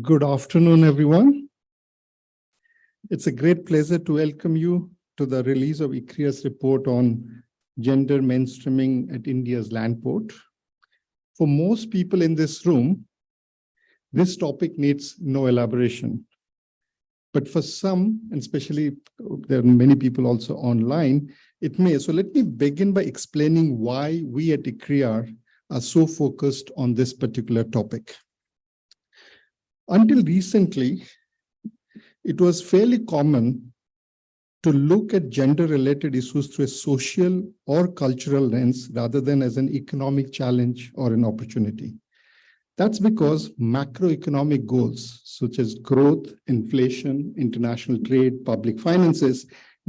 Good afternoon, everyone. It's a great pleasure to welcome you to the release of ICRIER's report on gender mainstreaming at India's land port. For most people in this room, this topic needs no elaboration. But for some, and especially there are many people also online, it may. So let me begin by explaining why we at ICRIER are so focused on this particular topic. Until recently, it was fairly common to look at gender-related issues through a social or cultural lens rather than as an economic challenge or an opportunity. That's because macroeconomic goals such as growth, inflation, international trade, public finances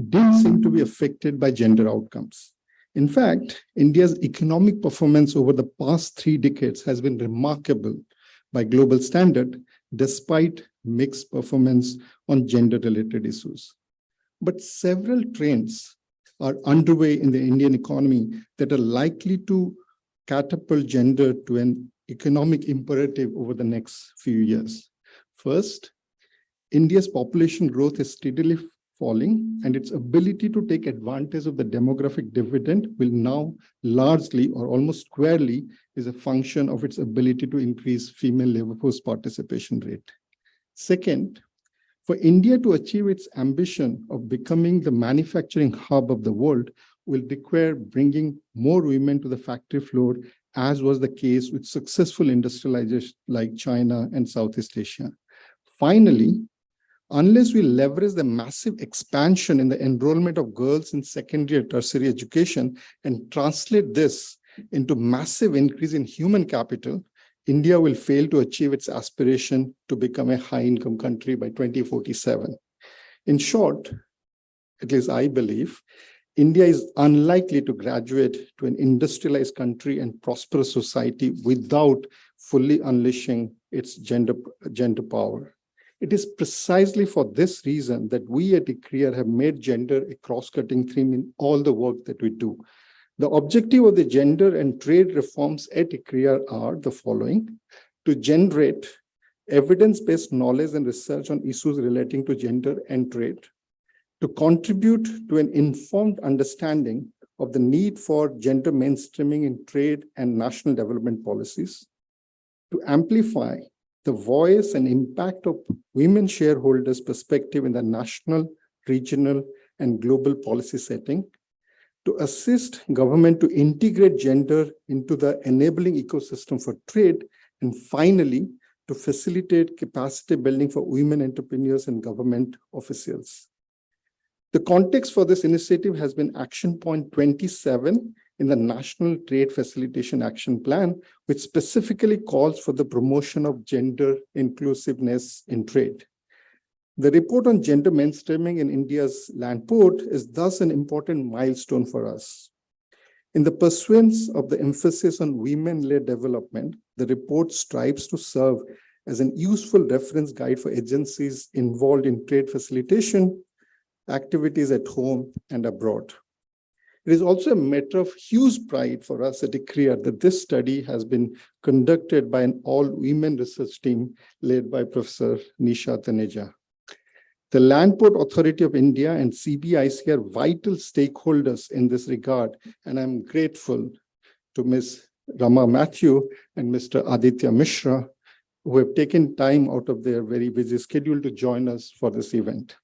didn't seem to be affected by gender outcomes. In fact, India's economic performance over the past 3 decades has been remarkable by global standard, despite mixed performance on gender-related issues. But several trends are underway in the Indian economy that are likely to catapult gender to an economic imperative over the next few years. First, India's population growth is steadily falling, and its ability to take advantage of the demographic dividend will now largely or almost squarely is a function of its ability to increase female labor force participation rate. Second, for India to achieve its ambition of becoming the manufacturing hub of the world will require bringing more women to the factory floor, as was the case with successful industrialization like China and Southeast Asia. Finally, unless we leverage the massive expansion in the enrollment of girls in secondary or tertiary education and translate this into massive increase in human capital, India will fail to achieve its aspiration to become a high-income country by 2047. In short, at least I believe, India is unlikely to graduate to an industrialized country and prosperous society without fully unleashing its gender power. It is precisely for this reason that we at ICRIER have made gender a cross-cutting theme in all the work that we do. The objective of the gender and trade reforms at ICRIER are the following: to generate evidence-based knowledge and research on issues relating to gender and trade, to contribute to an informed understanding of the need for gender mainstreaming in trade and national development policies, to amplify the voice and impact of women shareholders' perspective in the national, regional, and global policy setting, to assist government to integrate gender into the enabling ecosystem for trade, and finally, to facilitate capacity building for women entrepreneurs and government officials. The context for this initiative has been Action Point 27 in the National Trade Facilitation Action Plan, which specifically calls for the promotion of gender inclusiveness in trade. The report on gender mainstreaming in India's land port is thus an important milestone for us. In the pursuance of the emphasis on women-led development, the report strives to serve as an useful reference guide for agencies involved in trade facilitation activities at home and abroad. It is also a matter of huge pride for us at ICRIER that this study has been conducted by an all-women research team led by Professor Nisha Taneja. The Land Port Authority of India and CBIC are vital stakeholders in this regard, and I'm grateful to Ms. Rama Mathew and Mr. Aditya Mishra, who have taken time out of their very busy schedule to join us for this event.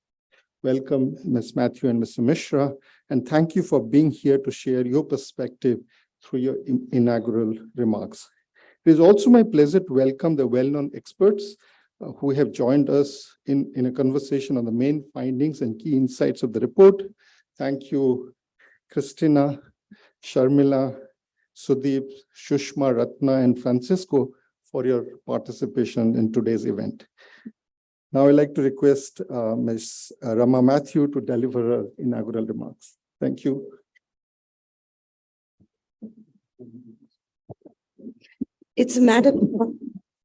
Welcome, Ms. Mathew and Mr. Mishra, and thank you for being here to share your perspective through your inaugural remarks. It is also my pleasure to welcome the well-known experts who have joined us in a conversation on the main findings and key insights of the report. Thank you, Christina, Sharmila, Sudeep, Shushma, Ratna, and Francisco for your participation in today's event. Now I'd like to request Ms. Rama Mathew to deliver her inaugural remarks. Thank you. It's a matter of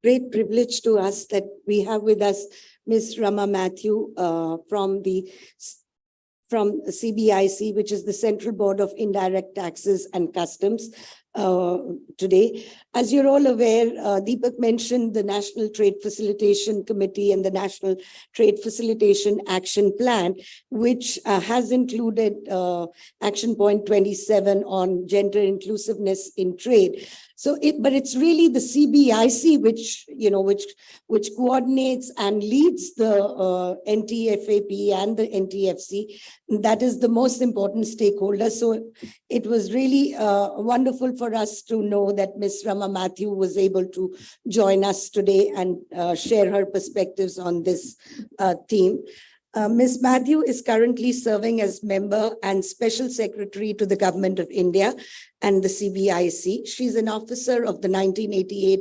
great privilege to us that we have with us Ms. Rama Mathew from CBIC, which is the Central Board of Indirect Taxes and Customs. today. As you're all aware, Deepak mentioned the National Trade Facilitation Committee and the National Trade Facilitation Action Plan, which has included Action Point 27 on gender inclusiveness in trade. So but it's really the CBIC which coordinates and leads the NTFAP and the NTFC. That is the most important stakeholder. So it was really wonderful for us to know that Ms. Rama Matthew was able to join us today and share her perspectives on this theme. Ms. Matthew is currently serving as member and special secretary to the Government of India and the CBIC. She's an officer of the 1988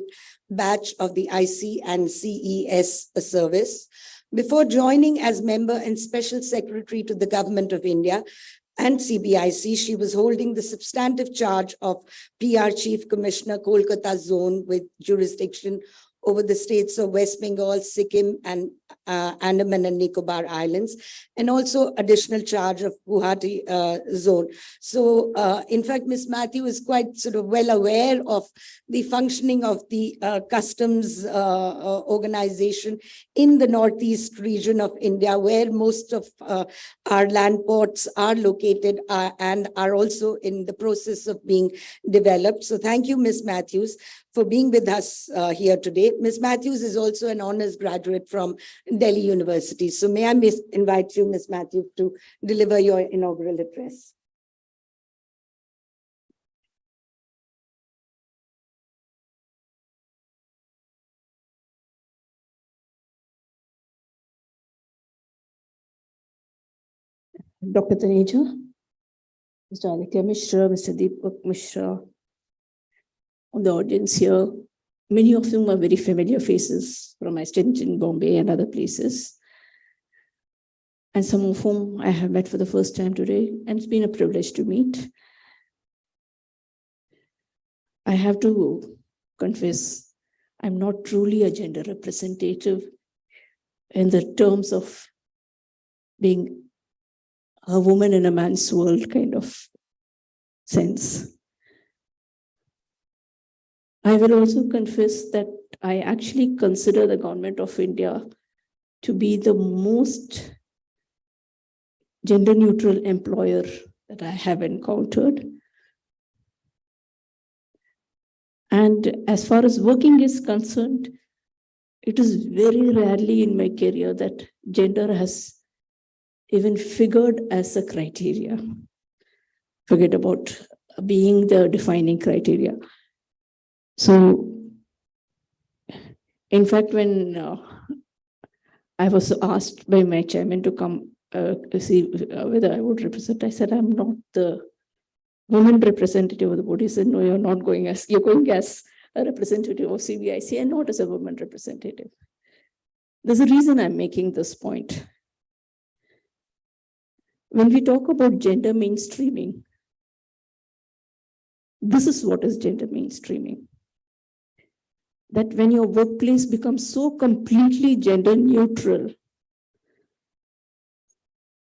batch of the IC and CES service. Before joining as member and special secretary to the Government of India and CBIC, she was holding the substantive charge of PR Chief Commissioner, Kolkata Zone, with jurisdiction over the states of West Bengal, Sikkim, and Andaman and Nicobar Islands, and also additional charge of Guwahati zone. So in fact, Ms. Matthew is quite sort of well aware of the functioning of the customs organization in the Northeast region of India, where most of our land ports are located and are also in the process of being developed. So thank you, Ms. Matthews, for being with us here today. Ms. Matthews is also an honors graduate from Delhi University. So may I invite you, Ms. Matthews, to deliver your inaugural address. Dr. Taneja, Mr. Aditya Mishra, Mr. Deepak Mishra, on the audience here, many of whom are very familiar faces from my stint in Bombay and other places, and some of whom I have met for the first time today, and it's been a privilege to meet. I have to confess, I'm not truly a gender representative in the terms of being a woman in a man's world kind of sense. I will also confess that I actually consider the Government of India to be the most gender neutral employer that I have encountered. And as far as working is concerned, it is very rarely in my career that gender has even figured as a criteria. Forget about being the defining criteria. So, in fact, when I was asked by my chairman to come see whether I would represent, I said, I'm not the woman representative of the board. He said, no, you're not going as, you're going as a representative of CBIC and not as a woman representative. There's a reason I'm making this point. When we talk about gender mainstreaming, this is what is gender mainstreaming. That when your workplace becomes so completely gender neutral,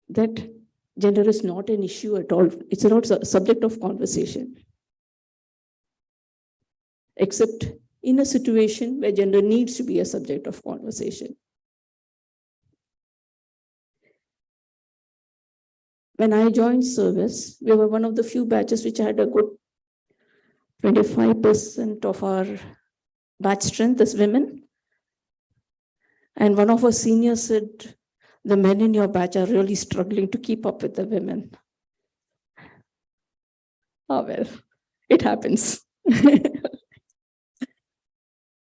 that gender is not an issue at all. It's not a subject of conversation. Except in a situation where gender needs to be a subject of conversation. When I joined service, we were one of the few batches which had a good 25% of our batch strength as women. And one of our seniors said, the men in your batch are really struggling to keep up with the women. Oh, well, it happens.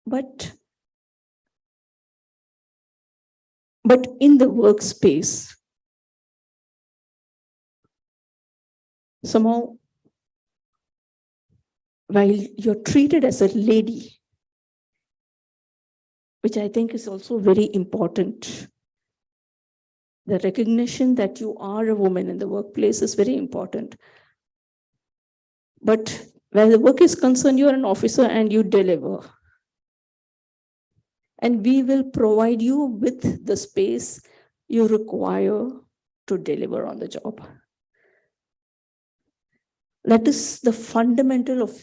But in the workspace, somehow, while you're treated as a lady, which I think is also very important, the recognition that you are a woman in the workplace is very important. But where the work is concerned, you're an officer and you deliver. And we will provide you with the space you require to deliver on the job. That is the fundamental of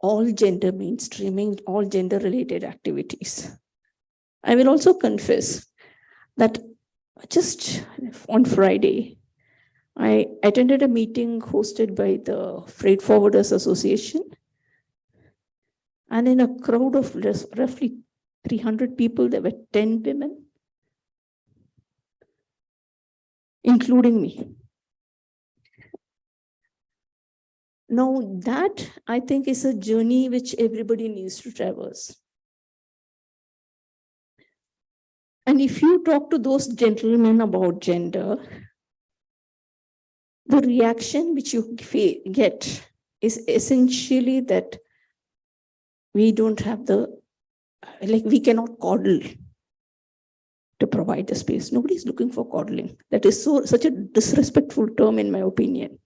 all gender mainstreaming, all gender related activities. I will also confess that just on Friday, I attended a meeting hosted by the Freight Forwarders Association. And in a crowd of roughly 300 people, there were 10 women, including me. Now that, I think, is a journey which everybody needs to traverse. And if you talk to those gentlemen about gender, the reaction which you get is essentially that we don't have we cannot coddle to provide the space. Nobody's looking for coddling. That is such a disrespectful term, in my opinion.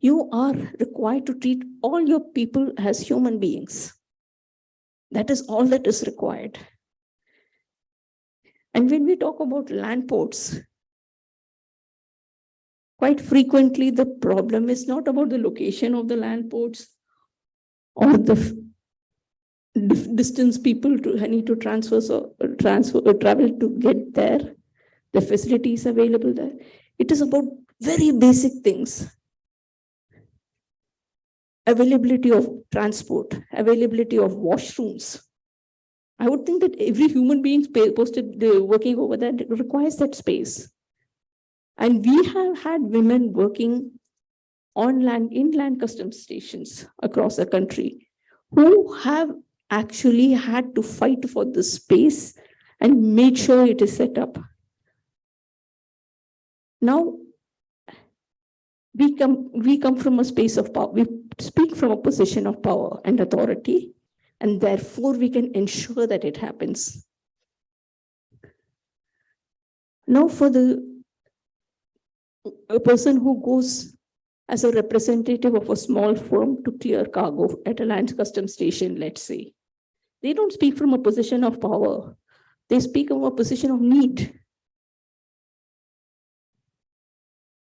You are required to treat all your people as human beings. That is all that is required. And when we talk about land ports, quite frequently the problem is not about the location of the land ports or the distance people need to travel to get there, the facilities available there. It is about very basic things. Availability of transport, availability of washrooms. I would think that every human being working over there requires that space. And we have had women working on inland customs stations across the country who have actually had to fight for the space and make sure it is set up. Now, we come from a space of power. We speak from a position of power and authority, and therefore we can ensure that it happens. Now, for a person who goes as a representative of a small firm to clear cargo at a land customs station, let's say, they don't speak from a position of power. They speak from a position of need.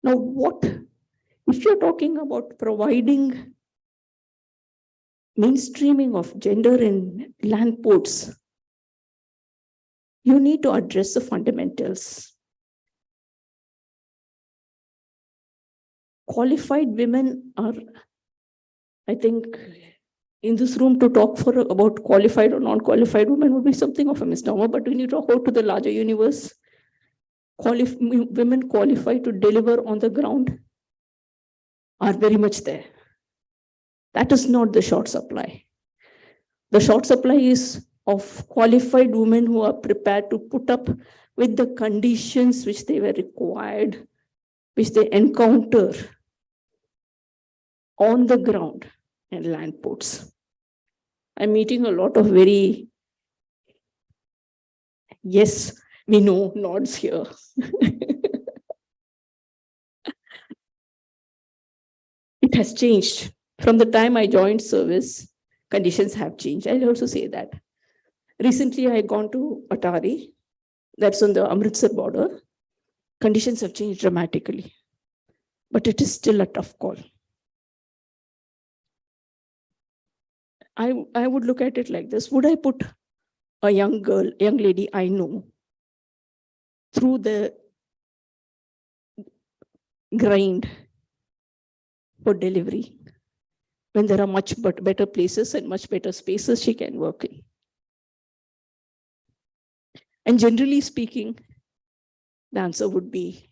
Now, if you're talking about providing mainstreaming of gender in land ports, you need to address the fundamentals. Qualified women are, I think, in this room to talk about qualified or non-qualified women would be something of a misnomer, but when you talk out to the larger universe, women qualified to deliver on the ground are very much there. That is not the short supply. The short supply is of qualified women who are prepared to put up with the conditions which they were required, which they encounter on the ground and land ports. I'm meeting a lot of very, yes, we know nods here. It has changed. From the time I joined service, conditions have changed. I'll also say that. Recently, I had gone to Atari, that's on the Amritsar border. Conditions have changed dramatically, but it is still a tough call. I would look at it like this. Would I put a young lady I know through the grind for delivery when there are much better places and much better spaces she can work in? And generally speaking, the answer would be,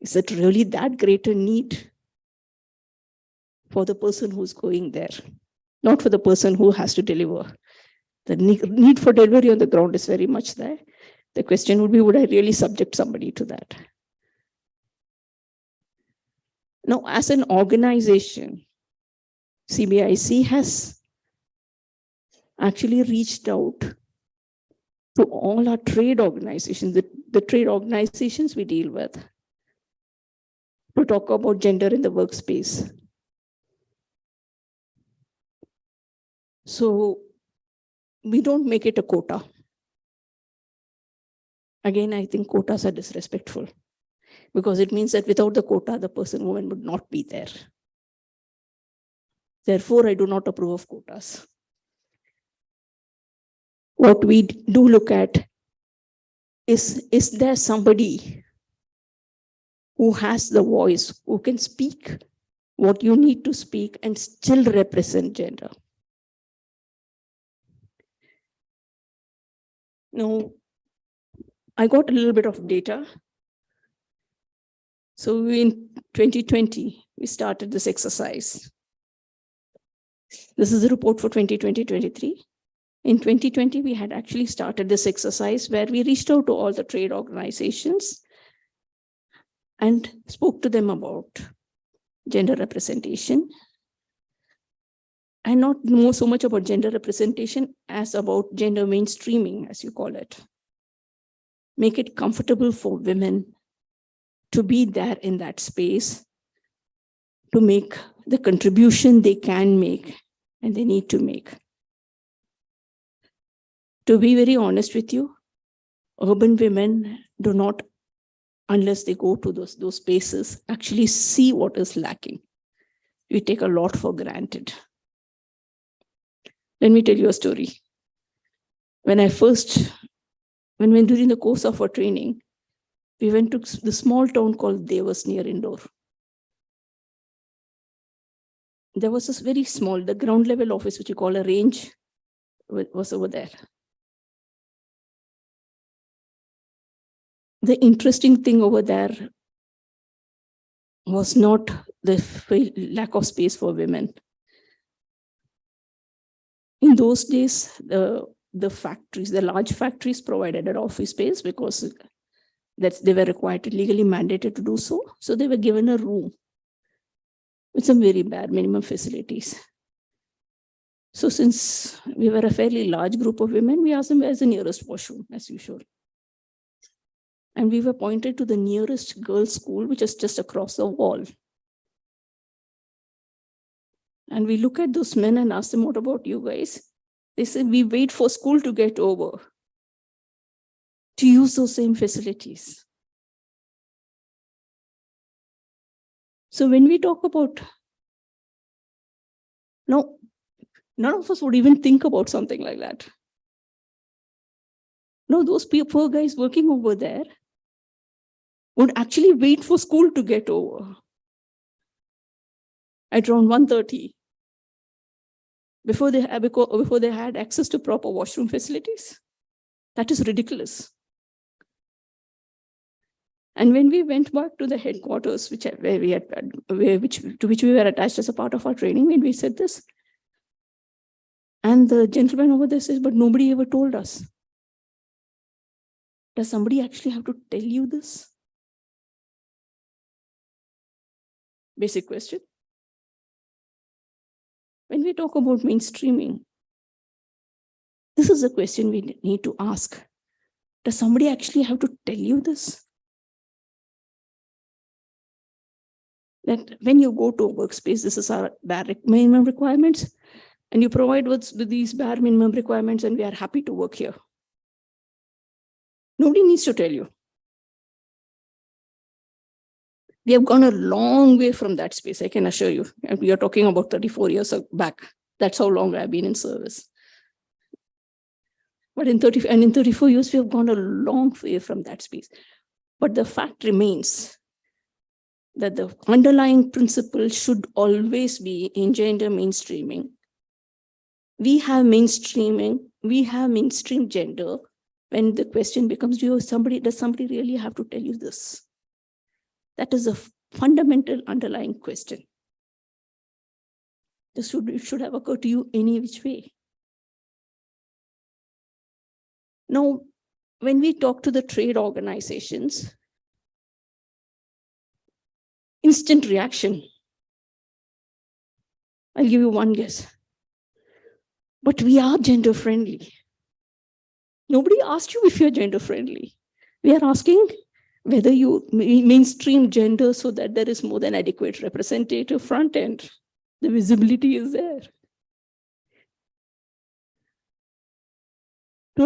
is it really that great a need for the person who's going there, not for the person who has to deliver? The need for delivery on the ground is very much there. The question would be, would I really subject somebody to that? Now, as an organization, CBIC has actually reached out to all our trade organizations, the trade organizations we deal with, to talk about gender in the workspace. So we don't make it a quota. Again, I think quotas are disrespectful. because it means that without the quota, the woman would not be there. Therefore, I do not approve of quotas. What we do look at is there somebody who has the voice, who can speak what you need to speak and still represent gender? Now, I got a little bit of data. So in 2020, we started this exercise. This is the report for 2020-23. In 2020, we had actually started this exercise where we reached out to all the trade organizations and spoke to them about gender representation. And not more so much about gender representation as about gender mainstreaming, as you call it. Make it comfortable for women to be there in that space, to make the contribution they can make and they need to make. To be very honest with you, urban women do not, unless they go to those spaces, actually see what is lacking. We take a lot for granted. Let me tell you a story. When during the course of our training, we went to the small town called Devas near Indore. There was this very small, the ground level office, which you call a range, was over there. The interesting thing over there was not the lack of space for women. In those days, the factories, the large factories provided an office space because they were required to legally mandated to do so. So they were given a room with some very bare minimum facilities. So since we were a fairly large group of women, we asked them where's the nearest washroom, as usual. And we were pointed to the nearest girls' school, which is just across the wall. And we look at those men and ask them, what about you guys? They said, we wait for school to get over to use those same facilities. So when we talk about, no, none of us would even think about something like that. No, those poor guys working over there would actually wait for school to get over at around 1:30 before they had access to proper washroom facilities. That is ridiculous. And when we went back to the headquarters, to which we were attached as a part of our training, when we said this, and the gentleman over there says, but nobody ever told us. Does somebody actually have to tell you this? Basic question. When we talk about mainstreaming, this is a question we need to ask. Does somebody actually have to tell you this? That when you go to a workspace, this is our bare minimum requirements, and you provide with these bare minimum requirements, and we are happy to work here. Nobody needs to tell you. We have gone a long way from that space, I can assure you. And we are talking about 34 years back. That's how long I've been in service. But in 34 years, we have gone a long way from that space. But the fact remains that the underlying principle should always be in gender mainstreaming. We have mainstreaming, we have mainstream gender, when the question becomes, does somebody really have to tell you this? That is a fundamental underlying question. This should have occurred to you any which way. Now, when we talk to the trade organizations, instant reaction. I'll give you one guess. But we are gender friendly. Nobody asked you if you're gender friendly. We are asking whether you mainstream gender so that there is more than adequate representative front end. The visibility is there.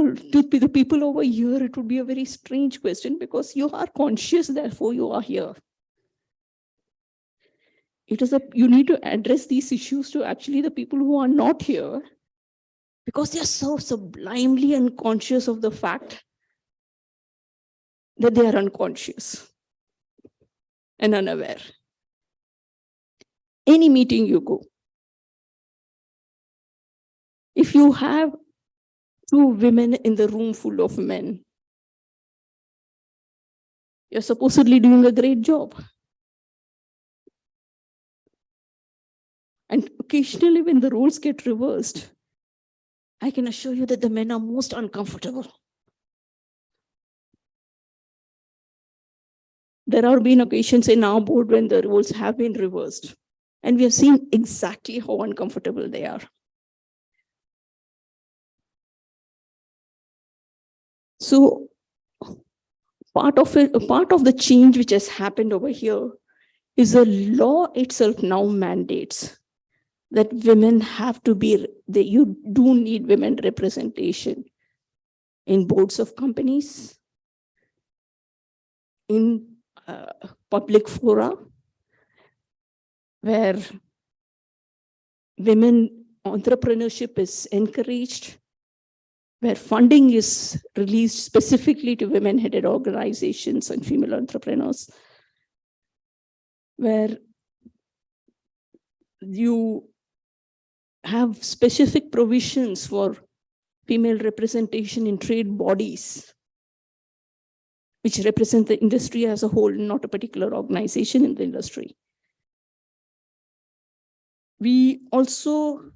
to the people over here, it would be a very strange question because you are conscious, therefore you are here. You need to address these issues to actually the people who are not here because they are so sublimely unconscious of the fact that they are unconscious and unaware. Any meeting you go, if you have 2 women in the room full of men, you're supposedly doing a great job. And occasionally when the roles get reversed, I can assure you that the men are most uncomfortable. There have been occasions in our board when the roles have been reversed, and we have seen exactly how uncomfortable they are. So part of the change which has happened over here is the law itself now mandates that women have to be, you do need women representation in boards of companies, in public fora, where women entrepreneurship is encouraged, where funding is released specifically to women-headed organizations and female entrepreneurs, where you have specific provisions for female representation in trade bodies, which represent the industry as a whole, not a particular organization in the industry. We also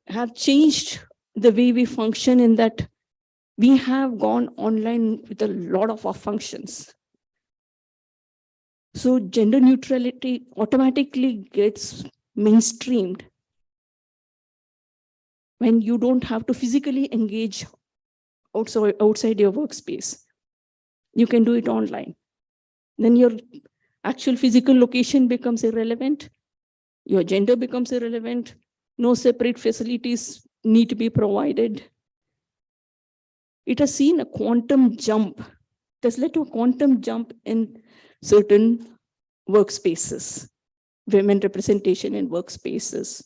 have changed the way we function in that we have gone online with a lot of our functions. So gender neutrality automatically gets mainstreamed when you don't have to physically engage outside your workspace. You can do it online. Then your actual physical location becomes irrelevant. Your gender becomes irrelevant. No separate facilities need to be provided. It has seen a quantum jump. It has led to a quantum jump in certain workspaces, women representation in workspaces.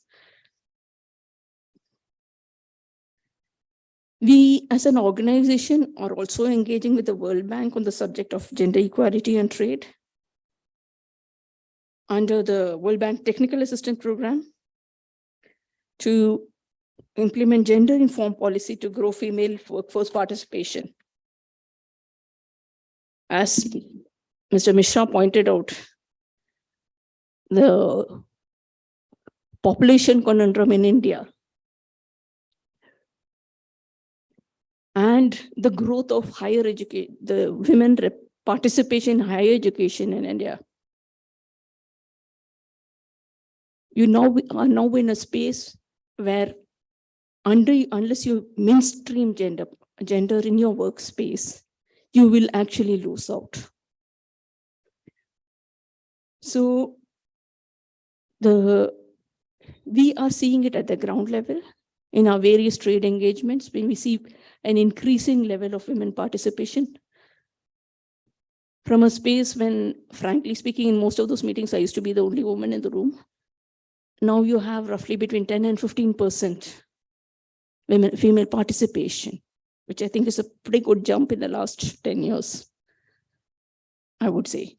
We, as an organization, are also engaging with the World Bank on the subject of gender equality and trade under the World Bank Technical Assistance Program to implement gender-informed policy to grow female workforce participation. As Mr. Mishra pointed out, the population conundrum in India and the growth of higher education, the women participation in higher education in India. You are now in a space where unless you mainstream gender in your workspace, you will actually lose out. So we are seeing it at the ground level in our various trade engagements, when we see an increasing level of women participation. From a space when, frankly speaking, in most of those meetings, I used to be the only woman in the room. Now you have roughly between 10 and 15% female participation, which I think is a pretty good jump in the last 10 years, I would say.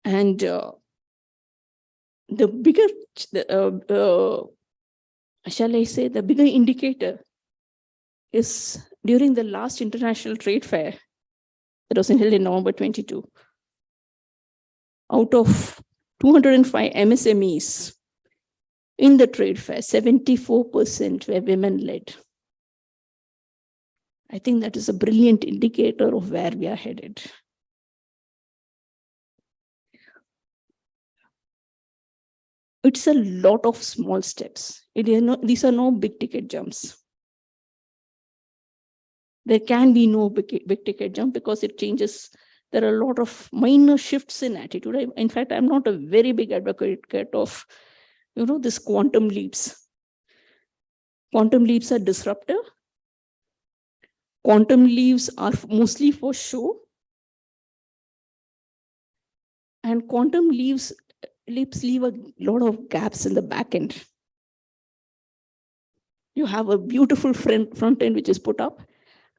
And the bigger, shall I say, the bigger indicator is during the last International Trade Fair that was held in November 22. Out of 205 MSMEs in the trade fair, 74% were women-led. I think that is a brilliant indicator of where we are headed. It's a lot of small steps. These are no big ticket jumps. There can be no big ticket jump because it changes. There are a lot of minor shifts in attitude. In fact, I'm not a very big advocate of, this quantum leaps. Quantum leaps are disruptive. Quantum leaps are mostly for show. And quantum leaps leave a lot of gaps in the back end. You have a beautiful front end which is put up.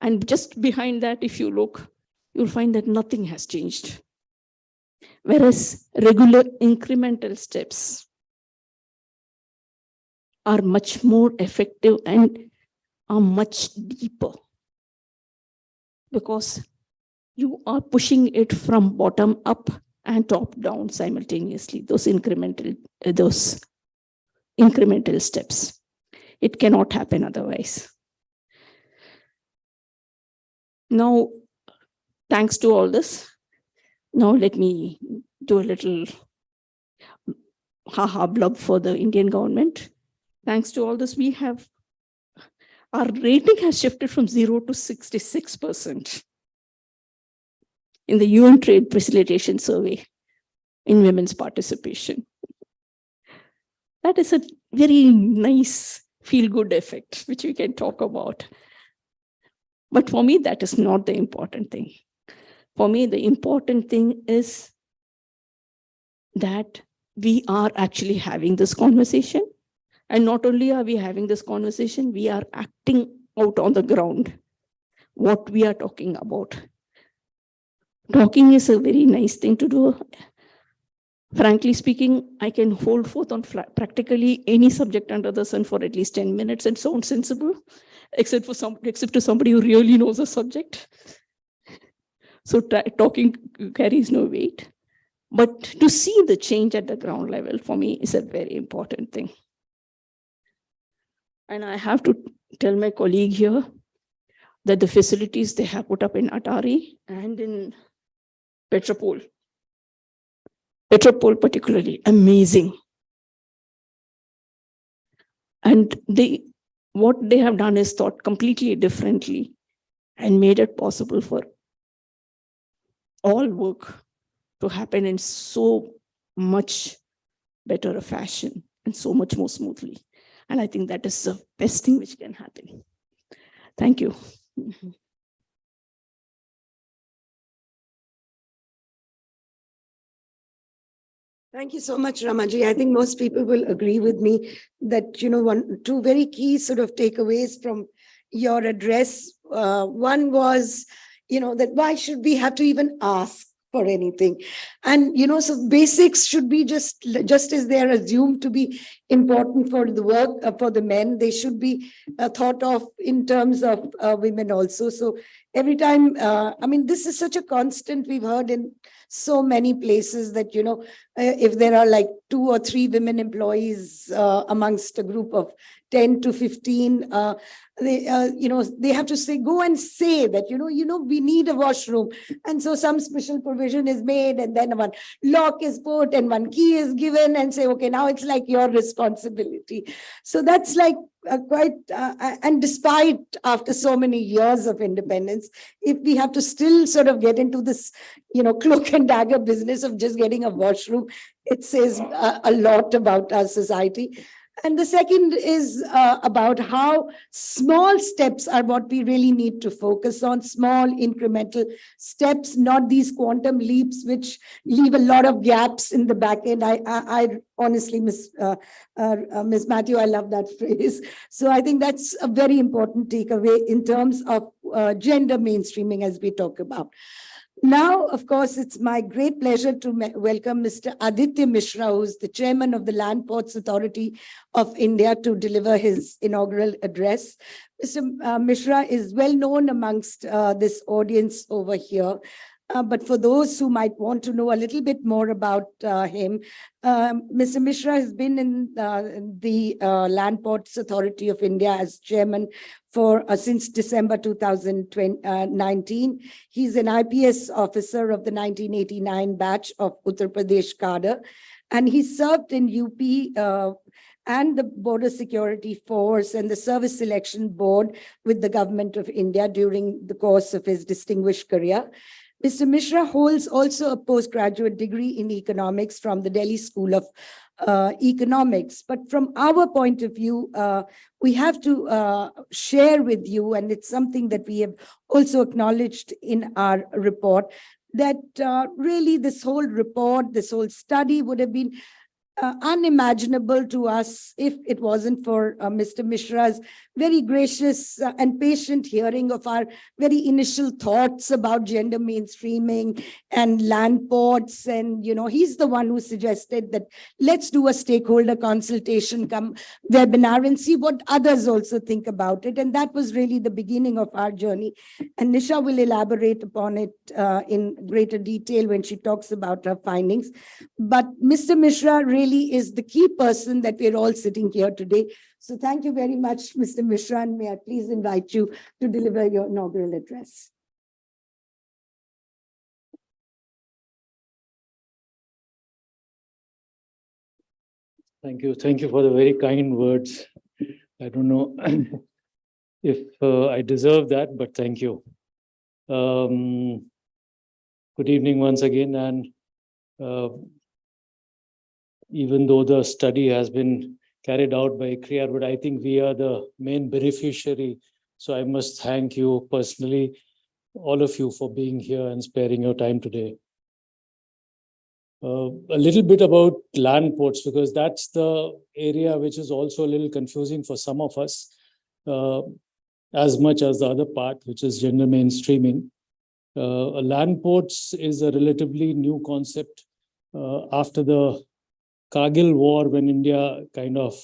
And just behind that, if you look, you'll find that nothing has changed. Whereas regular incremental steps are much more effective and are much deeper, because you are pushing it from bottom up and top down simultaneously, those incremental steps. It cannot happen otherwise. Now, thanks to all this, now let me do a little blub for the Indian government. Thanks to all this, our rating has shifted from 0 to 66% in the UN Trade Facilitation Survey in women's participation. That is a very nice feel-good effect, which we can talk about. But for me, that is not the important thing. For me, the important thing is that we are actually having this conversation. And not only are we having this conversation, we are acting out on the ground what we are talking about. Talking is a very nice thing to do. Frankly speaking, I can hold forth on practically any subject under the sun for at least 10 minutes and sound sensible, except to somebody who really knows the subject. So talking carries no weight. But to see the change at the ground level, for me, is a very important thing. And I have to tell my colleague here that the facilities they have put up in Atari and in Petropol particularly, amazing. And what they have done is thought completely differently and made it possible for all work to happen in so much better a fashion and so much more smoothly. And I think that is the best thing which can happen. Thank you. Thank you so much, Ramaji. I think most people will agree with me that, two very key sort of takeaways from your address. One was, that why should we have to even ask for anything? And, so basics should be just as they are assumed to be important for the work, for the men, they should be thought of in terms of women also. So every time, this is such a constant we've heard in so many places that, if there are like 2 or 3 women employees amongst a group of 10 to 15, they have to say, go and say that, we need a washroom. And so some special provision is made, and then one lock is put and one key is given, and say, okay, now it's like your responsibility. So that's like quite, and despite after so many years of independence, if we have to still sort of get into this, cloak and dagger business of just getting a washroom, it says a lot about our society. And the second is about how small steps are what we really need to focus on, small incremental steps, not these quantum leaps, which leave a lot of gaps in the back end. I honestly, Ms. Matthew, I love that phrase. So I think that's a very important takeaway in terms of gender mainstreaming as we talk about. Now, of course, it's my great pleasure to welcome Mr. Aditya Mishra, who's the chairman of the Land Ports Authority of India, to deliver his inaugural address. Mr. Mishra is well known amongst this audience over here. But for those who might want to know a little bit more about him, Mr. Mishra has been in the Land Ports Authority of India as chairman for since December 2019. He's an IPS officer of the 1989 batch of Uttar Pradesh cadre, and he served in UP and the Border Security Force and the Service Selection Board with the Government of India during the course of his distinguished career. Mr. Mishra holds also a postgraduate degree in economics from the Delhi School of economics. But from our point of view, we have to share with you, and it's something that we have also acknowledged in our report, that really this whole report, this whole study would have been unimaginable to us if it wasn't for Mr. Mishra's very gracious and patient hearing of our very initial thoughts about gender mainstreaming and land ports. And, he's the one who suggested that let's do a stakeholder consultation come webinar and see what others also think about it. And that was really the beginning of our journey. And Nisha will elaborate upon it in greater detail when she talks about her findings. But Mr. Mishra really is the key person that we're all sitting here today. So thank you very much, Mr. Mishra, and may I please invite you to deliver your inaugural address. Thank you. Thank you for the very kind words. I don't know if I deserve that, but thank you. Good evening once again. And even though the study has been carried out by ICRIER, but I think we are the main beneficiary. So I must thank you personally, all of you, for being here and sparing your time today. A little bit about land ports, because that's the area which is also a little confusing for some of us, as much as the other part, which is gender mainstreaming. Land ports is a relatively new concept after the Kargil war, when India kind of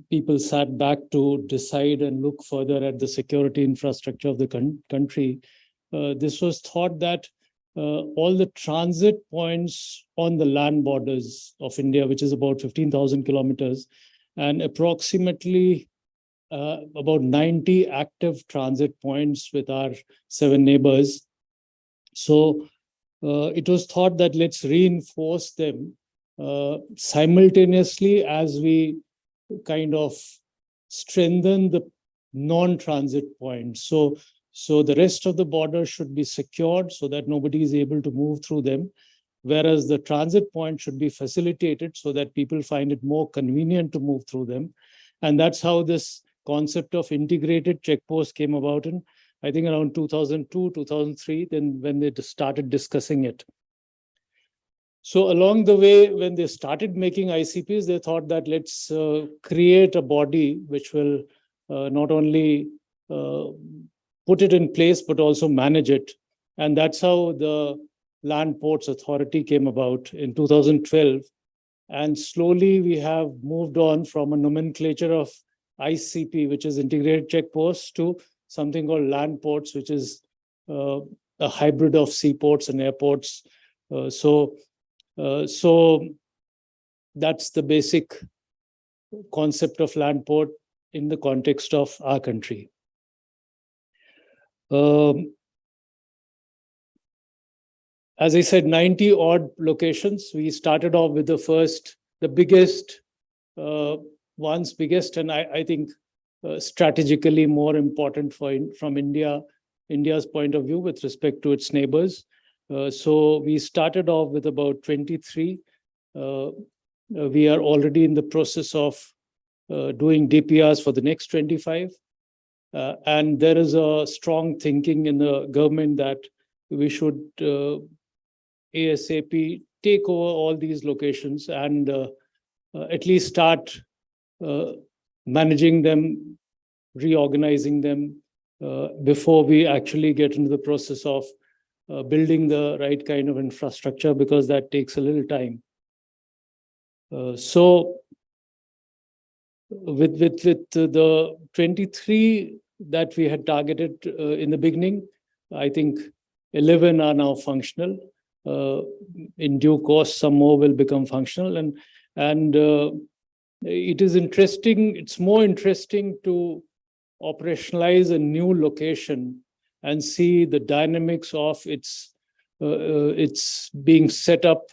people sat back to decide and look further at the security infrastructure of the country. This was thought that all the transit points on the land borders of India, which is about 15,000 kilometers, and approximately about 90 active transit points with our 7 neighbors. So it was thought that let's reinforce them simultaneously as we kind of strengthen the non-transit points. So the rest of the border should be secured so that nobody is able to move through them, whereas the transit point should be facilitated so that people find it more convenient to move through them. And that's how this concept of integrated checkposts came about in, I think, around 2002, 2003, then when they started discussing it. So along the way, when they started making ICPs, they thought that let's create a body which will not only put it in place, but also manage it. And that's how the Land Ports Authority came about in 2012. And slowly we have moved on from a nomenclature of ICP, which is integrated checkposts, to something called land ports, which is a hybrid of seaports and airports. So that's the basic concept of land port in the context of our country. As I said, 90 odd locations. We started off with the biggest ones, and I think strategically more important from India's point of view with respect to its neighbors. So we started off with about 23. We are already in the process of doing DPRs for the next 25. And there is a strong thinking in the government that we should ASAP take over all these locations and at least start managing them, reorganizing them before we actually get into the process of building the right kind of infrastructure, because that takes a little time. So with the 23 that we had targeted in the beginning, I think 11 are now functional. In due course, some more will become functional, and it is interesting. It's more interesting to operationalize a new location and see the dynamics of its being set up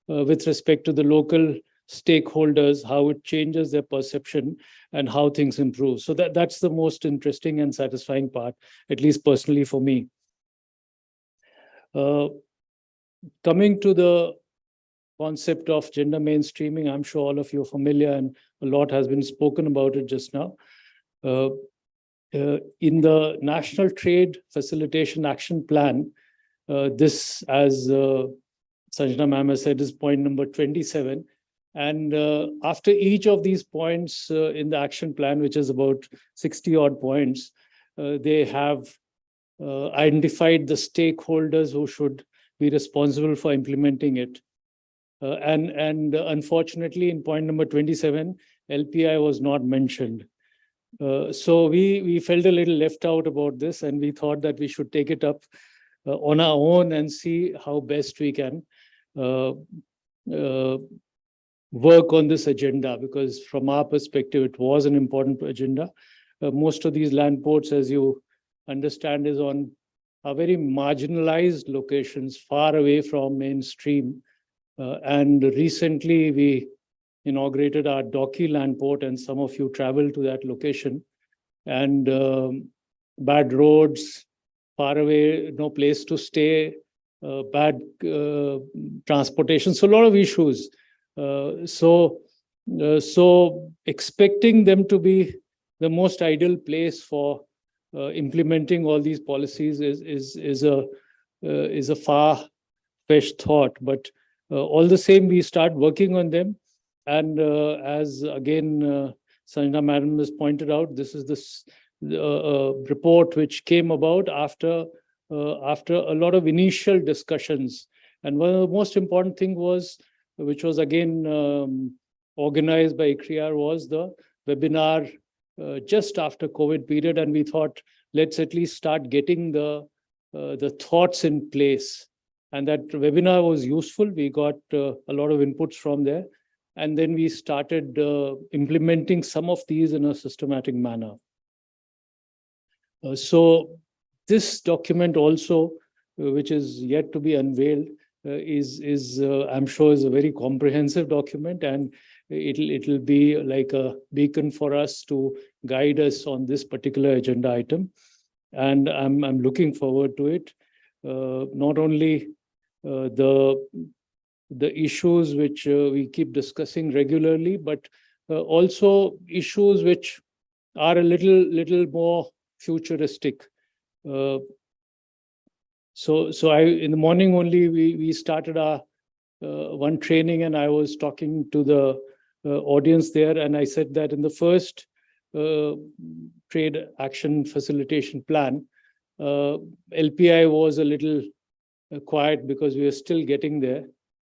with respect to the local stakeholders, how it changes their perception and how things improve. So that's the most interesting and satisfying part, at least personally for me. Coming to the concept of gender mainstreaming. I'm sure all of you are familiar, and a lot has been spoken about it just now. In the National Trade Facilitation Action Plan, this, as Sanjana ma'am has said, is point number 27. And after each of these points in the action plan, which is about 60 odd points, they have identified the stakeholders who should be responsible for implementing it. And unfortunately, in point number 27, LPI was not mentioned. So we felt a little left out about this, and we thought that we should take it up on our own and see how best we can work on this agenda, because from our perspective, it was an important agenda. Most of these land ports, as you understand, are very marginalized locations, far away from mainstream. And recently we inaugurated our Docky land port, and some of you traveled to that location. And bad roads, far away, no place to stay, bad transportation, so a lot of issues. So expecting them to be the most ideal place for implementing all these policies is a far-fetched thought. But all the same, we start working on them. And as again, Sanjana madam has pointed out, this is this report which came about after a lot of initial discussions. And one of the most important thing was, which was again organized by ICRIER, was the webinar just after COVID period. And we thought, let's at least start getting the thoughts in place. And that webinar was useful. We got a lot of inputs from there. And then we started implementing some of these in a systematic manner. So this document also, which is yet to be unveiled, I'm sure is a very comprehensive document, and it'll be like a beacon for us to guide us on this particular agenda item. And I'm looking forward to it. Not only the issues which we keep discussing regularly, but also issues which are a little more futuristic. So in the morning only, we started our one training, and I was talking to the audience there, and I said that in the first trade action facilitation plan, LPI was a little quiet because we are still getting there.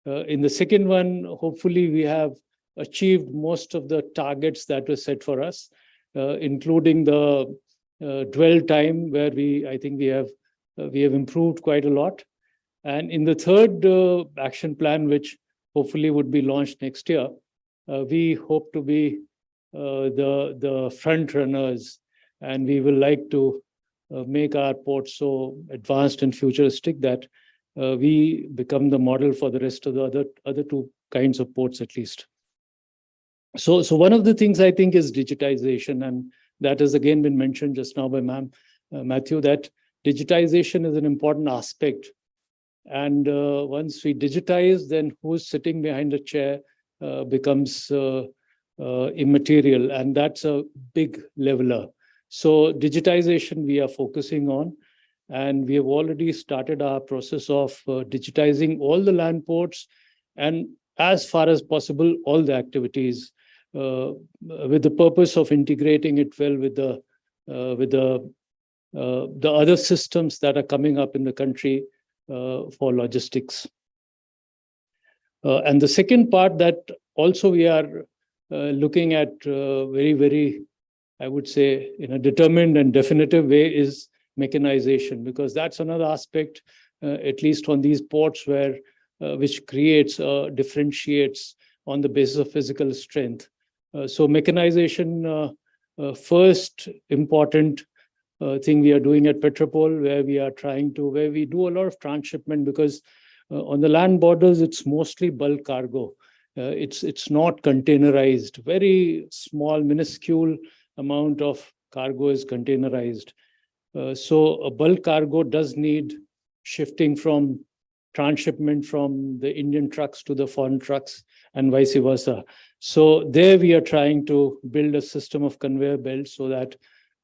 In the second one, hopefully we have achieved most of the targets that were set for us, including the dwell time, where I think we have improved quite a lot. And in the third action plan, which hopefully would be launched next year, we hope to be the front runners, and we will like to make our ports so advanced and futuristic that we become the model for the rest of the other two kinds of ports at least. So one of the things I think is digitization, and that has again been mentioned just now by Ma'am Matthew, that digitization is an important aspect. And once we digitize, then who's sitting behind the chair becomes immaterial, and that's a big leveler. So digitization we are focusing on, and we have already started our process of digitizing all the land ports, and as far as possible, all the activities, with the purpose of integrating it well with the other systems that are coming up in the country for logistics. And the second part that also we are looking at very, very, I would say, in a determined and definitive way is mechanization, because that's another aspect, at least on these ports, where which creates differentiates on the basis of physical strength. So mechanization, first important thing we are doing at Petropol, where we do a lot of transshipment, because on the land borders it's mostly bulk cargo. It's not containerized. Very small, minuscule amount of cargo is containerized. So a bulk cargo does need shifting from transshipment from the Indian trucks to the foreign trucks and vice versa. So there we are trying to build a system of conveyor belts so that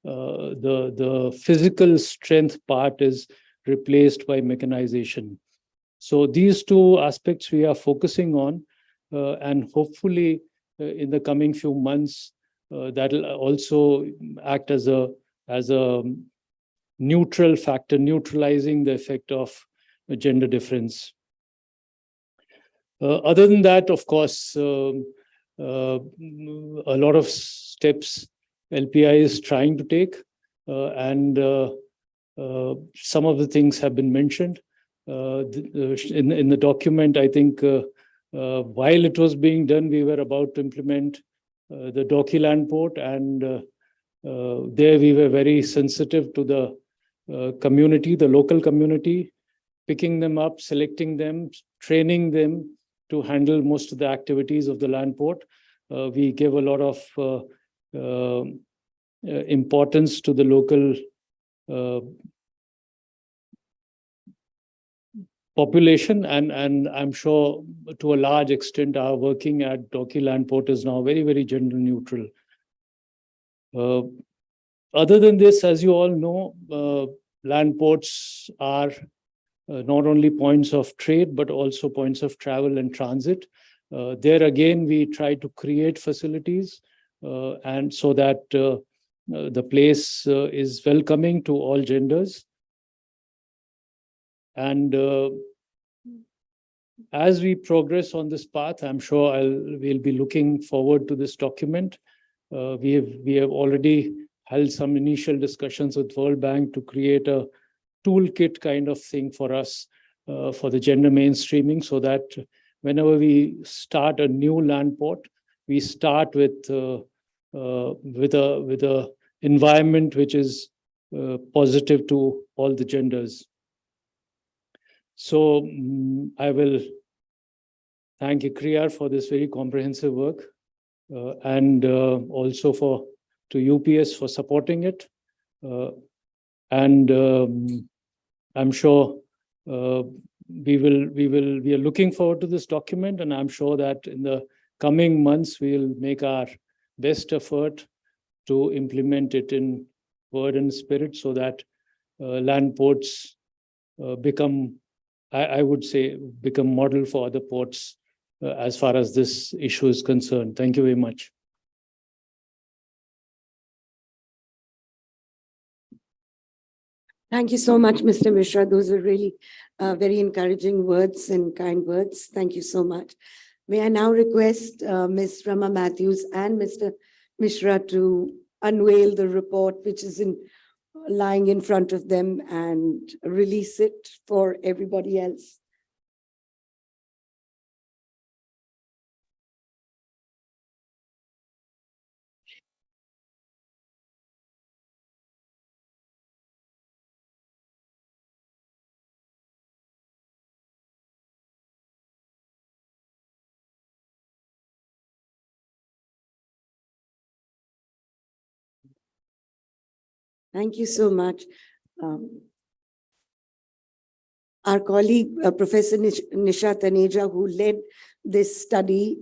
the physical strength part is replaced by mechanization. So these two aspects we are focusing on, and hopefully in the coming few months, that will also act as a neutral factor, neutralizing the effect of gender difference. Other than that, of course, a lot of steps LPI is trying to take, and some of the things have been mentioned. In the document, I think while it was being done, we were about to implement the Doki Land Port, and there we were very sensitive to the community, the local community, picking them up, selecting them, training them to handle most of the activities of the land port. We give a lot of importance to the local population, and I'm sure to a large extent our working at Doki Land Port is now very, very gender neutral. Other than this, as you all know, land ports are not only points of trade, but also points of travel and transit. There again, we try to create facilities and so that the place is welcoming to all genders. And as we progress on this path, I'm sure we'll be looking forward to this document. We have already held some initial discussions with World Bank to create a toolkit kind of thing for us for the gender mainstreaming, so that whenever we start a new land port, we start with a environment which is positive to all the genders. So I will thank ICRIER for this very comprehensive work, and also to UPS for supporting it. And I'm sure we are looking forward to this document, and I'm sure that in the coming months we'll make our best effort to implement it in word and spirit, so that land ports become, I would say, become model for other ports as far as this issue is concerned. Thank you very much. Thank you so much, Mr. Mishra. Those are really very encouraging words and kind words. Thank you so much. May I now request Ms. Rama Matthews and Mr. Mishra to unveil the report which is lying in front of them and release it for everybody else. Thank you so much. Our colleague, Professor Nisha Taneja, who led this study,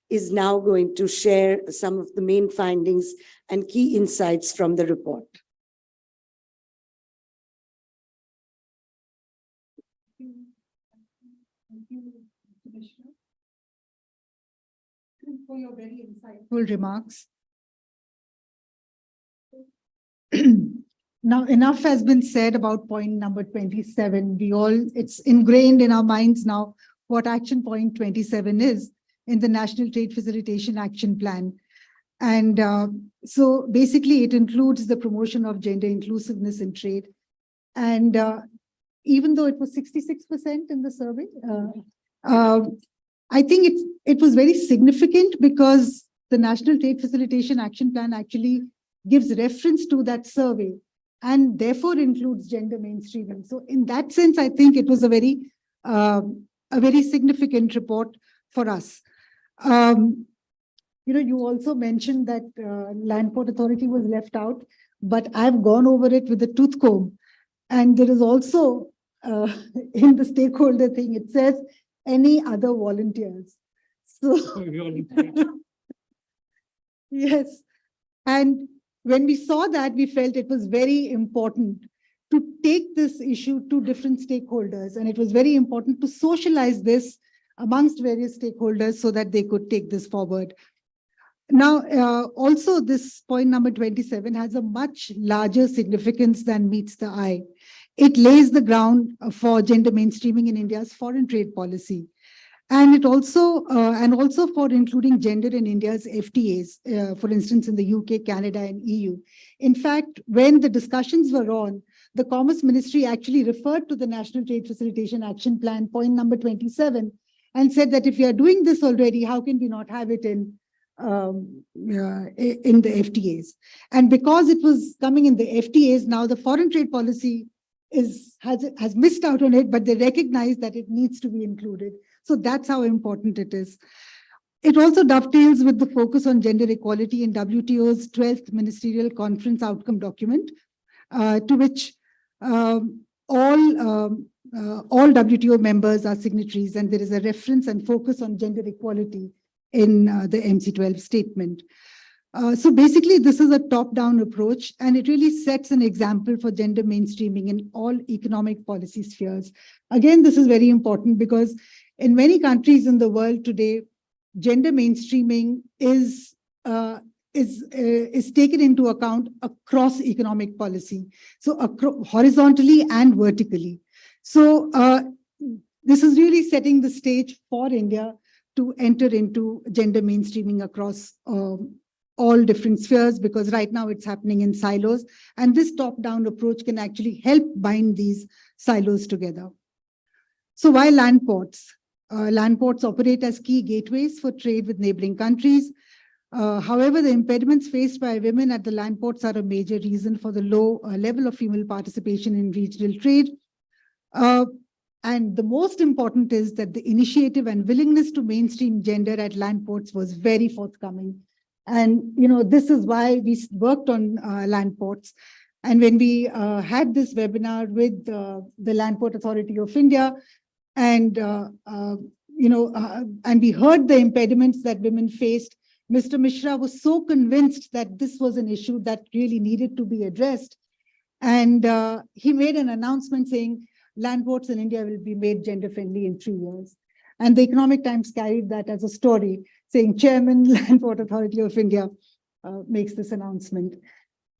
is now going to share some of the main findings and key insights from the report. Thank you, Mr. Mishra, for your very insightful remarks. Now, enough has been said about point number 27. It's ingrained in our minds now what action point 27 is in the National Trade Facilitation Action Plan. And so basically it includes the promotion of gender inclusiveness in trade. And even though it was 66% in the survey, I think it was very significant because the National Trade Facilitation Action Plan actually gives reference to that survey and therefore includes gender mainstreaming. So in that sense, I think it was a very significant report for us. You also mentioned that Land Port Authority was left out, but I've gone over it with a tooth comb. And there is also in the stakeholder thing, it says any other volunteers. So, yes. And when we saw that, we felt it was very important to take this issue to different stakeholders. And it was very important to socialize this amongst various stakeholders so that they could take this forward. Now, also this point number 27 has a much larger significance than meets the eye. It lays the ground for gender mainstreaming in India's foreign trade policy. And it also, for including gender in India's FTAs, for instance, in the UK, Canada, and EU. In fact, when the discussions were on, the Commerce Ministry actually referred to the National Trade Facilitation Action Plan, point number 27, and said that if we are doing this already, how can we not have it in the FTAs? And because it was coming in the FTAs, now the foreign trade policy has missed out on it, but they recognize that it needs to be included. So that's how important it is. It also dovetails with the focus on gender equality in WTO's 12th Ministerial Conference outcome document, to which all WTO members are signatories, and there is a reference and focus on gender equality in the MC12 statement. So basically, this is a top-down approach, and it really sets an example for gender mainstreaming in all economic policy spheres. Again, this is very important because in many countries in the world today, gender mainstreaming is taken into account across economic policy, so horizontally and vertically. So this is really setting the stage for India to enter into gender mainstreaming across all different spheres, because right now it's happening in silos, and this top-down approach can actually help bind these silos together. So why land ports? Land ports operate as key gateways for trade with neighboring countries. However, the impediments faced by women at the land ports are a major reason for the low level of female participation in regional trade. And the most important is that the initiative and willingness to mainstream gender at land ports was very forthcoming. And, this is why we worked on land ports. And when we had this webinar with the Land Port Authority of India, and, and we heard the impediments that women faced, Mr. Mishra was so convinced that this was an issue that really needed to be addressed. And he made an announcement saying land ports in India will be made gender friendly in 3 years. And the Economic Times carried that as a story, saying Chairman, Land Port Authority of India makes this announcement.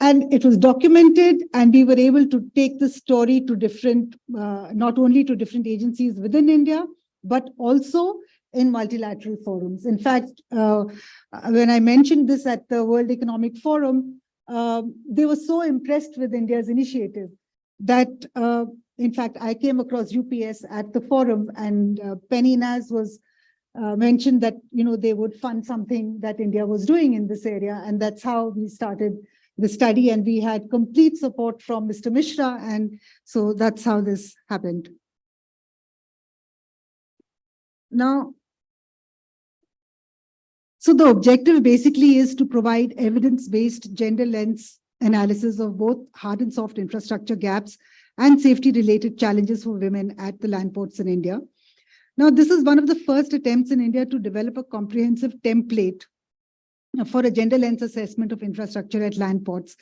And it was documented, and we were able to take this story to different, not only to different agencies within India, but also in multilateral forums. In fact, when I mentioned this at the World Economic Forum, they were so impressed with India's initiative that, in fact, I came across UPS at the forum, and Penny Naz was mentioned that, they would fund something that India was doing in this area. And that's how we started the study, and we had complete support from Mr. Mishra. And so that's how this happened. Now, so the objective basically is to provide evidence-based gender lens analysis of both hard and soft infrastructure gaps and safety-related challenges for women at the land ports in India. Now, this is one of the first attempts in India to develop a comprehensive template for a gender lens assessment of infrastructure at land ports.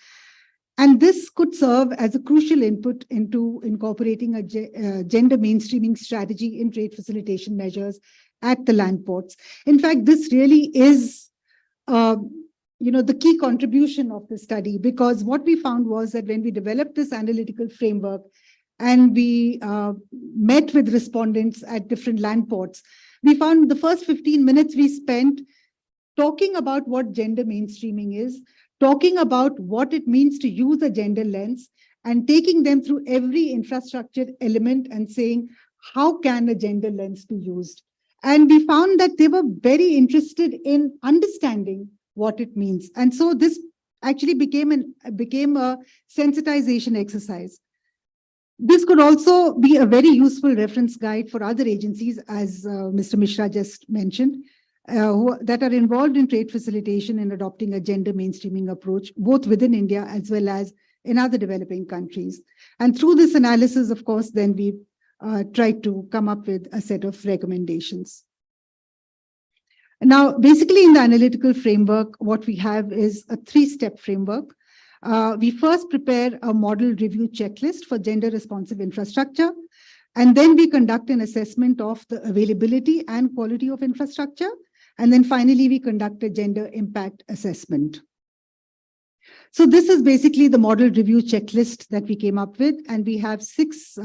And this could serve as a crucial input into incorporating a gender mainstreaming strategy in trade facilitation measures at the land ports. In fact, this really is the key contribution of the study, because what we found was that when we developed this analytical framework and we met with respondents at different land ports, we found the first 15 minutes we spent talking about what gender mainstreaming is, talking about what it means to use a gender lens, and taking them through every infrastructure element and saying, how can a gender lens be used? And we found that they were very interested in understanding what it means. And so this actually became a sensitization exercise. This could also be a very useful reference guide for other agencies, as Mr. Mishra just mentioned, that are involved in trade facilitation and adopting a gender mainstreaming approach, both within India as well as in other developing countries. And through this analysis, of course, then we tried to come up with a set of recommendations. Now, basically in the analytical framework, what we have is a 3-step framework. We first prepare a model review checklist for gender responsive infrastructure, and then we conduct an assessment of the availability and quality of infrastructure. And then finally, we conduct a gender impact assessment. So this is basically the model review checklist that we came up with. And we have six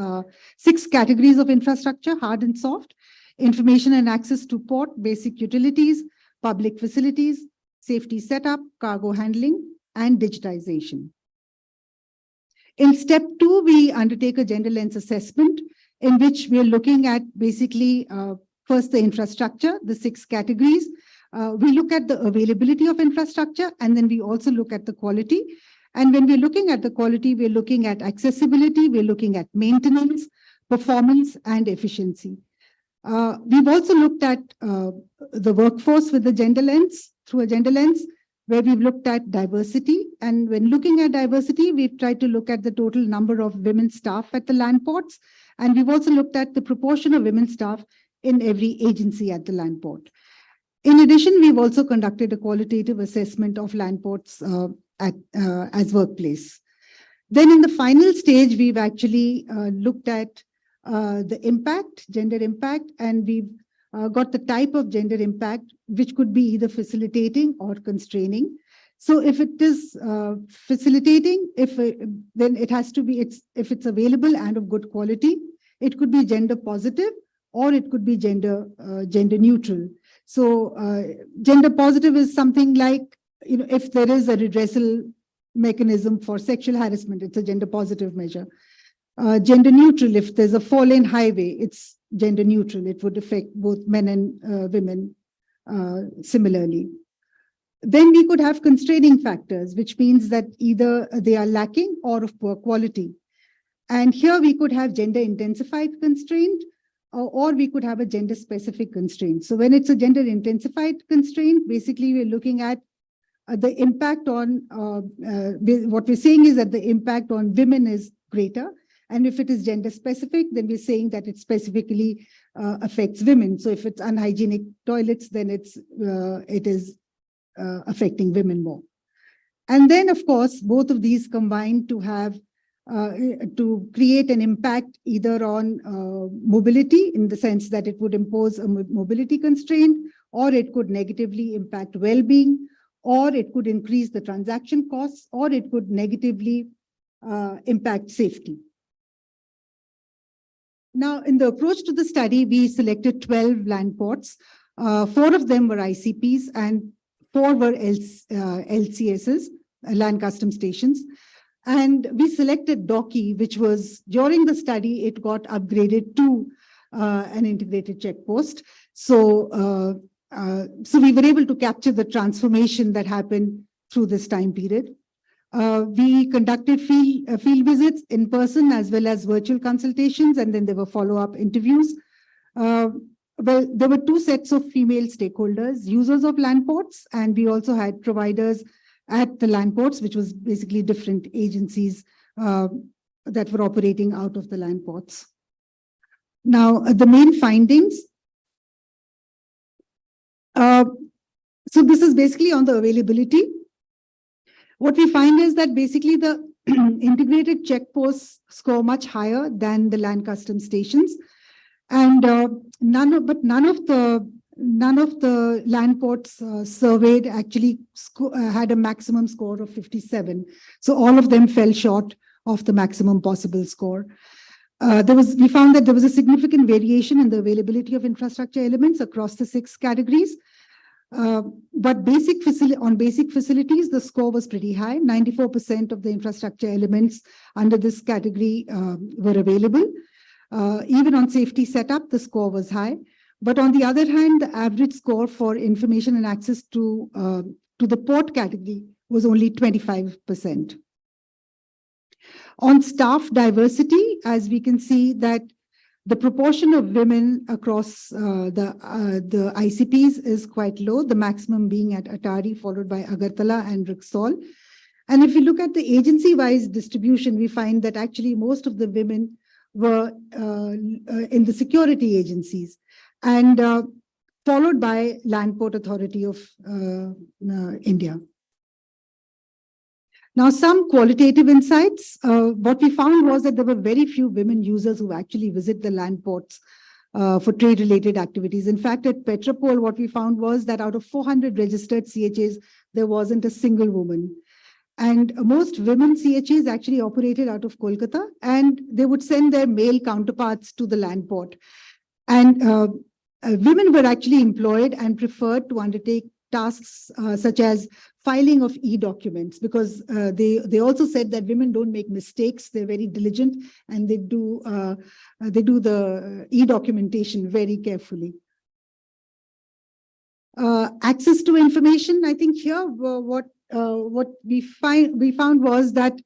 categories of infrastructure: hard and soft, information and access to port, basic utilities, public facilities, safety setup, cargo handling, and digitization. In step 2, we undertake a gender lens assessment in which we are looking at basically first the infrastructure, the 6 categories. We look at the availability of infrastructure, and then we also look at the quality. And when we're looking at the quality, we're looking at accessibility, we're looking at maintenance, performance, and efficiency. We've also looked at the workforce with the gender lens, through a gender lens, where we've looked at diversity. And when looking at diversity, we've tried to look at the total number of women staff at the land ports. And we've also looked at the proportion of women staff in every agency at the land port. In addition, we've also conducted a qualitative assessment of land ports as workplace. Then in the final stage, we've actually looked at the impact, gender impact, and we've got the type of gender impact, which could be either facilitating or constraining. So if it is facilitating, then it has to be, if it's available and of good quality, it could be gender positive, or it could be gender neutral. So gender positive is something like, if there is a redressal mechanism for sexual harassment, it's a gender positive measure. Gender neutral, if there's a 4-lane highway, it's gender neutral. It would affect both men and women similarly. Then we could have constraining factors, which means that either they are lacking or of poor quality. And here we could have gender intensified constraint, or we could have a gender specific constraint. So when it's a gender intensified constraint, basically we're looking at the impact on, what we're saying is that the impact on women is greater. And if it is gender specific, then we're saying that it specifically affects women. So if it's unhygienic toilets, then it is affecting women more. And then, of course, both of these combine to have to create an impact either on mobility, in the sense that it would impose a mobility constraint, or it could negatively impact well-being, or it could increase the transaction costs, or it could negatively impact safety. Now, in the approach to the study, we selected 12 land ports. 4 of them were ICPs and 4 were LCSs, land custom stations. And we selected Doki, which was, during the study, it got upgraded to an integrated checkpost. So we were able to capture the transformation that happened through this time period. We conducted field visits in person as well as virtual consultations, and then there were follow-up interviews. Well, there were 2 sets of female stakeholders, users of land ports, and we also had providers at the land ports, which was basically different agencies that were operating out of the land ports. Now, the main findings. So this is basically on the availability. What we find is that basically the integrated checkposts score much higher than the land custom stations, and none of the land ports surveyed actually had a maximum score of 57. So all of them fell short of the maximum possible score. We found that there was a significant variation in the availability of infrastructure elements across the 6 categories. But on basic facilities, the score was pretty high. 94% of the infrastructure elements under this category were available. Even on safety setup, the score was high. But on the other hand, the average score for information and access to the port category was only 25%. On staff diversity, as we can see that the proportion of women across the ICPs is quite low, the maximum being at Atari, followed by Agartala and Rixaul. And if you look at the agency-wise distribution, we find that actually most of the women were in the security agencies, and followed by Land Port Authority of India. Now, some qualitative insights. What we found was that there were very few women users who actually visit the land ports for trade-related activities. In fact, at Petropol, what we found was that out of 400 registered CHAs, there wasn't a single woman. And most women CHAs actually operated out of Kolkata, and they would send their male counterparts to the land port. And women were actually employed and preferred to undertake tasks such as filing of e-documents, because they also said that women don't make mistakes. They're very diligent, and they do the e-documentation very carefully. Access to information. I think here what we found was that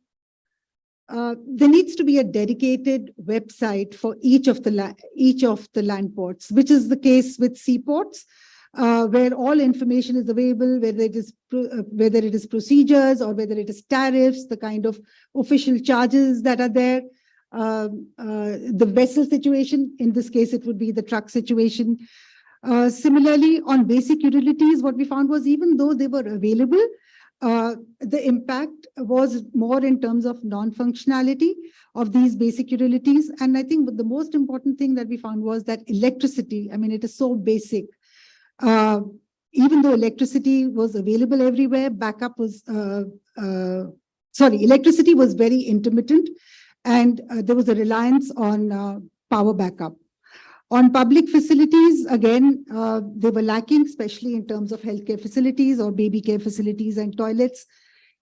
there needs to be a dedicated website for each of the land ports, which is the case with seaports, where all information is available, whether it is procedures or whether it is tariffs, the kind of official charges that are there, the vessel situation. In this case, it would be the truck situation. Similarly, on basic utilities, what we found was even though they were available, the impact was more in terms of non-functionality of these basic utilities. And I think the most important thing that we found was that electricity, I mean, it is so basic. Even though electricity was available everywhere, electricity was very intermittent, and there was a reliance on power backup. On public facilities, again, they were lacking, especially in terms of healthcare facilities or baby care facilities and toilets.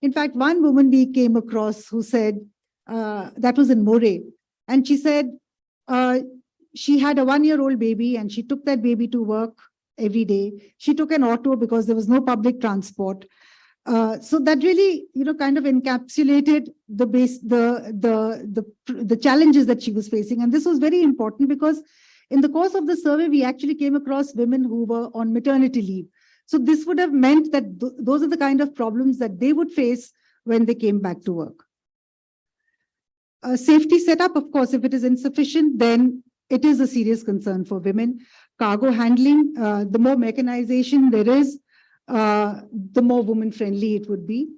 In fact, one woman we came across who said, that was in Moray, and she said she had a 1-year-old baby and she took that baby to work every day. She took an auto because there was no public transport. So that really, kind of encapsulated the challenges that she was facing. And this was very important because in the course of the survey, we actually came across women who were on maternity leave. So this would have meant that those are the kind of problems that they would face when they came back to work. Safety setup, of course, if it is insufficient, then it is a serious concern for women. Cargo handling, the more mechanization there is, the more woman-friendly it would be.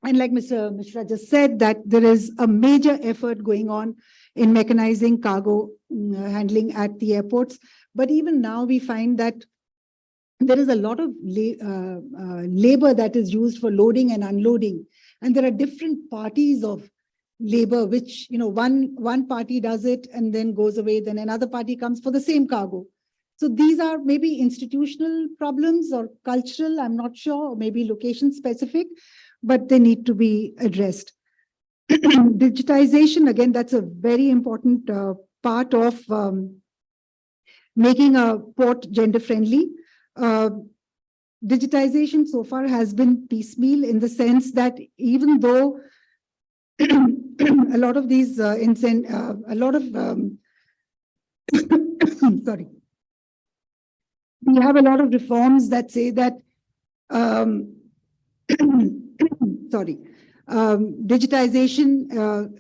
And like Mr. Mishra just said, that there is a major effort going on in mechanizing cargo handling at the airports. But even now we find that there is a lot of labor that is used for loading and unloading. And there are different parties of labor, which, one party does it and then goes away, then another party comes for the same cargo. So these are maybe institutional problems or cultural, I'm not sure, or maybe location specific, but they need to be addressed. Digitization, again, that's a very important part of making a port gender friendly. Digitization so far has been piecemeal in the sense that even though a lot of these sorry, we have a lot of reforms that say that digitization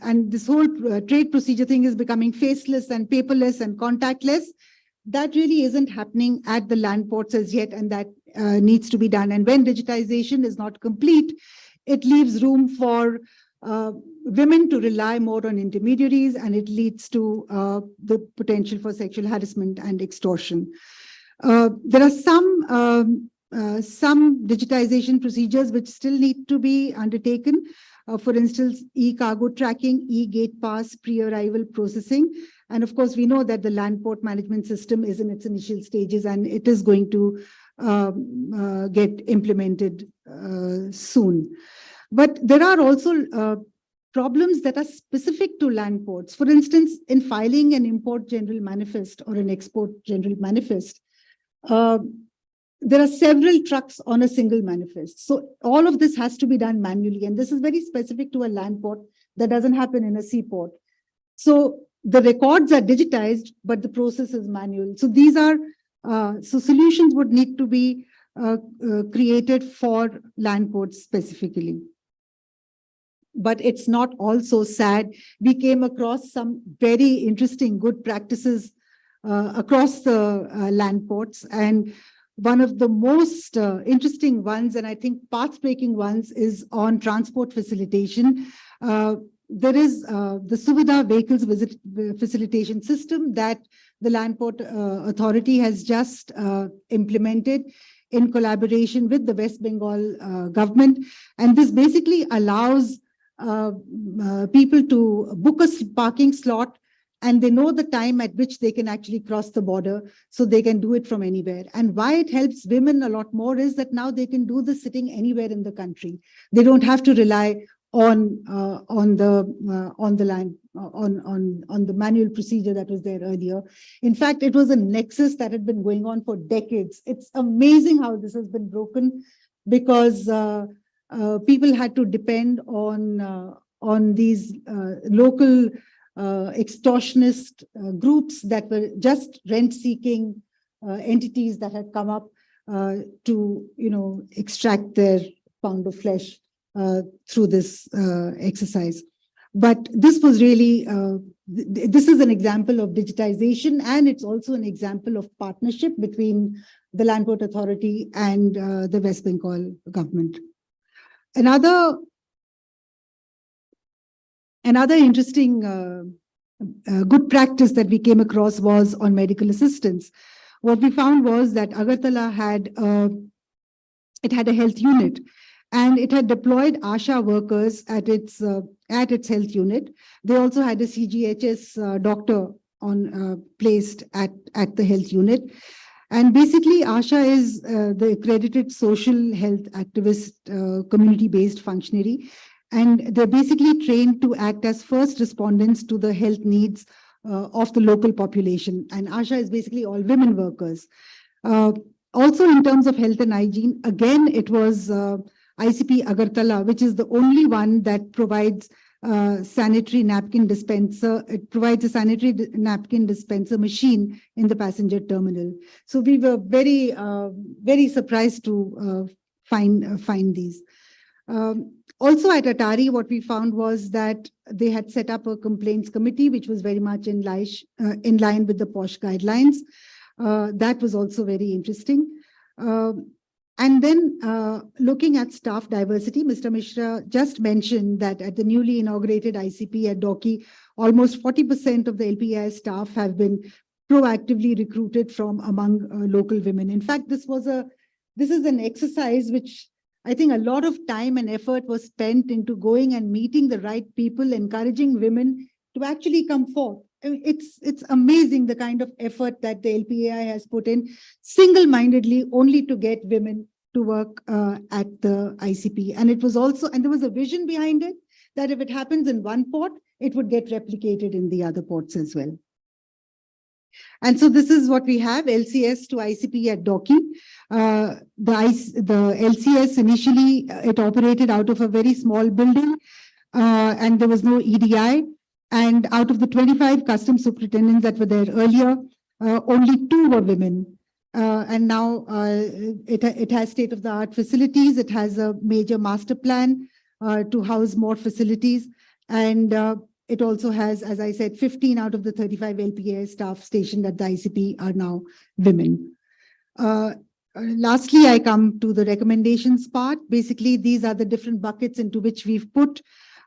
and this whole trade procedure thing is becoming faceless and paperless and contactless. That really isn't happening at the land ports as yet, and that needs to be done. And when digitization is not complete, it leaves room for women to rely more on intermediaries, and it leads to the potential for sexual harassment and extortion. There are some digitization procedures which still need to be undertaken. For instance, e-cargo tracking, e-gate pass, pre-arrival processing. And of course, we know that the land port management system is in its initial stages, and it is going to get implemented soon. But there are also problems that are specific to land ports. For instance, in filing an import general manifest or an export general manifest, there are several trucks on a single manifest. So all of this has to be done manually. And this is very specific to a land port that doesn't happen in a seaport. So the records are digitized, but the process is manual. So these are, so solutions would need to be created for land ports specifically. but it's not all so sad. We came across some very interesting good practices across the land ports. And one of the most interesting ones, and I think path-breaking ones, is on transport facilitation. There is the Suvidha Vehicles Facilitation System that the Land Port Authority has just implemented in collaboration with the West Bengal government. And this basically allows people to book a parking slot, and they know the time at which they can actually cross the border, so they can do it from anywhere. And why it helps women a lot more is that now they can do this sitting anywhere in the country. They don't have to rely on the manual procedure that was there earlier. In fact, it was a nexus that had been going on for decades. It's amazing how this has been broken, because people had to depend on these local extortionist groups that were just rent-seeking entities that had come up to, extract their pound of flesh through this exercise. But this was really, this is an example of digitization, and it's also an example of partnership between the Land Port Authority and the West Bengal government. Another interesting good practice that we came across was on medical assistance. What we found was that Agartala had a health unit, and it had deployed ASHA workers at its health unit. They also had a CGHS doctor placed at the health unit. And basically, ASHA is the accredited social health activist, community-based functionary. And they're basically trained to act as first respondents to the health needs of the local population. And ASHA is basically all women workers. Also, in terms of health and hygiene, again, it was ICP Agartala, which is the only one that provides sanitary napkin dispenser. It provides a sanitary napkin dispenser machine in the passenger terminal. So we were very, very surprised to find these. Also at Atari, what we found was that they had set up a complaints committee, which was very much in line with the POSH guidelines. That was also very interesting. And then looking at staff diversity, Mr. Mishra just mentioned that at the newly inaugurated ICP at Dauki, almost 40% of the LPI staff have been proactively recruited from among local women. In fact, this is an exercise which I think a lot of time and effort was spent into going and meeting the right people, encouraging women to actually come forth. It's amazing the kind of effort that the LPAI has put in single-mindedly only to get women to work at the ICP. And it was also, and there was a vision behind it that if it happens in one port, it would get replicated in the other ports as well. And so this is what we have, LCS to ICP at Dauki. The LCS initially, it operated out of a very small building and there was no EDI. And out of the 25 customs superintendents that were there earlier, only 2 were women. And now it has state-of-the-art facilities. It has a major master plan to house more facilities. And it also has, as I said, 15 out of the 35 LPA staff stationed at the ICP are now women. Lastly, I come to the recommendations part. Basically, these are the different buckets into which we've put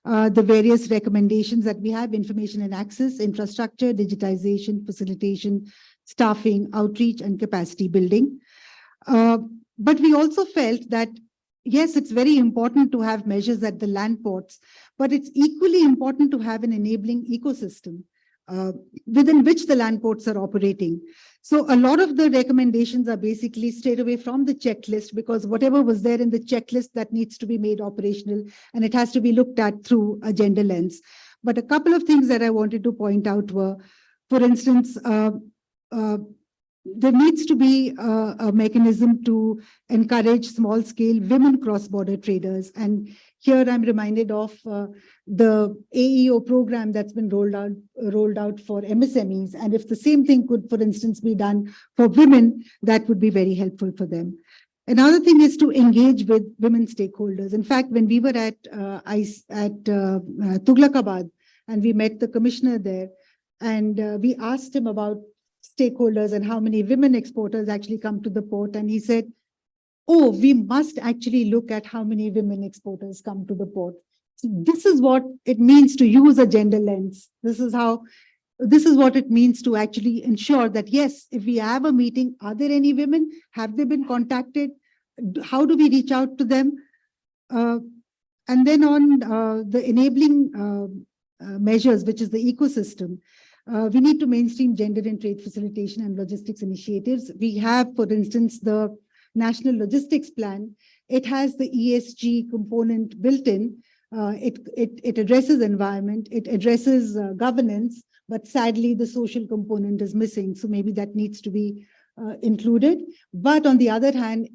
the various recommendations that we have: information and access, infrastructure, digitization, facilitation, staffing, outreach, and capacity building. But we also felt that, yes, it's very important to have measures at the land ports, but it's equally important to have an enabling ecosystem within which the land ports are operating. So a lot of the recommendations are basically straight away from the checklist, because whatever was there in the checklist, that needs to be made operational, and it has to be looked at through a gender lens. But a couple of things that I wanted to point out were, for instance, there needs to be a mechanism to encourage small-scale women cross-border traders. And here I'm reminded of the AEO program that's been rolled out for MSMEs. And if the same thing could, for instance, be done for women, that would be very helpful for them. Another thing is to engage with women stakeholders. In fact, when we were at Tughlakabad and we met the commissioner there, and we asked him about stakeholders and how many women exporters actually come to the port, and he said, "Oh, we must actually look at how many women exporters come to the port." So this is what it means to use a gender lens. This is what it means to actually ensure that, yes, if we have a meeting, are there any women? Have they been contacted? How do we reach out to them? And then on the enabling measures, which is the ecosystem, we need to mainstream gender in trade facilitation and logistics initiatives. We have, for instance, the National Logistics Plan. It has the ESG component built in. It addresses environment, it addresses governance, but sadly the social component is missing. So maybe that needs to be included. But on the other hand,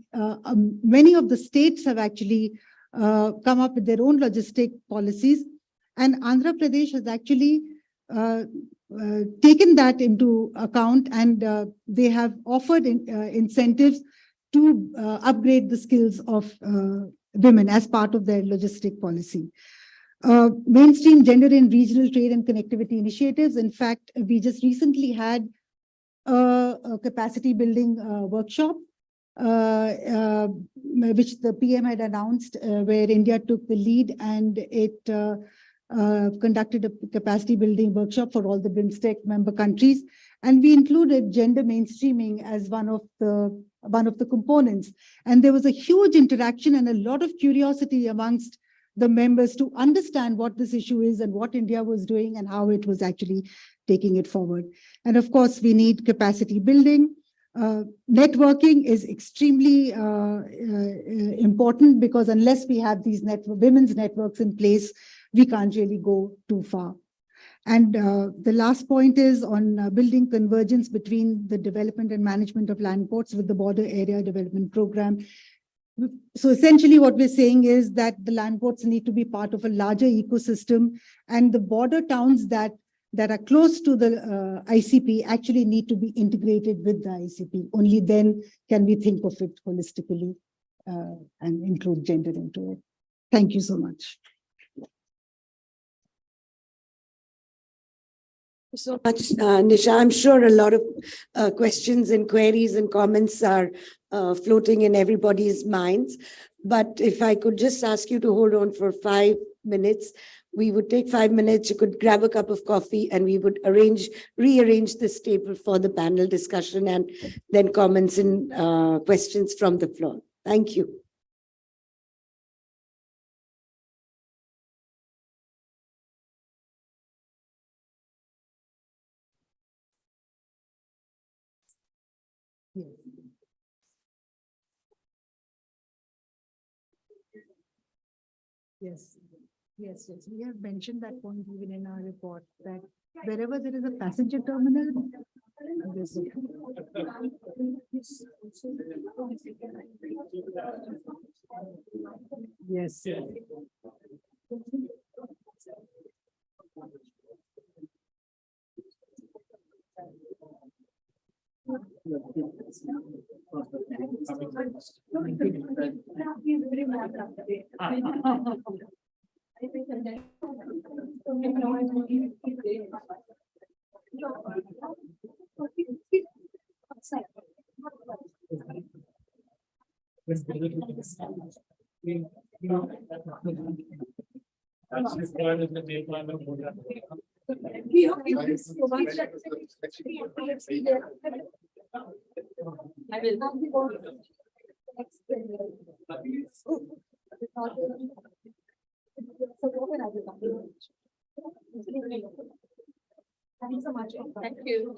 many of the states have actually come up with their own logistic policies, and Andhra Pradesh has actually taken that into account, and they have offered incentives to upgrade the skills of women as part of their logistic policy. Mainstream gender in regional trade and connectivity initiatives. In fact, we just recently had a capacity building workshop, which the PM had announced, where India took the lead, and it conducted a capacity building workshop for all the BIMSTEC member countries. And we included gender mainstreaming as one of the components. And there was a huge interaction and a lot of curiosity amongst the members to understand what this issue is and what India was doing and how it was actually taking it forward. And of course, we need capacity building. Networking is extremely important, because unless we have these women's networks in place, we can't really go too far. And the last point is on building convergence between the development and management of land ports with the Border Area Development Program. So essentially what we're saying is that the land ports need to be part of a larger ecosystem, and the border towns that are close to the ICP actually need to be integrated with the ICP. Only then can we think of it holistically and include gender into it. Thank you so much. So much, Nisha. I'm sure a lot of questions and queries and comments are floating in everybody's minds. But if I could just ask you to hold on for 5 minutes, we would take 5 minutes. You could grab a cup of coffee, and we would rearrange this table for the panel discussion and then comments and questions from the floor. Thank you. Yes. Yes. We have mentioned that point even in our report, that wherever there is a passenger terminal, there's yes. Thank you so much. Thank you.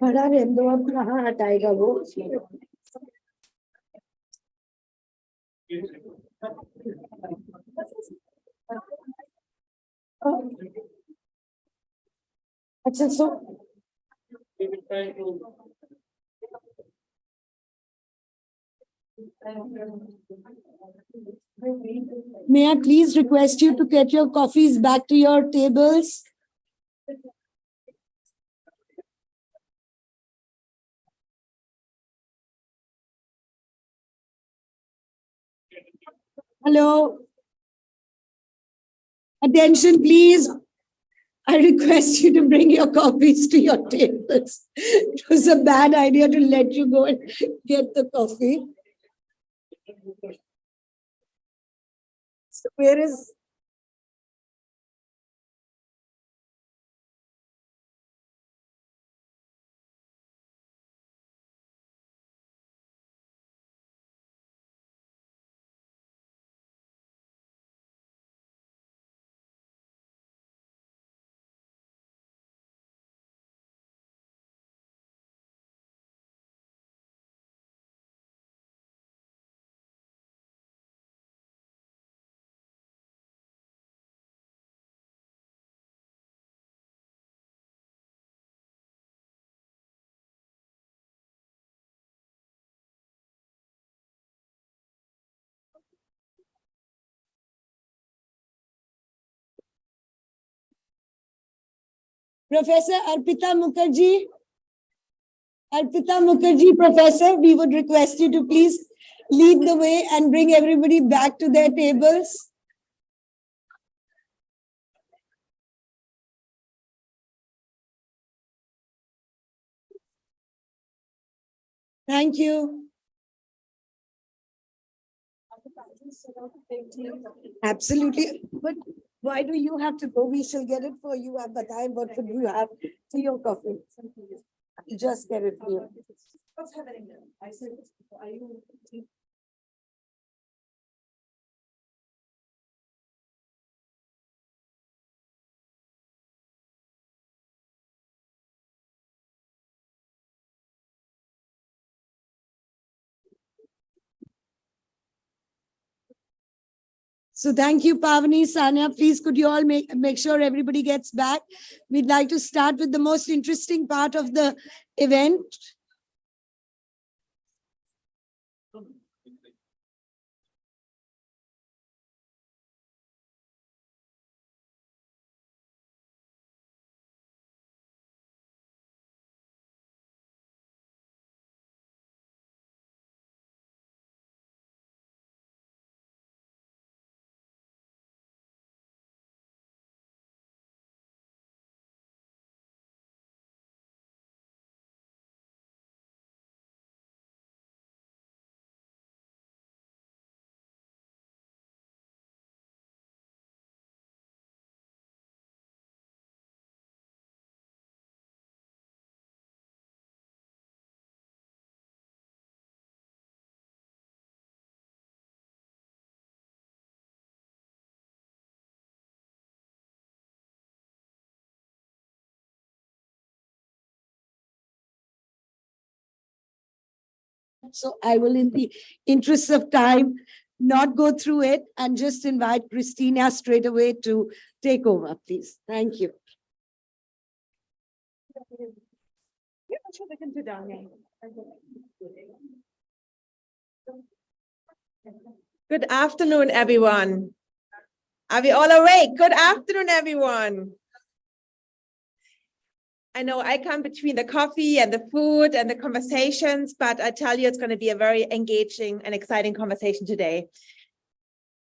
खड़ा रहने दो, अब कहाँ हटाएगा वो? अच्छा, so may I please request you to get your coffees back to your tables? Hello. Attention, please. I request you to bring your coffees to your tables. It was a bad idea to let you go and get the coffee. So where is Professor Arpita Mukherjee. Arpita Mukherjee, Professor, we would request you to please lead the way and bring everybody back to their tables. Thank you. Absolutely. But why do you have to go? We shall get it for you. But what would you have? Tea or coffee? Just get it for you. What's happening there? I said, are you? So thank you, Pavani, Sanya. Please, could you all make sure everybody gets back? We'd like to start with the most interesting part of the event. So I will, in the interest of time, not go through it and just invite Christina straight away to take over, please. Thank you. Good afternoon, everyone. Are we all awake? Good afternoon, everyone. I know I come between the coffee and the food and the conversations, but I tell you, it's going to be a very engaging and exciting conversation today.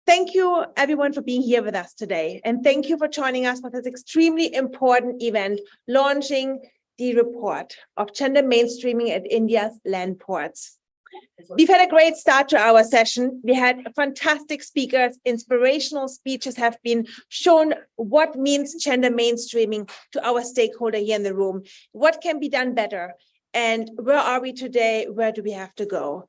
Thank you, everyone, for being here with us today. And thank you for joining us for this extremely important event, launching the report of gender mainstreaming at India's land ports. We've had a great start to our session. We had fantastic speakers, inspirational speeches have been shown what means gender mainstreaming to our stakeholder here in the room, what can be done better, and where are we today, where do we have to go?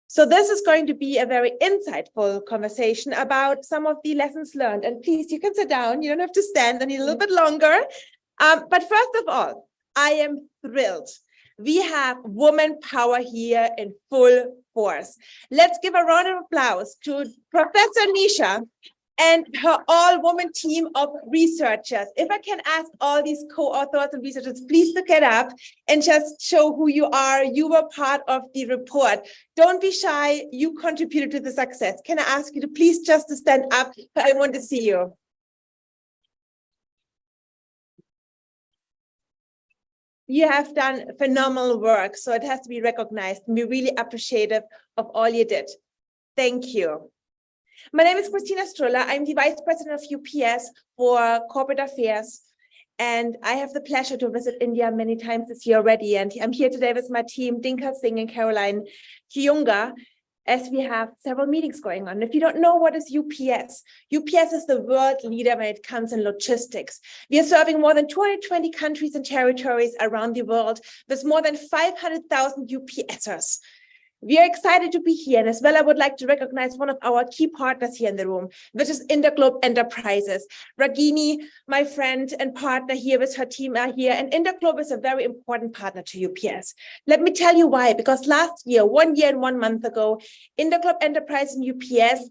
So this is going to be a very insightful conversation about some of the lessons learned. And please, you can sit down, you don't have to stand, I need a little bit longer. But first of all, I am thrilled. We have woman power here in full force. Let's give a round of applause to Professor Nisha and her all-woman team of researchers. If I can ask all these co-authors and researchers, please look it up and just show who you are. You were part of the report. Don't be shy. You contributed to the success. Can I ask you to please just to stand up? I want to see you. You have done phenomenal work, so it has to be recognized, and we're really appreciative of all you did. Thank you. My name is Christina Struller. I'm the Vice President of UPS for Corporate Affairs, and I have the pleasure to visit India many times this year already. And I'm here today with my team, Dinka Singh and Caroline Kiyunga, as we have several meetings going on. If you don't know what is UPS, UPS is the world leader when it comes in logistics. We are serving more than 220 countries and territories around the world with more than 500,000 UPSers. We are excited to be here, and as well, I would like to recognize one of our key partners here in the room, which is Interglobe Enterprises. Ragini, my friend and partner here with her team, are here, and Interglobe is a very important partner to UPS. Let me tell you why, because last year, 1 year and 1 month ago, Interglobe Enterprise and UPS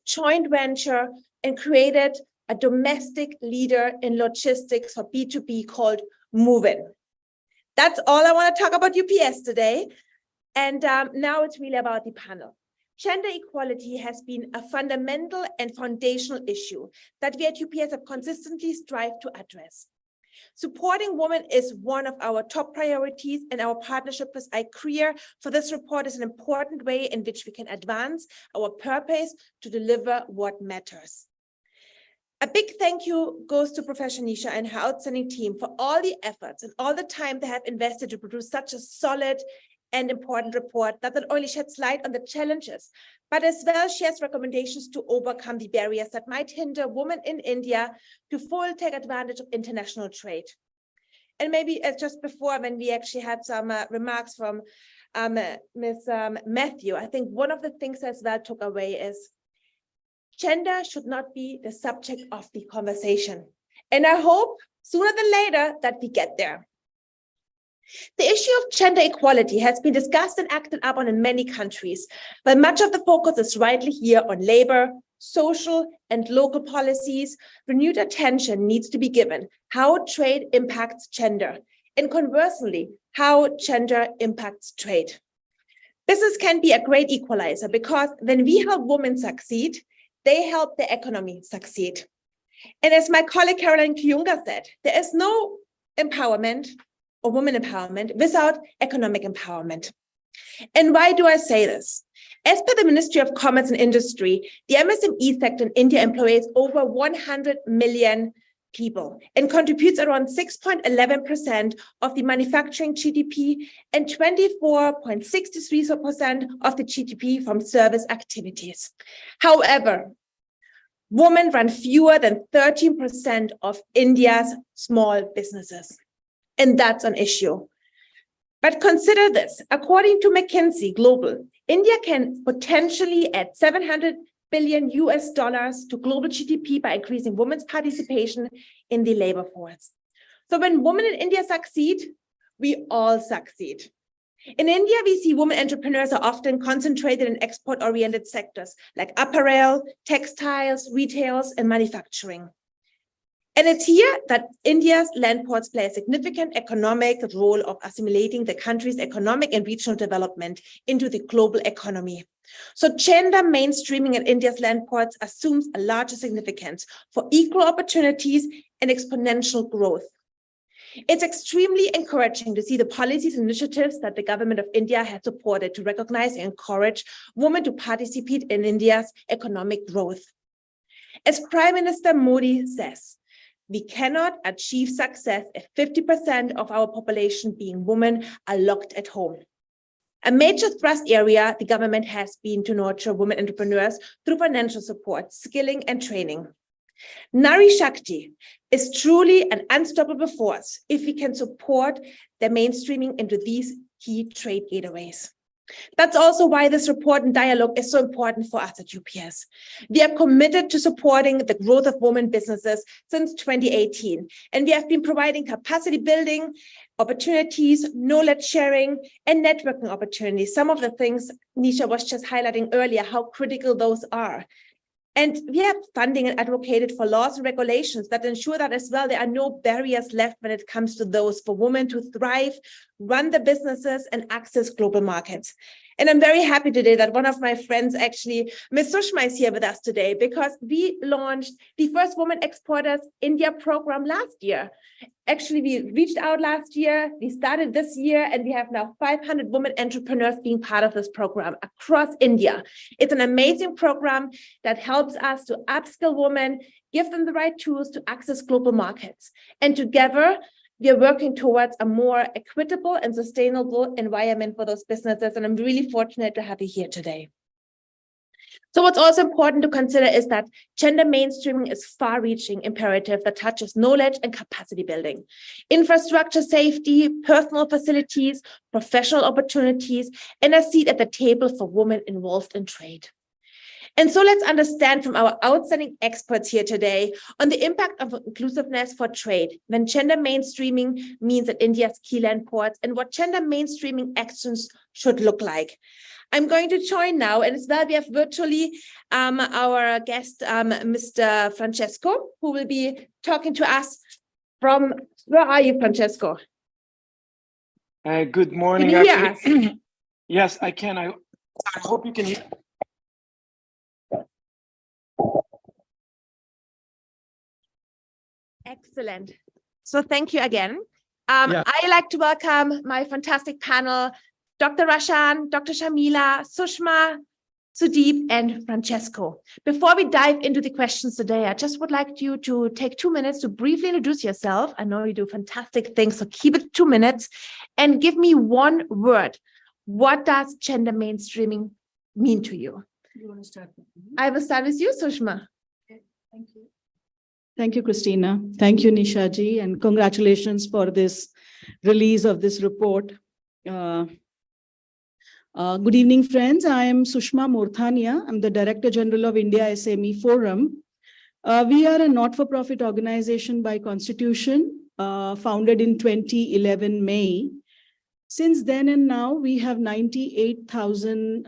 joint venture and created a domestic leader in logistics for B2B called Movin. That's all I want to talk about UPS today. And now it's really about the panel. Gender equality has been a fundamental and foundational issue that we at UPS have consistently strived to address. Supporting women is one of our top priorities, and our partnership with ICREA for this report is an important way in which we can advance our purpose to deliver what matters. A big thank you goes to Professor Nisha and her outstanding team for all the efforts and all the time they have invested to produce such a solid and important report that not only sheds light on the challenges, but as well shares recommendations to overcome the barriers that might hinder women in India to fully take advantage of international trade. And maybe just before, when we actually had some remarks from Ms. Matthew, I think one of the things as well took away is gender should not be the subject of the conversation. And I hope sooner than later that we get there. The issue of gender equality has been discussed and acted upon in many countries, but much of the focus is rightly here on labor, social, and local policies. Renewed attention needs to be given how trade impacts gender, and conversely, how gender impacts trade. Business can be a great equalizer because when we help women succeed, they help the economy succeed. And as my colleague Caroline Kiyunga said, there is no empowerment or women empowerment without economic empowerment. And why do I say this? As per the Ministry of Commerce and Industry, the MSME sector in India employs over 100 million people and contributes around 6.11% of the manufacturing GDP and 24.63% of the GDP from service activities. However, women run fewer than 13% of India's small businesses. And that's an issue. But consider this, according to McKinsey Global, India can potentially add $700 billion to global GDP by increasing women's participation in the labor force. So when women in India succeed, we all succeed. In India, we see women entrepreneurs are often concentrated in export-oriented sectors like apparel, textiles, retails, and manufacturing. And it's here that India's land ports play a significant economic role of assimilating the country's economic and regional development into the global economy. So gender mainstreaming in India's land ports assumes a larger significance for equal opportunities and exponential growth. It's extremely encouraging to see the policies and initiatives that the government of India has supported to recognize and encourage women to participate in India's economic growth. As Prime Minister Modi says, we cannot achieve success if 50% of our population being women are locked at home. A major thrust area the government has been to nurture women entrepreneurs through financial support, skilling, and training. Nari Shakti is truly an unstoppable force if we can support the mainstreaming into these key trade gateways. That's also why this report and dialogue is so important for us at UPS. We are committed to supporting the growth of women businesses since 2018, and we have been providing capacity building opportunities, knowledge sharing, and networking opportunities. Some of the things Nisha was just highlighting earlier, how critical those are. And we have funding and advocated for laws and regulations that ensure that as well there are no barriers left when it comes to those for women to thrive, run the businesses, and access global markets. And I'm very happy today that one of my friends, actually, Ms. Sushma, is here with us today because we launched the first Women Exporters India program last year. Actually, we reached out last year, we started this year, and we have now 500 women entrepreneurs being part of this program across India. It's an amazing program that helps us to upskill women, give them the right tools to access global markets. And together, we are working towards a more equitable and sustainable environment for those businesses. And I'm really fortunate to have you here today. So what's also important to consider is that gender mainstreaming is far-reaching imperative that touches knowledge and capacity building, infrastructure safety, personal facilities, professional opportunities, and a seat at the table for women involved in trade. And so let's understand from our outstanding experts here today on the impact of inclusiveness for trade when gender mainstreaming means at India's key land ports and what gender mainstreaming actions should look like. I'm going to join now, and as well we have virtually our guest, Mr. Francesco, who will be talking to us from, where are you, Francesco? Good morning. Can you hear us? Yes, I can. I hope you can hear. Excellent. So thank you again. Yeah. I like to welcome my fantastic panel, Dr. Rashan, Dr. Shamila, Sushma, Sudeep, and Francesco. Before we dive into the questions today, I just would like you to take 2 minutes to briefly introduce yourself. I know you do fantastic things, so keep it 2 minutes and give me one word. What does gender mainstreaming mean to you? You want to start with me? I will start with you, Sushma. Thank you. Thank you, Christina. Thank you, Nishaji, and congratulations for this release of this report. Good evening, friends. I am Sushma Morthania. I'm the Director General of India SME Forum. We are a not-for-profit organization by constitution, founded in 2011 May. Since then and now, we have 98,000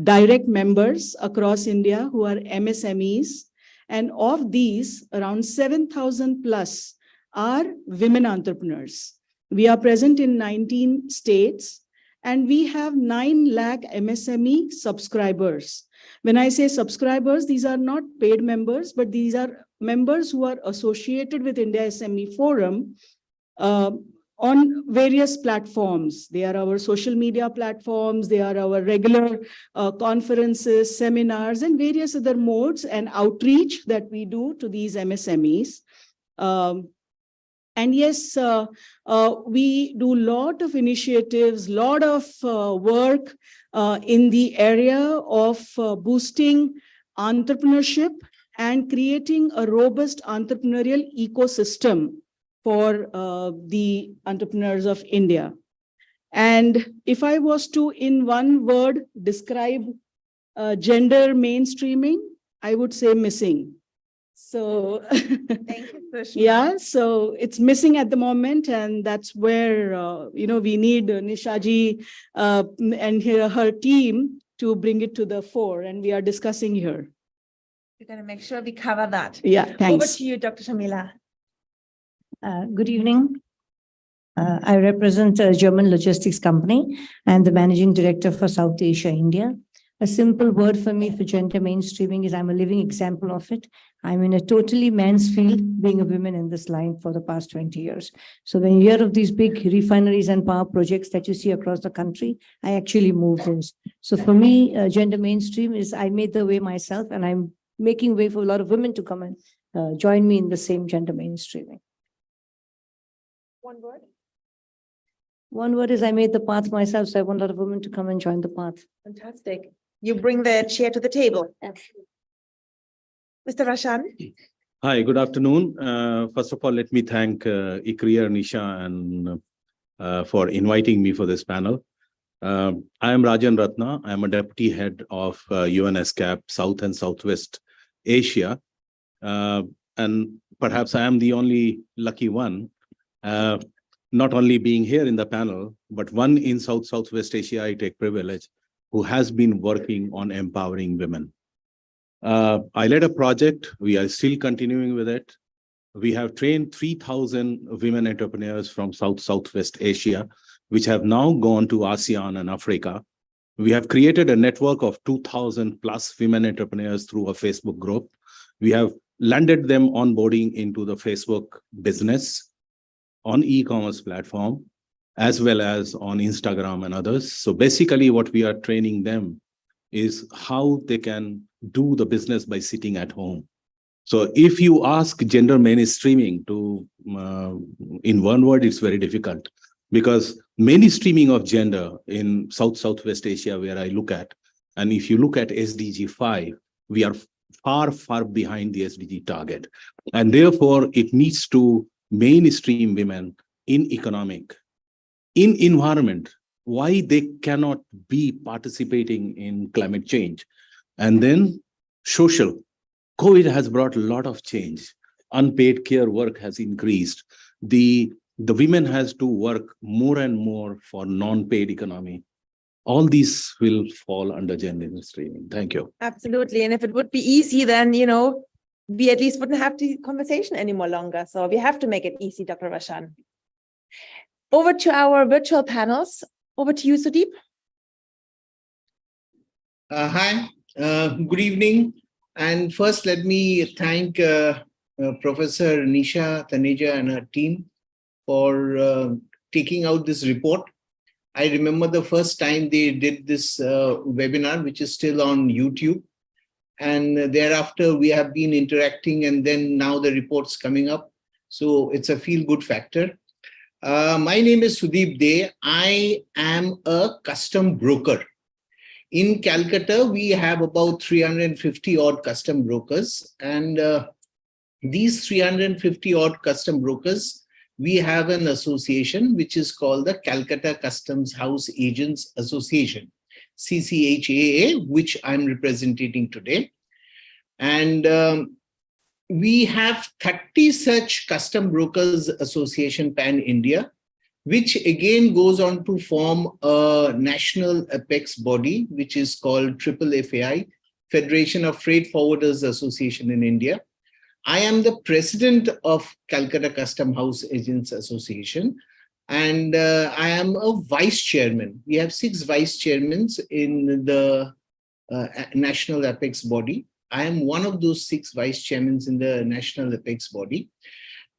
direct members across India who are MSMEs. And of these, around 7,000 plus are women entrepreneurs. We are present in 19 states, and we have 9 lakh MSME subscribers. When I say subscribers, these are not paid members, but these are members who are associated with India SME Forum on various platforms. They are our social media platforms, they are our regular conferences, seminars, and various other modes and outreach that we do to these MSMEs. And yes, we do a lot of initiatives, lot of work in the area of boosting entrepreneurship and creating a robust entrepreneurial ecosystem for the entrepreneurs of India. And if I was to, in one word, describe gender mainstreaming, I would say missing. So, Thank you, Sushma. yeah, so it's missing at the moment, and that's where, we need Nishaji and her team to bring it to the fore, and we are discussing here. We're going to make sure we cover that. Yeah, Over thanks. to you, Dr. Shamila. Good evening. I represent a German logistics company and the managing director for South Asia, India. A simple word for me for gender mainstreaming is I'm a living example of it. I'm in a totally man's field, being a woman in this line for the past 20 years. So when you hear of these big refineries and power projects that you see across the country, I actually move those. So for me, gender mainstream is I made the way myself, and I'm making way for a lot of women to come and join me in the same gender mainstreaming. One word. One word is I made the path myself, so I want a lot of women to come and join the path. Fantastic. You bring the chair to the table. Mr. Rashan. Hi, good afternoon. First of all, let me thank ICRIER, Nisha, and for inviting me for this panel. I am Rajan Ratna. I am a deputy head of UNESCAP South and Southwest Asia. And perhaps I am the only lucky one, not only being here in the panel, but one in Southwest Asia, I take privilege, who has been working on empowering women. I led a project. We are still continuing with it. We have trained 3,000 women entrepreneurs from Southwest Asia, which have now gone to ASEAN and Africa. We have created a network of 2,000 plus women entrepreneurs through a Facebook group. We have landed them onboarding into the Facebook business on e-commerce platform, as well as on Instagram and others. So basically what we are training them is how they can do the business by sitting at home. So if you ask gender mainstreaming to, in one word, it's very difficult, because mainstreaming of gender in Southwest Asia, where I look at, and if you look at SDG 5, we are far behind the SDG target. And therefore it needs to mainstream women in economic, in environment, why they cannot be participating in climate change. And then social. COVID has brought a lot of change. Unpaid care work has increased. The women has to work more and more for non-paid economy. All these will fall under gender mainstreaming. Thank you. Absolutely. And if it would be easy, then, we at least wouldn't have the conversation anymore longer. So we have to make it easy, Dr. Rashan. Over to our virtual panels. Over to you, Sudeep. Hi, good evening. And first, let me thank Professor Nisha Taneja and her team for taking out this report. I remember the first time they did this webinar, which is still on YouTube. And thereafter, we have been interacting, and then now the report's coming up. So it's a feel-good factor. My name is Sudeep Dey. I am a custom broker. In Calcutta, we have about 350 odd custom brokers. And these 350 odd custom brokers, we have an association which is called the Calcutta Customs House Agents Association, CCHAA, which I'm representing today. And we have 30 such custom brokers association pan-India, which again goes on to form a national apex body, which is called FFAI, Federation of Freight Forwarders Association in India. I am the president of Calcutta Custom House Agents Association, and I am a vice chairman. We have 6 vice chairmen in the national apex body. I am one of those 6 vice chairmen in the national apex body.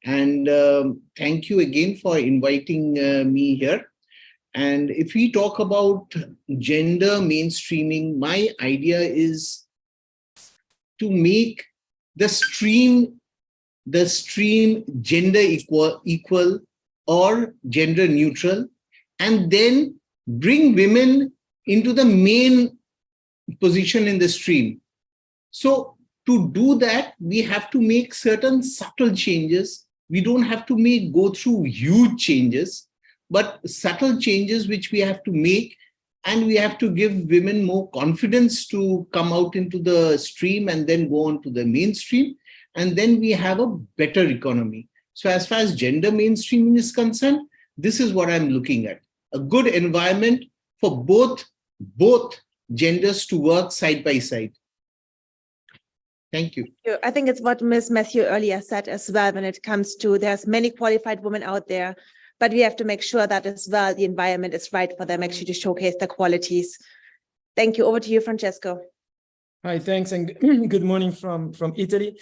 And thank you again for inviting me here. And if we talk about gender mainstreaming, my idea is to make the stream gender equal or gender neutral, and then bring women into the main position in the stream. So to do that, we have to make certain subtle changes. We don't have to go through huge changes, but subtle changes which we have to make, and we have to give women more confidence to come out into the stream and then go on to the mainstream. And then we have a better economy. So as far as gender mainstreaming is concerned, this is what I'm looking at. A good environment for both genders to work side by side. Thank you. I think it's what Ms. Matthew earlier said as well, when it comes to there's many qualified women out there, but we have to make sure that as well the environment is right for them actually to showcase their qualities. Thank you. Over to you, Francesco. Hi, thanks, and good morning from Italy,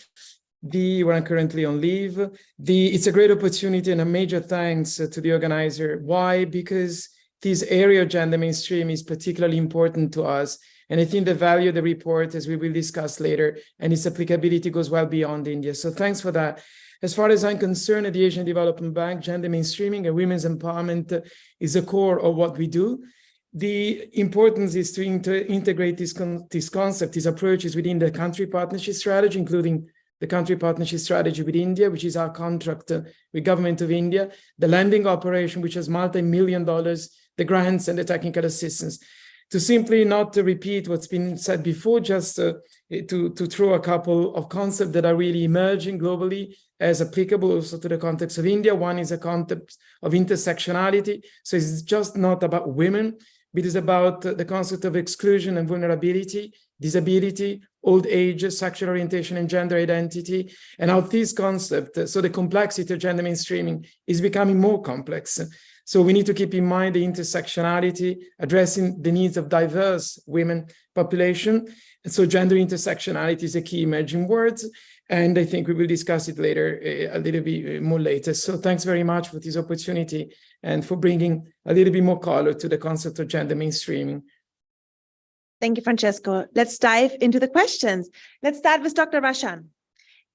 where I'm currently on leave. It's a great opportunity and a major thanks to the organizer. Why? Because this area of gender mainstream is particularly important to us. And I think the value of the report, as we will discuss later, and its applicability goes well beyond India. So thanks for that. As far as I'm concerned, at the Asian Development Bank, gender mainstreaming and women's empowerment is the core of what we do. The importance is to integrate this concept, these approaches within the country partnership strategy, including the country partnership strategy with India, which is our contract with Government of India, the lending operation, which has multi-million dollars, the grants and the technical assistance. To simply not to repeat what's been said before, just to throw a couple of concepts that are really emerging globally as applicable also to the context of India. One is a concept of intersectionality. So it's just not about women, but it's about the concept of exclusion and vulnerability, disability, old age, sexual orientation, and gender identity. And how this concept, so the complexity of gender mainstreaming is becoming more complex. So we need to keep in mind the intersectionality, addressing the needs of diverse women population. And so gender intersectionality is a key emerging word. And I think we will discuss it later, a little bit more later. So thanks very much for this opportunity and for bringing a little bit more color to the concept of gender mainstreaming. Thank you, Francesco. Let's dive into the questions. Let's start with Dr. Rashan.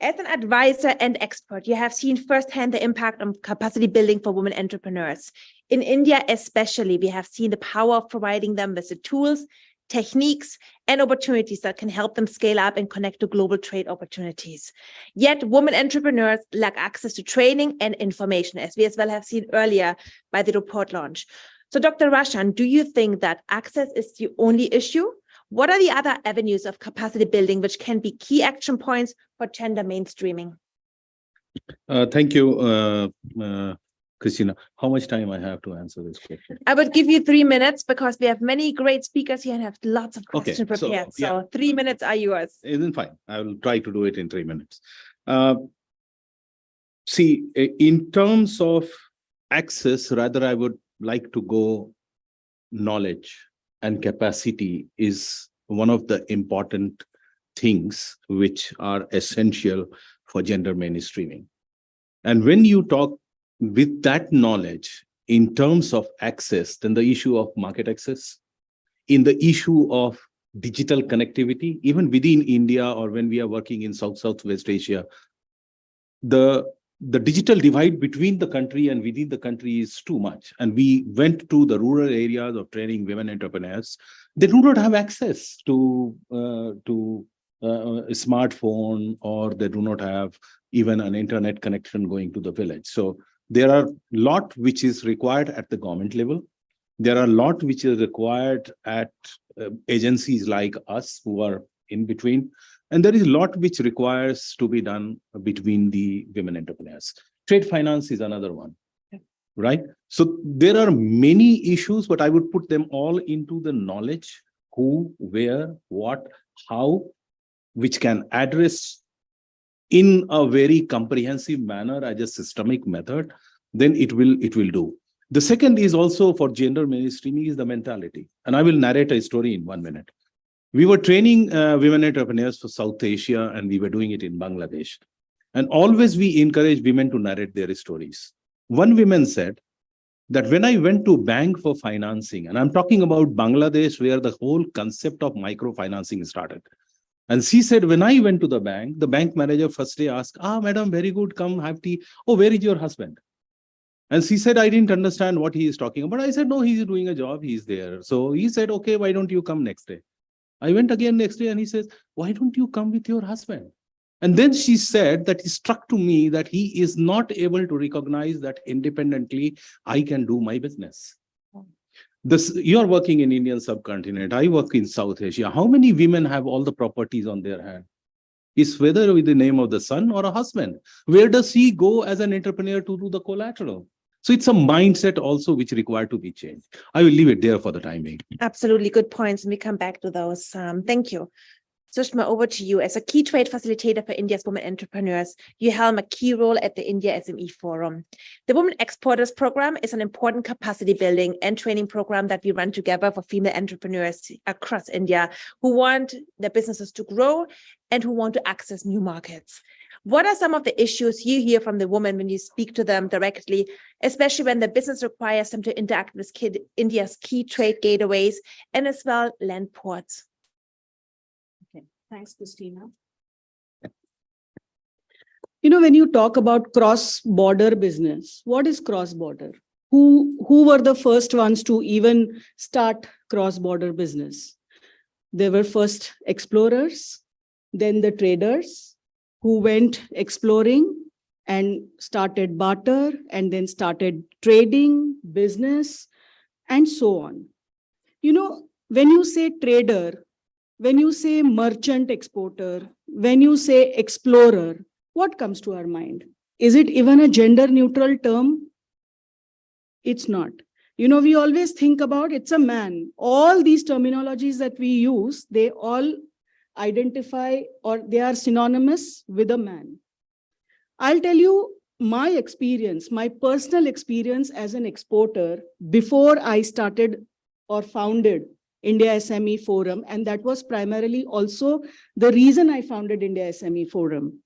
As an advisor and expert, you have seen firsthand the impact of capacity building for women entrepreneurs. In India especially, we have seen the power of providing them with the tools, techniques, and opportunities that can help them scale up and connect to global trade opportunities. Yet women entrepreneurs lack access to training and information, as we as well have seen earlier by the report launch. So Dr. Rashan, do you think that access is the only issue? What are the other avenues of capacity building which can be key action points for gender mainstreaming? Thank you, Christina. How much time I have to answer this question? I would give you 3 minutes because we have many great speakers here and have lots of questions prepared. So 3 minutes are yours. Isn't fine. I will try to do it in 3 minutes. See, in terms of access, rather, I would like to go knowledge and capacity is one of the important things which are essential for gender mainstreaming. And when you talk with that knowledge in terms of access, then the issue of market access, in the issue of digital connectivity, even within India or when we are working in Southwest Asia, the digital divide between the country and within the country is too much. And we went to the rural areas of training women entrepreneurs. They do not have access to a smartphone, or they do not have even an internet connection going to the village. So there are a lot which is required at the government level. There are a lot which is required at agencies like us who are in between. And there is a lot which requires to be done between the women entrepreneurs. Trade finance is another one, right? So there are many issues, but I would put them all into the knowledge, who, where, what, how, which can address in a very comprehensive manner as a systemic method, then it will do. The second is also for gender mainstreaming is the mentality. And I will narrate a story in 1 minute. We were training women entrepreneurs for South Asia, and we were doing it in Bangladesh. And always we encourage women to narrate their stories. One woman said that when I went to bank for financing, and I'm talking about Bangladesh, where the whole concept of microfinancing started. And she said, when I went to the bank manager first day asked, madam, very good, come have tea. Oh, where is your husband? And she said, I didn't understand what he is talking about. I said, no, he's doing a job, he's there. So he said, okay, why don't you come next day? I went again next day and he says, why don't you come with your husband? And then she said that it struck to me that he is not able to recognize that independently I can do my business. You're working in Indian subcontinent, I work in South Asia. How many women have all the properties on their hand? It's whether with the name of the son or a husband. Where does he go as an entrepreneur to do the collateral? So it's a mindset also which required to be changed. I will leave it there for the time being. Absolutely good points, and we come back to those. Thank you. Sushma, over to you. As a key trade facilitator for India's women entrepreneurs, you helm a key role at the India SME Forum. The Women Exporters Program is an important capacity building and training program that we run together for female entrepreneurs across India who want their businesses to grow and who want to access new markets. What are some of the issues you hear from the women when you speak to them directly, especially when the business requires them to interact with India's key trade gateways and as well land ports? Okay, thanks, Christina. You know, when you talk about cross-border business, what is cross-border? Who were the first ones to even start cross-border business? There were first explorers, then the traders, who went exploring and started barter and then started trading, business, and so on. You know, when you say trader, when you say merchant exporter, when you say explorer, what comes to our mind? Is it even a gender neutral term? It's not. You know, we always think about it's a man. All these terminologies that we use, they all identify or they are synonymous with a man. I'll tell you my experience, my personal experience as an exporter before I started or founded India SME Forum, and that was primarily also the reason I founded India SME Forum.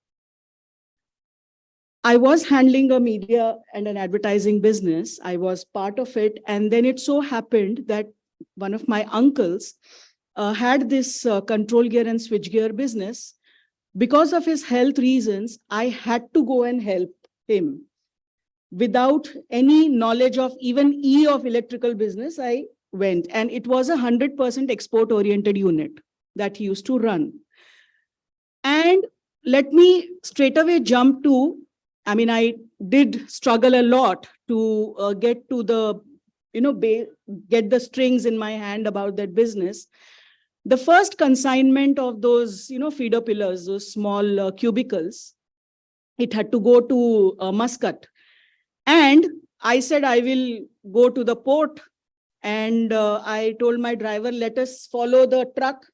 I was handling a media and an advertising business. I was part of it, and then it so happened that one of my uncles had this control gear and switch gear business. Because of his health reasons, I had to go and help him. Without any knowledge of even E of electrical business, I went, and it was a 100% export-oriented unit that he used to run. And let me straight away jump to, I mean, I did struggle a lot to get to the, get the strings in my hand about that business. The first consignment of those, feeder pillars, those small cubicles, it had to go to Muscat. And I said, I will go to the port. And I told my driver, let us follow the truck.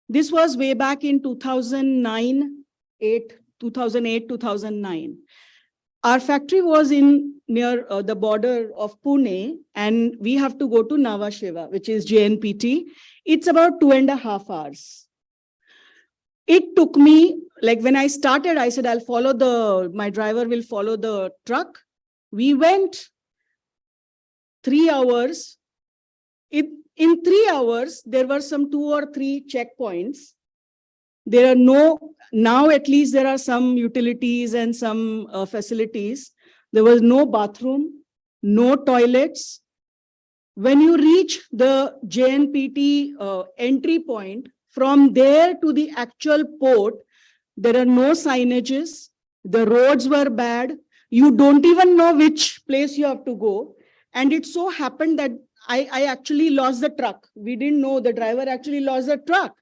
This was way back in 2008, 2009. Our factory was near the border of Pune, and we have to go to Nhava Sheva, which is JNPT. It's about 2.5 hours. It took me, like when I started, I said, my driver will follow the truck. We went 3 hours. In 3 hours, there were some 2 or 3 checkpoints. There are now at least there are some utilities and some facilities. There was no bathroom, no toilets. When you reach the JNPT entry point, from there to the actual port, there are no signages. The roads were bad. You don't even know which place you have to go. And it so happened that I actually lost the truck. We didn't know, the driver actually lost the truck.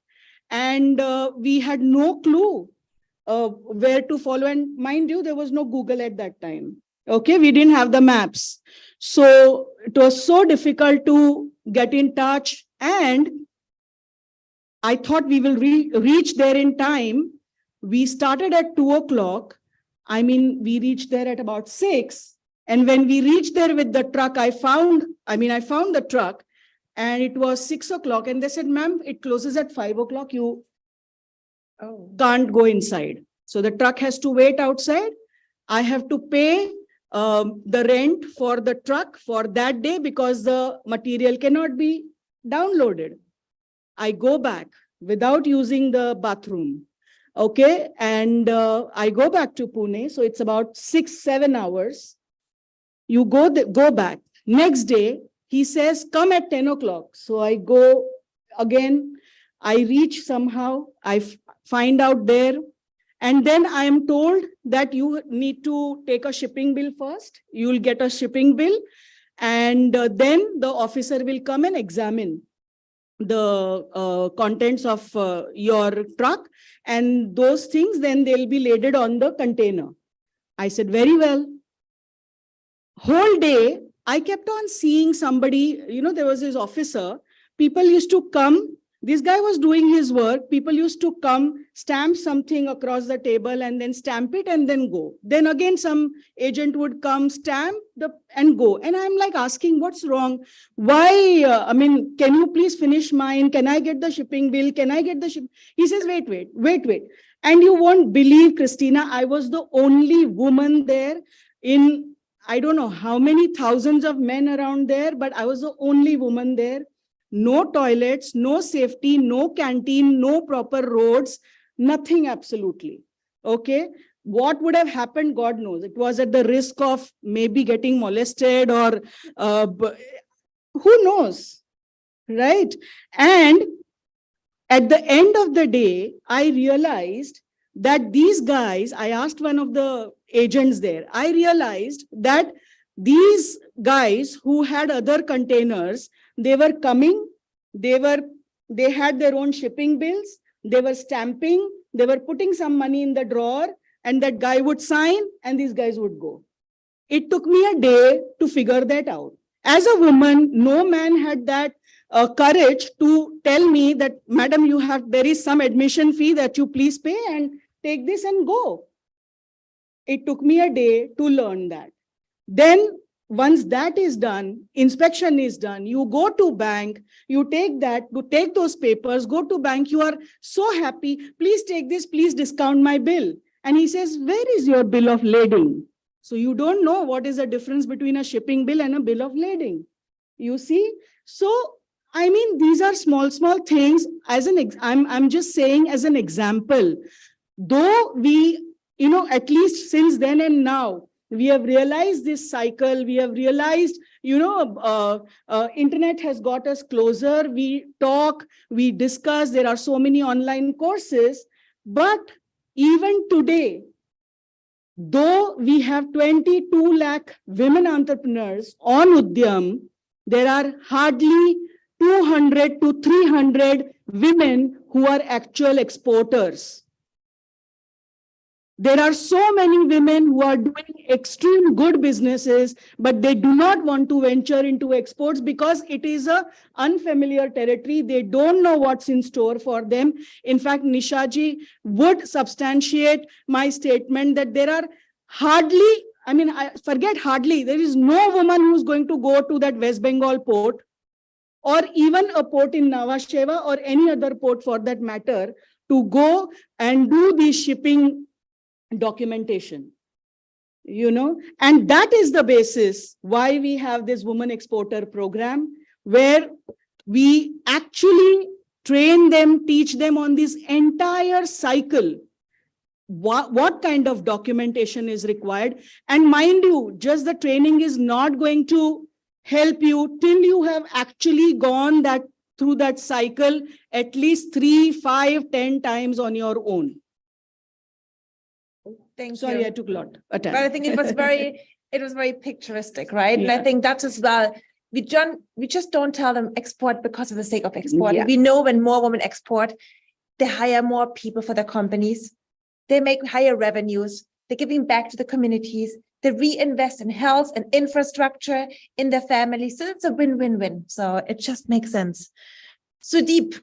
And we had no clue where to follow. And mind you, there was no Google at that time. Okay, we didn't have the maps. So it was so difficult to get in touch. And I thought we will reach there in time. We started at 2 o'clock. I mean, we reached there at about 6. And when we reached there with the truck, I found the truck, and it was 6 o'clock. And they said, ma'am, it closes at 5 o'clock. You can't go inside. So the truck has to wait outside. I have to pay the rent for the truck for that day because the material cannot be downloaded. I go back without using the bathroom. Okay. And I go back to Pune. So it's about 6-7 hours. You go back. Next day, he says, come at 10 o'clock. So I go again. I reach somehow. I find out there. And then I am told that you need to take a shipping bill first. You will get a shipping bill. And then the officer will come and examine the contents of your truck. And those things, then they'll be laid on the container. I said, very well. Whole day, I kept on seeing somebody, there was this officer. People used to come. This guy was doing his work. People used to come, stamp something across the table and then stamp it and then go. Then again, some agent would come, stamp and go. And I'm like asking, what's wrong? Why? Can you please finish mine? Can I get the shipping bill? Can I get the ship? He says, wait. And you won't believe, Christina, I was the only woman there in, I don't know how many thousands of men around there, but I was the only woman there. No toilets, no safety, no canteen, no proper roads, nothing absolutely. Okay. What would have happened, God knows. It was at the risk of maybe getting molested or who knows, right? And at the end of the day, I realized that these guys, I asked one of the agents there, I realized that these guys who had other containers, they were coming, they had their own shipping bills, they were stamping, they were putting some money in the drawer, and that guy would sign and these guys would go. It took me a day to figure that out. As a woman, no man had that courage to tell me that, madam, there is some admission fee that you please pay and take this and go. It took me a day to learn that. Then once that is done, inspection is done, you go to bank, you take those papers, go to bank, you are so happy, please take this, please discount my bill. And he says, where is your bill of lading? So you don't know what is the difference between a shipping bill and a bill of lading. You see? So, these are small things. I'm just saying as an example, though we, at least since then and now, we have realized this cycle. We have realized, internet has got us closer. We talk, we discuss. There are so many online courses. But even today, though we have 22 lakh women entrepreneurs on Udyam, there are hardly 200 to 300 women who are actual exporters. There are so many women who are doing extreme good businesses, but they do not want to venture into exports because it is an unfamiliar territory. They don't know what's in store for them. In fact, Nishaji would substantiate my statement that there are hardly, there is no woman who's going to go to that West Bengal port or even a port in Nhava Sheva or any other port for that matter to go and do the shipping documentation. And that is the basis why we have this woman exporter program, where we actually train them, teach them on this entire cycle, what kind of documentation is required. And mind you, just the training is not going to help you till you have actually gone through that cycle at least 3, 5, 10 times on your own. Thank Sorry, you. I took a lot of time. But I think it was very picturesque, right? And I Yeah. think that's as well. We just don't tell them export because of the sake of export. Yeah. We know when more women export, they hire more people for their companies. They make higher revenues. They're giving back to the communities. They reinvest in health and infrastructure in their families. So it's a win-win-win. So it just makes sense. Sudeep,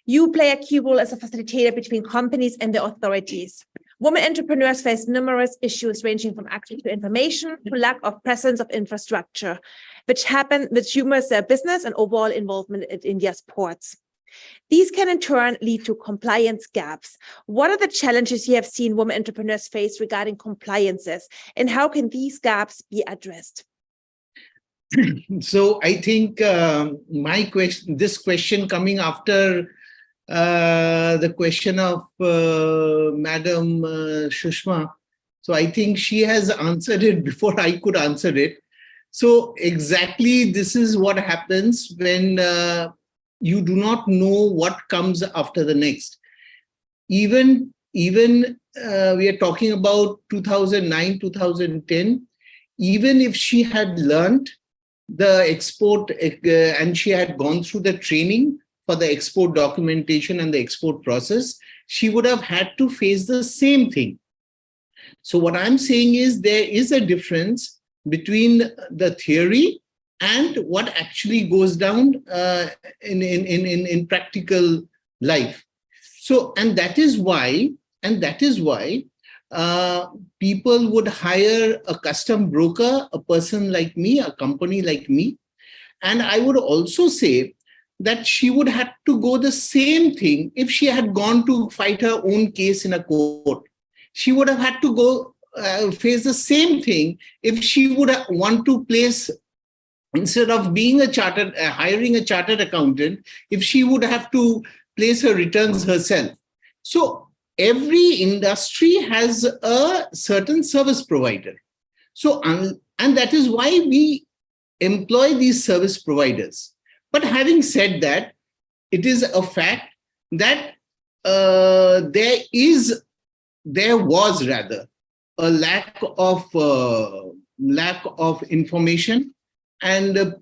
you play a key role as a facilitator between companies and the authorities. Women entrepreneurs face numerous issues ranging from access to information to lack of presence of infrastructure, which humors their business and overall involvement in India's ports. These can in turn lead to compliance gaps. What are the challenges you have seen women entrepreneurs face regarding compliances, and how can these gaps be addressed? So I think this question coming after the question of Madam Shushma. So I think she has answered it before I could answer it. So exactly this is what happens when you do not know what comes after the next. Even we are talking about 2009, 2010, even if she had learned the export and she had gone through the training for the export documentation and the export process, she would have had to face the same thing. So what I'm saying is there is a difference between the theory and what actually goes down in practical life. So, and that is why people would hire a custom broker, a person like me, a company like me. And I would also say that she would have to go the same thing if she had gone to fight her own case in a court. She would have had to go face the same thing if she would want to place, instead of being hiring a chartered accountant, if she would have to place her returns herself. So every industry has a certain service provider. So, and that is why we employ these service providers. But having said that, it is a fact that there was a lack of information, and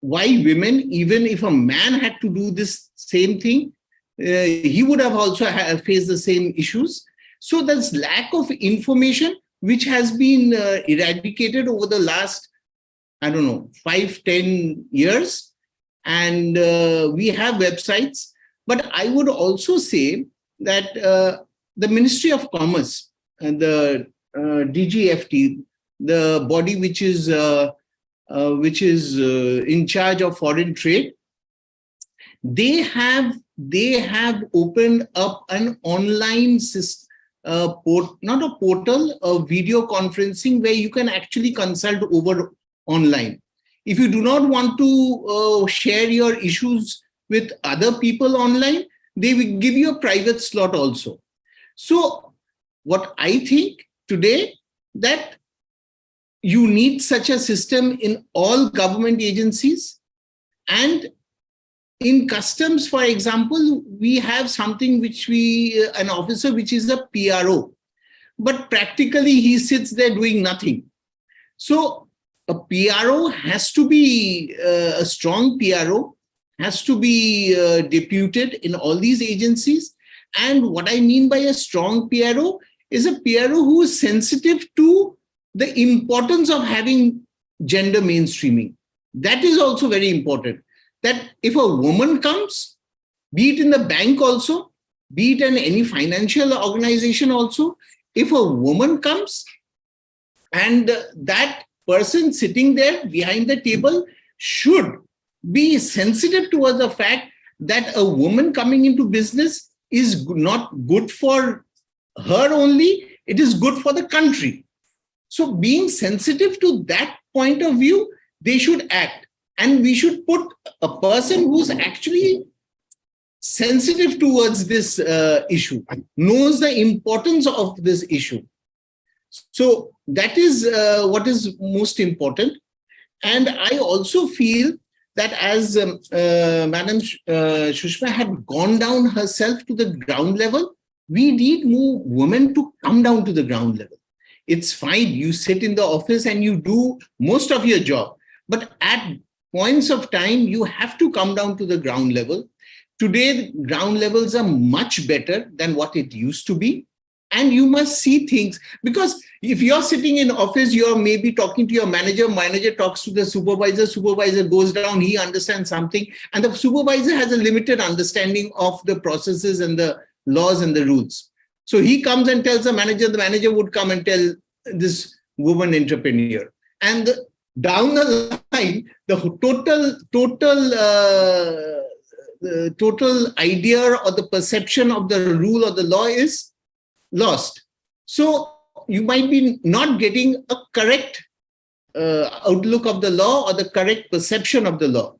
why women, even if a man had to do this same thing, he would have also faced the same issues. So there's lack of information, which has been eradicated over the last, 5-10 years. And we have websites. But I would also say that the Ministry of Commerce and the DGFT, the body which is in charge of foreign trade, they have opened up an online system, not a portal, a video conferencing where you can actually consult over online. If you do not want to share your issues with other people online, they will give you a private slot also. So what I think today, that you need such a system in all government agencies. And in customs, for example, we have something which an officer which is a PRO, but practically he sits there doing nothing. So a PRO has to be a strong PRO, has to be deputed in all these agencies. And what I mean by a strong PRO is a PRO who is sensitive to the importance of having gender mainstreaming. That is also very important. That if a woman comes, be it in the bank also, be it in any financial organization also, if a woman comes and that person sitting there behind the table should be sensitive towards the fact that a woman coming into business is not good for her only, it is good for the country. So being sensitive to that point of view, they should act. And we should put a person who's actually sensitive towards this issue, knows the importance of this issue. So that is what is most important. And I also feel that as Madam Shushma had gone down herself to the ground level, we need more women to come down to the ground level. It's fine, you sit in the office and you do most of your job, but at points of time, you have to come down to the ground level. Today, the ground levels are much better than what it used to be. And you must see things, because if you're sitting in office, you're maybe talking to your manager, manager talks to the supervisor, supervisor goes down, he understands something, and the supervisor has a limited understanding of the processes and the laws and the rules. So he comes and tells the manager would come and tell this woman entrepreneur. And down the line, the total idea or the perception of the rule or the law is lost. So you might be not getting a correct outlook of the law or the correct perception of the law.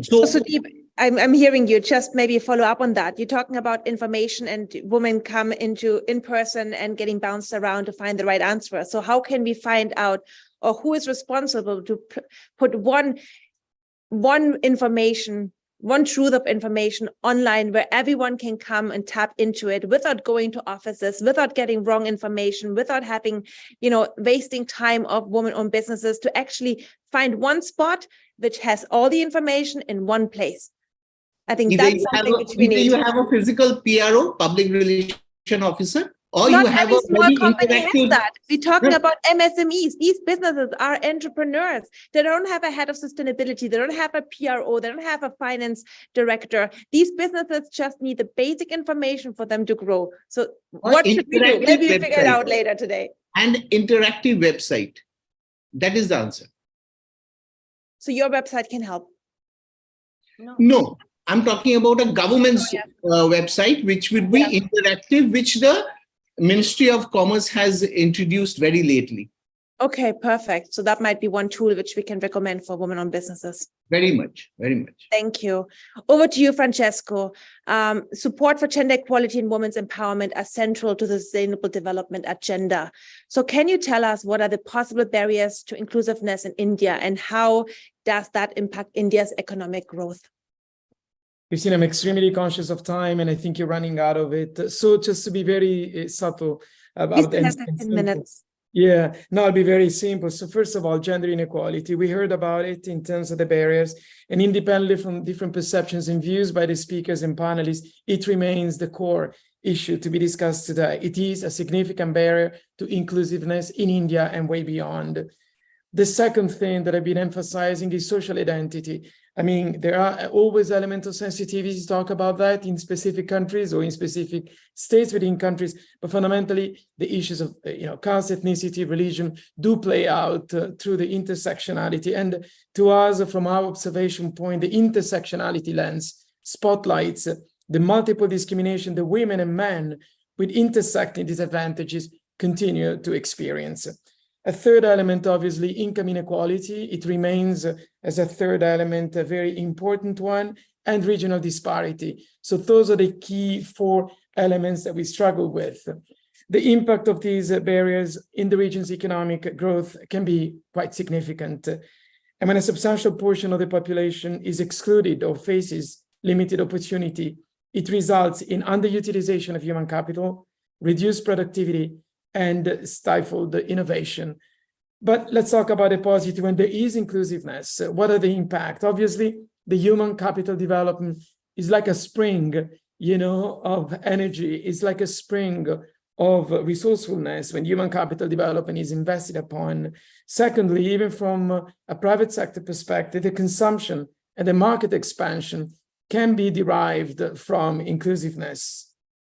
So Sudeep, I'm hearing you. Just maybe follow up on that. You're talking about information and women come into in person and getting bounced around to find the right answer. So how can we find out, or who is responsible to put one information, one truth of information online where everyone can come and tap into it without going to offices, without getting wrong information, without having, wasting time of women-owned businesses, to actually find one spot which has all the information in one place? I think that's something which we need. You have a physical PRO, public relation officer, or Not you have every a small very company has interactive. that. We're talking about MSMEs. These businesses are entrepreneurs. They don't have a head of sustainability. They don't have a PRO. They don't have a finance director. These businesses just need the basic information for them to grow. So what should we do? Maybe we figure it out later today. And interactive website. That is the answer. So your website can help. No, I'm talking about a government's website, which would be interactive, which the Ministry of Commerce has introduced very lately. Okay, perfect. So that might be one tool which we can recommend for women-owned businesses. Very much, very much. Thank you. Over to you, Francesco. Support for gender equality and women's empowerment are central to the Sustainable Development Agenda. So can you tell us what are the possible barriers to inclusiveness in India, and how does that impact India's economic growth? Christine, I'm extremely conscious of time, and I think you're running out of it. So just to be very subtle about the 15 minutes. Yeah, no, I'll be very simple. So first of all, gender inequality. We heard about it in terms of the barriers, and independently from different perceptions and views by the speakers and panelists, it remains the core issue to be discussed today. It is a significant barrier to inclusiveness in India and way beyond. The second thing that I've been emphasizing is social identity. I mean, there are always elements of sensitivity to talk about that in specific countries or in specific states within countries, but fundamentally the issues of caste, ethnicity, religion do play out through the intersectionality. And to us, from our observation point, the intersectionality lens spotlights the multiple discrimination that women and men with intersecting disadvantages continue to experience. A third element, obviously, income inequality. It remains as a third element, a very important one, and regional disparity. So those are the key four elements that we struggle with. The impact of these barriers in the region's economic growth can be quite significant. And when a substantial portion of the population is excluded or faces limited opportunity, it results in underutilization of human capital, reduced productivity, and stifled innovation. But let's talk about the positive. When there is inclusiveness, what are the impact? Obviously, the human capital development is like a spring, of energy. It's like a spring of resourcefulness when human capital development is invested upon. Secondly, even from a private sector perspective, the consumption and the market expansion can be derived from inclusiveness.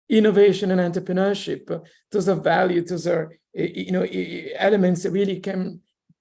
Innovation and entrepreneurship, those are value, those are elements that really can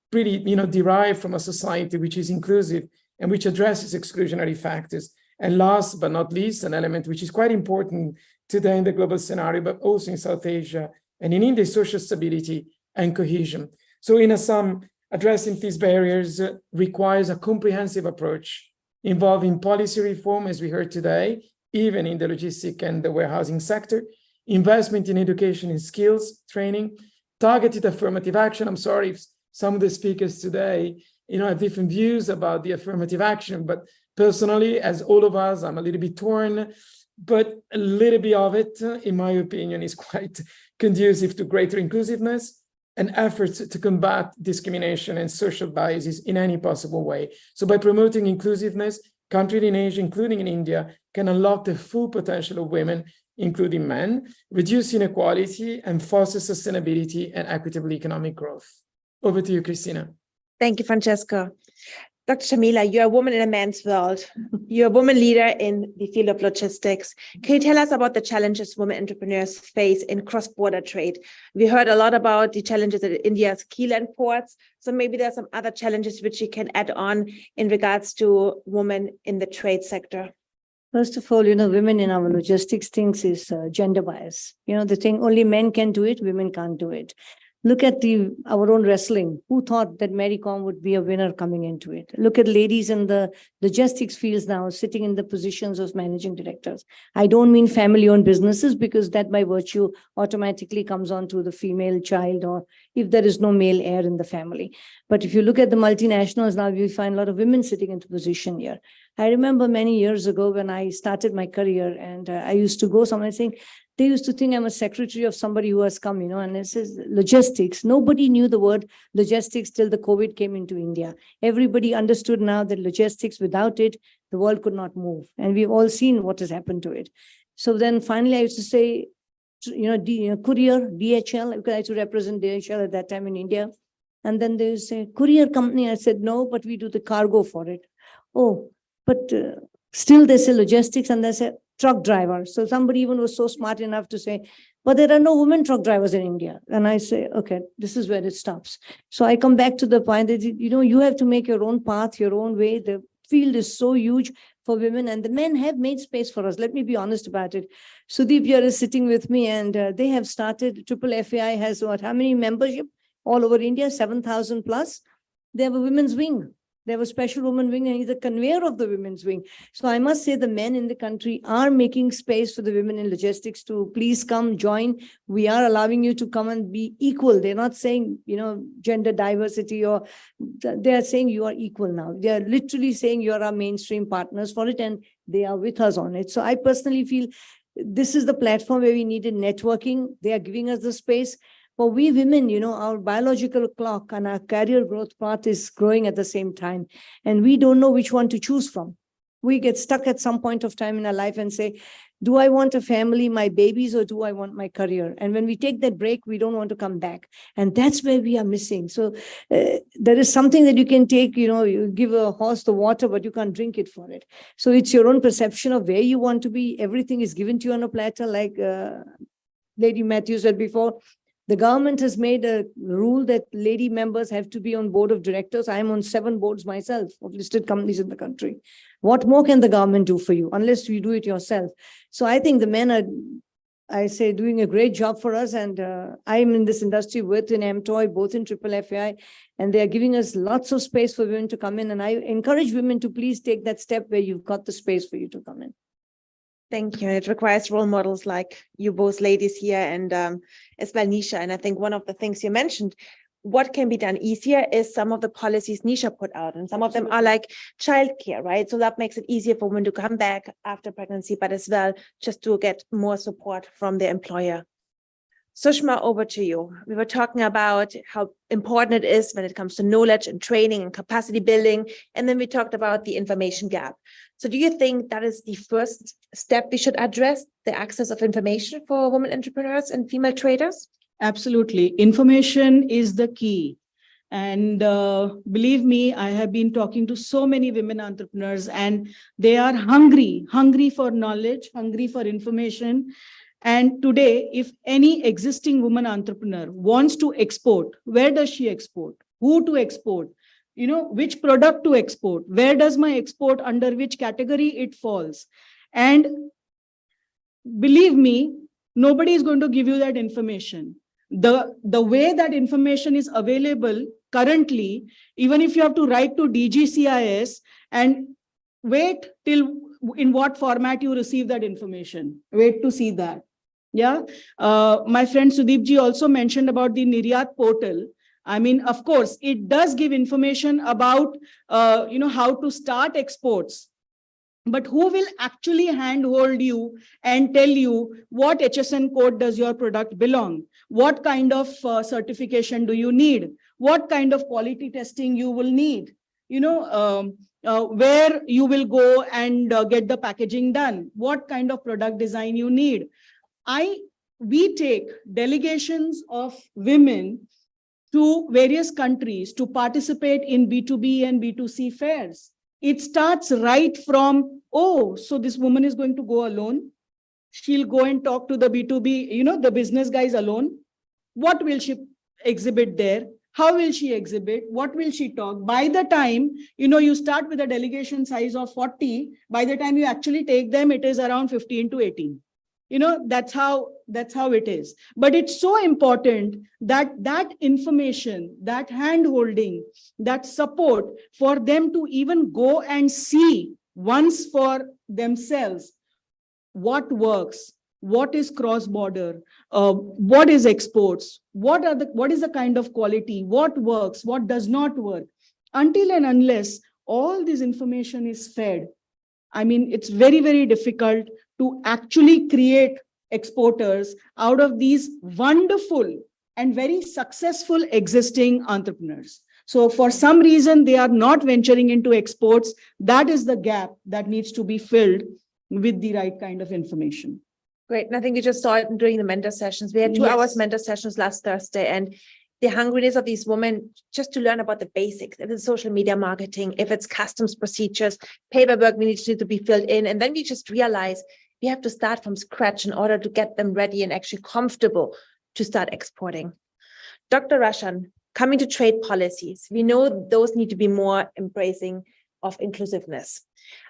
derive from a society which is inclusive and which addresses exclusionary factors. And last but not least, an element which is quite important today in the global scenario, but also in South Asia and in India, social stability and cohesion. So in a sum, addressing these barriers requires a comprehensive approach involving policy reform, as we heard today, even in the logistic and the warehousing sector, investment in education and skills training, targeted affirmative action. I'm sorry if some of the speakers today, have different views about the affirmative action, but personally, as all of us, I'm a little bit torn, but a little bit of it, in my opinion, is quite conducive to greater inclusiveness and efforts to combat discrimination and social biases in any possible way. So by promoting inclusiveness, countries in Asia, including in India, can unlock the full potential of women, including men, reduce inequality, and foster sustainability and equitable economic growth. Over to you, Christina. Thank you, Francesco. Dr. Shamila, you're a woman in a man's world. You're a woman leader in the field of logistics. Can you tell us about the challenges women entrepreneurs face in cross-border trade? We heard a lot about the challenges at India's key land ports. So maybe there are some other challenges which you can add on in regards to women in the trade sector. First of all, women in our logistics things is gender bias. The thing only men can do it, women can't do it. Look at our own wrestling. Who thought that Mary Kom would be a winner coming into it? Look at ladies in the logistics fields now sitting in the positions of managing directors. I don't mean family-owned businesses, because that by virtue automatically comes on to the female child, or if there is no male heir in the family. But if you look at the multinationals now, we find a lot of women sitting into position here. I remember many years ago when I started my career, and I used to go somewhere saying, they used to think I'm a secretary of somebody who has come, and it says logistics. Nobody knew the word logistics till the COVID came into India. Everybody understood now that logistics, without it, the world could not move. And we've all seen what has happened to it. So then finally I used to say, courier, DHL, because I used to represent DHL at that time in India. And then they say, courier company. I said, no, but we do the cargo for it. Oh, but still they say logistics, and they say truck driver. So somebody even was so smart enough to say, but there are no women truck drivers in India. And I say, okay, this is where it stops. So I come back to the point that, you have to make your own path, your own way. The field is so huge for women, and the men have made space for us. Let me be honest about it. Sudeep here is sitting with me, and they have started, Triple FAI has how many membership all over India? 7,000 plus. They have a women's wing. They have a special women wing, and he's the conveyor of the women's wing. So I must say the men in the country are making space for the women in logistics to please come join. We are allowing you to come and be equal. They're not saying, gender diversity, or they are saying you are equal now. They are literally saying you are our mainstream partners for it, and they are with us on it. So I personally feel this is the platform where we needed networking. They are giving us the space. For we women, our biological clock and our career growth path is growing at the same time. And we don't know which one to choose from. We get stuck at some point of time in our life and say, do I want a family, my babies, or do I want my career? And when we take that break, we don't want to come back. And that's where we are missing. So there is something that you can take, you give a horse the water, but you can't drink it for it. So it's your own perception of where you want to be. Everything is given to you on a platter, like Lady Matthews said before. The government has made a rule that lady members have to be on board of directors. I'm on 7 boards myself of listed companies in the country. What more can the government do for you unless you do it yourself? So I think the men are, I say, doing a great job for us. And I'm in this industry with in MTOI, both in Triple FAI, and they are giving us lots of space for women to come in. And I encourage women to please take that step where you've got the space for you to come in. Thank you. It requires role models like you both ladies here, and as well Nisha. And I think one of the things you mentioned, what can be done easier is some of the policies Nisha put out, and some of them are like childcare, right? So that makes it easier for women to come back after pregnancy, but as well just to get more support from their employer. Sushma, over to you. We were talking about how important it is when it comes to knowledge and training and capacity building. And then we talked about the information gap. So do you think that is the first step we should address, the access of information for women entrepreneurs and female traders? Absolutely. Information is the key. And believe me, I have been talking to so many women entrepreneurs, and they are hungry for knowledge, hungry for information. And today, if any existing woman entrepreneur wants to export, where does she export? Who to export? which product to export, where does my export, under which category it falls. And believe me, nobody is going to give you that information. The way that information is available currently, even if you have to write to DGCIS and wait till in what format you receive that information, wait to see that. Yeah. My friend Sudeep ji also mentioned about the Niryat portal. I mean, of course, it does give information about, how to start exports. But who will actually handhold you and tell you what HSN code does your product belong? What kind of certification do you need? What kind of quality testing you will need? Where you will go and get the packaging done? What kind of product design you need? We take delegations of women to various countries to participate in B2B and B2C fairs. It starts right from, oh, so this woman is going to go alone. She'll go and talk to the B2B, the business guys alone. What will she exhibit there? How will she exhibit? What will she talk? By the time, you start with a delegation size of 40, by the time you actually take them, it is around 15 to 18. That's how it is. But it's so important that that information, that hand-holding, that support for them to even go and see once for themselves what works, what is cross-border, what is exports, what is the kind of quality, what works, what does not work. Until and unless all this information is fed, I mean, it's very, very difficult to actually create exporters out of these wonderful and very successful existing entrepreneurs. So for some reason, they are not venturing into exports. That is the gap that needs to be filled with the right kind of information. Great. And I think we just saw it during the mentor sessions. We had 2 hours mentor sessions last Thursday, and the hungriness of these women just to learn about the basics, if it's social media marketing, if it's customs procedures, paperwork we need to be filled in. And then we just realize we have to start from scratch in order to get them ready and actually comfortable to start exporting. Dr. Rashan, coming to trade policies, we know those need to be more embracing of inclusiveness.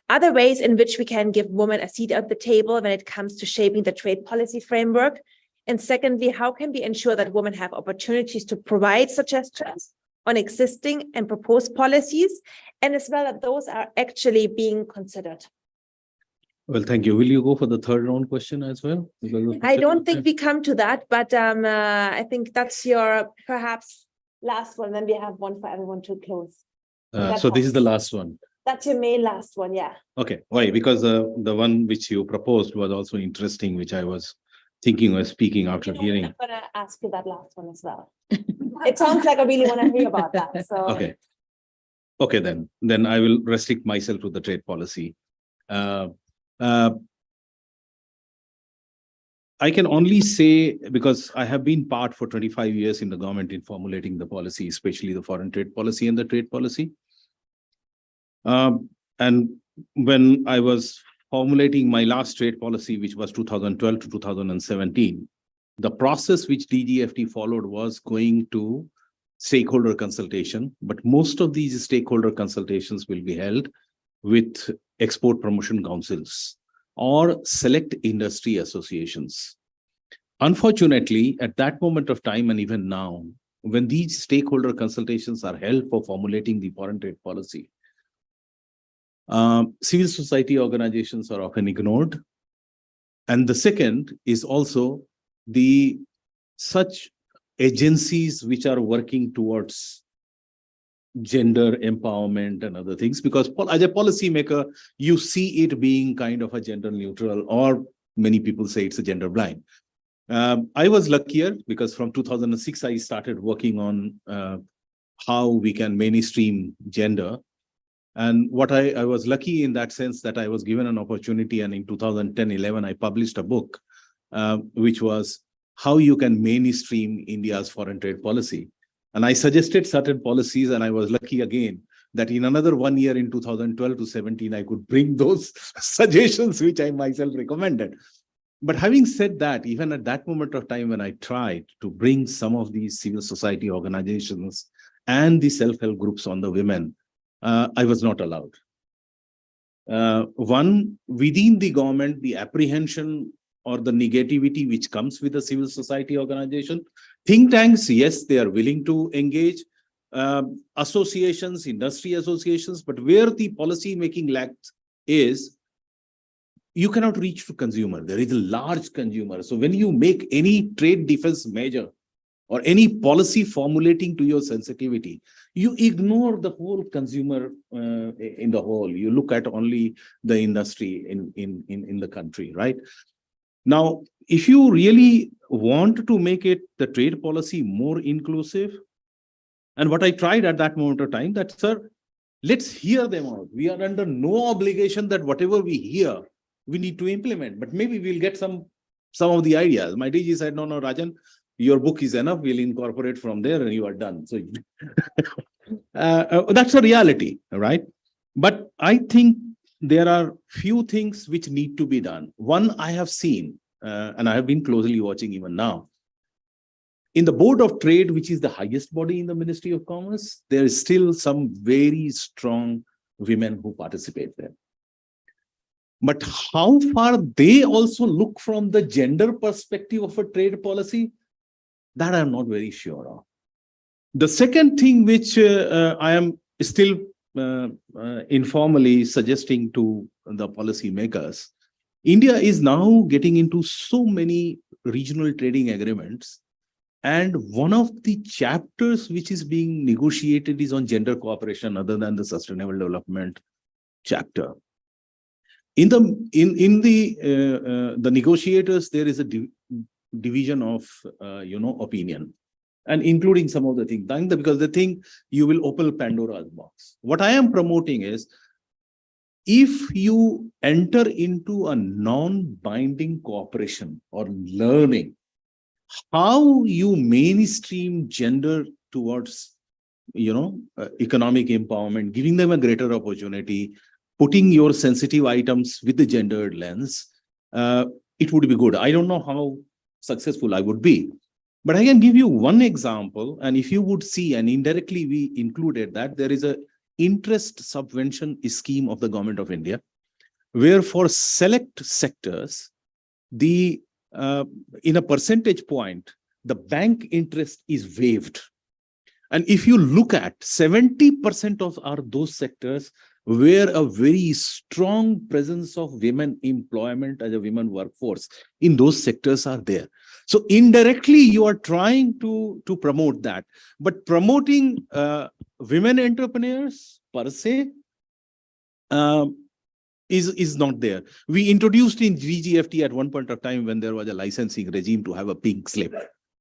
Are there ways in which we can give women a seat at the table when it comes to shaping the trade policy framework? And secondly, how can we ensure that women have opportunities to provide suggestions on existing and proposed policies, and as well that those are actually being considered? Well, thank you. Will you go for the third round question as well? I don't think we come to that, but I think that's your perhaps last one. Then we have one for everyone to close. So this is the last one. That's your main last one, yeah. Okay, why? Because the one which you proposed was also interesting, which I was thinking of speaking after hearing. I'm gonna ask you that last one as well. It sounds like I really want to hear about that. So Okay, then I will restrict myself to the trade policy. I can only say, because I have been part for 25 years in the government in formulating the policy, especially the foreign trade policy and the trade policy. And when I was formulating my last trade policy, which was 2012 to 2017, the process which DGFT followed was going to stakeholder consultation, but most of these stakeholder consultations will be held with export promotion councils or select industry associations. Unfortunately, at that moment of time and even now, when these stakeholder consultations are held for formulating the foreign trade policy, civil society organizations are often ignored. And the second is also the such agencies which are working towards gender empowerment and other things, because as a policymaker, you see it being kind of a gender neutral, or many people say it's a gender blind. I was luckier because from 2006, I started working on how we can mainstream gender. And what I was lucky in that sense that I was given an opportunity, and in 2010-11, I published a book, which was how you can mainstream India's foreign trade policy. And I suggested certain policies, and I was lucky again that in another 1 year, in 2012 to 17, I could bring those suggestions which I myself recommended. But having said that, even at that moment of time when I tried to bring some of these civil society organizations and the self-help groups on the women, I was not allowed. One, within the government, the apprehension or the negativity which comes with a civil society organization. Think tanks, yes, they are willing to engage. Associations, industry associations, but where the policy making lacks is you cannot reach to consumer. There is a large consumer. So when you make any trade defense measure or any policy formulating to your sensitivity, you ignore the whole consumer in the whole. You look at only the industry in the country, right? Now, if you really want to make it the trade policy more inclusive, and what I tried at that moment of time, that, sir, let's hear them out. We are under no obligation that whatever we hear, we need to implement, but maybe we'll get some of the ideas. My DG said, no, Rajan, your book is enough. We'll incorporate from there and you are done. So that's a reality, right? But I think there are few things which need to be done. One, I have seen, and I have been closely watching even now, in the Board of Trade, which is the highest body in the Ministry of Commerce, there is still some very strong women who participate there. But how far they also look from the gender perspective of a trade policy, that I'm not very sure of. The second thing which I am still informally suggesting to the policy makers, India is now getting into so many regional trading agreements. And one of the chapters which is being negotiated is on gender cooperation other than the sustainable development chapter. In the negotiators, there is a division of opinion, and including some of the things, because they think you will open Pandora's box. What I am promoting is, if you enter into a non-binding cooperation or learning, how you mainstream gender towards, economic empowerment, giving them a greater opportunity, putting your sensitive items with the gendered lens, it would be good. I don't know how successful I would be, but I can give you one example. And if you would see, and indirectly we included that, there is a interest subvention scheme of the Government of India, where for select sectors, the in a percentage point, the bank interest is waived. And if you look at 70% of those sectors where a very strong presence of women employment as a women workforce in those sectors are there. So indirectly, you are trying to promote that. But promoting women entrepreneurs per se is not there. We introduced in GGFT at one point of time when there was a licensing regime to have a pink slip,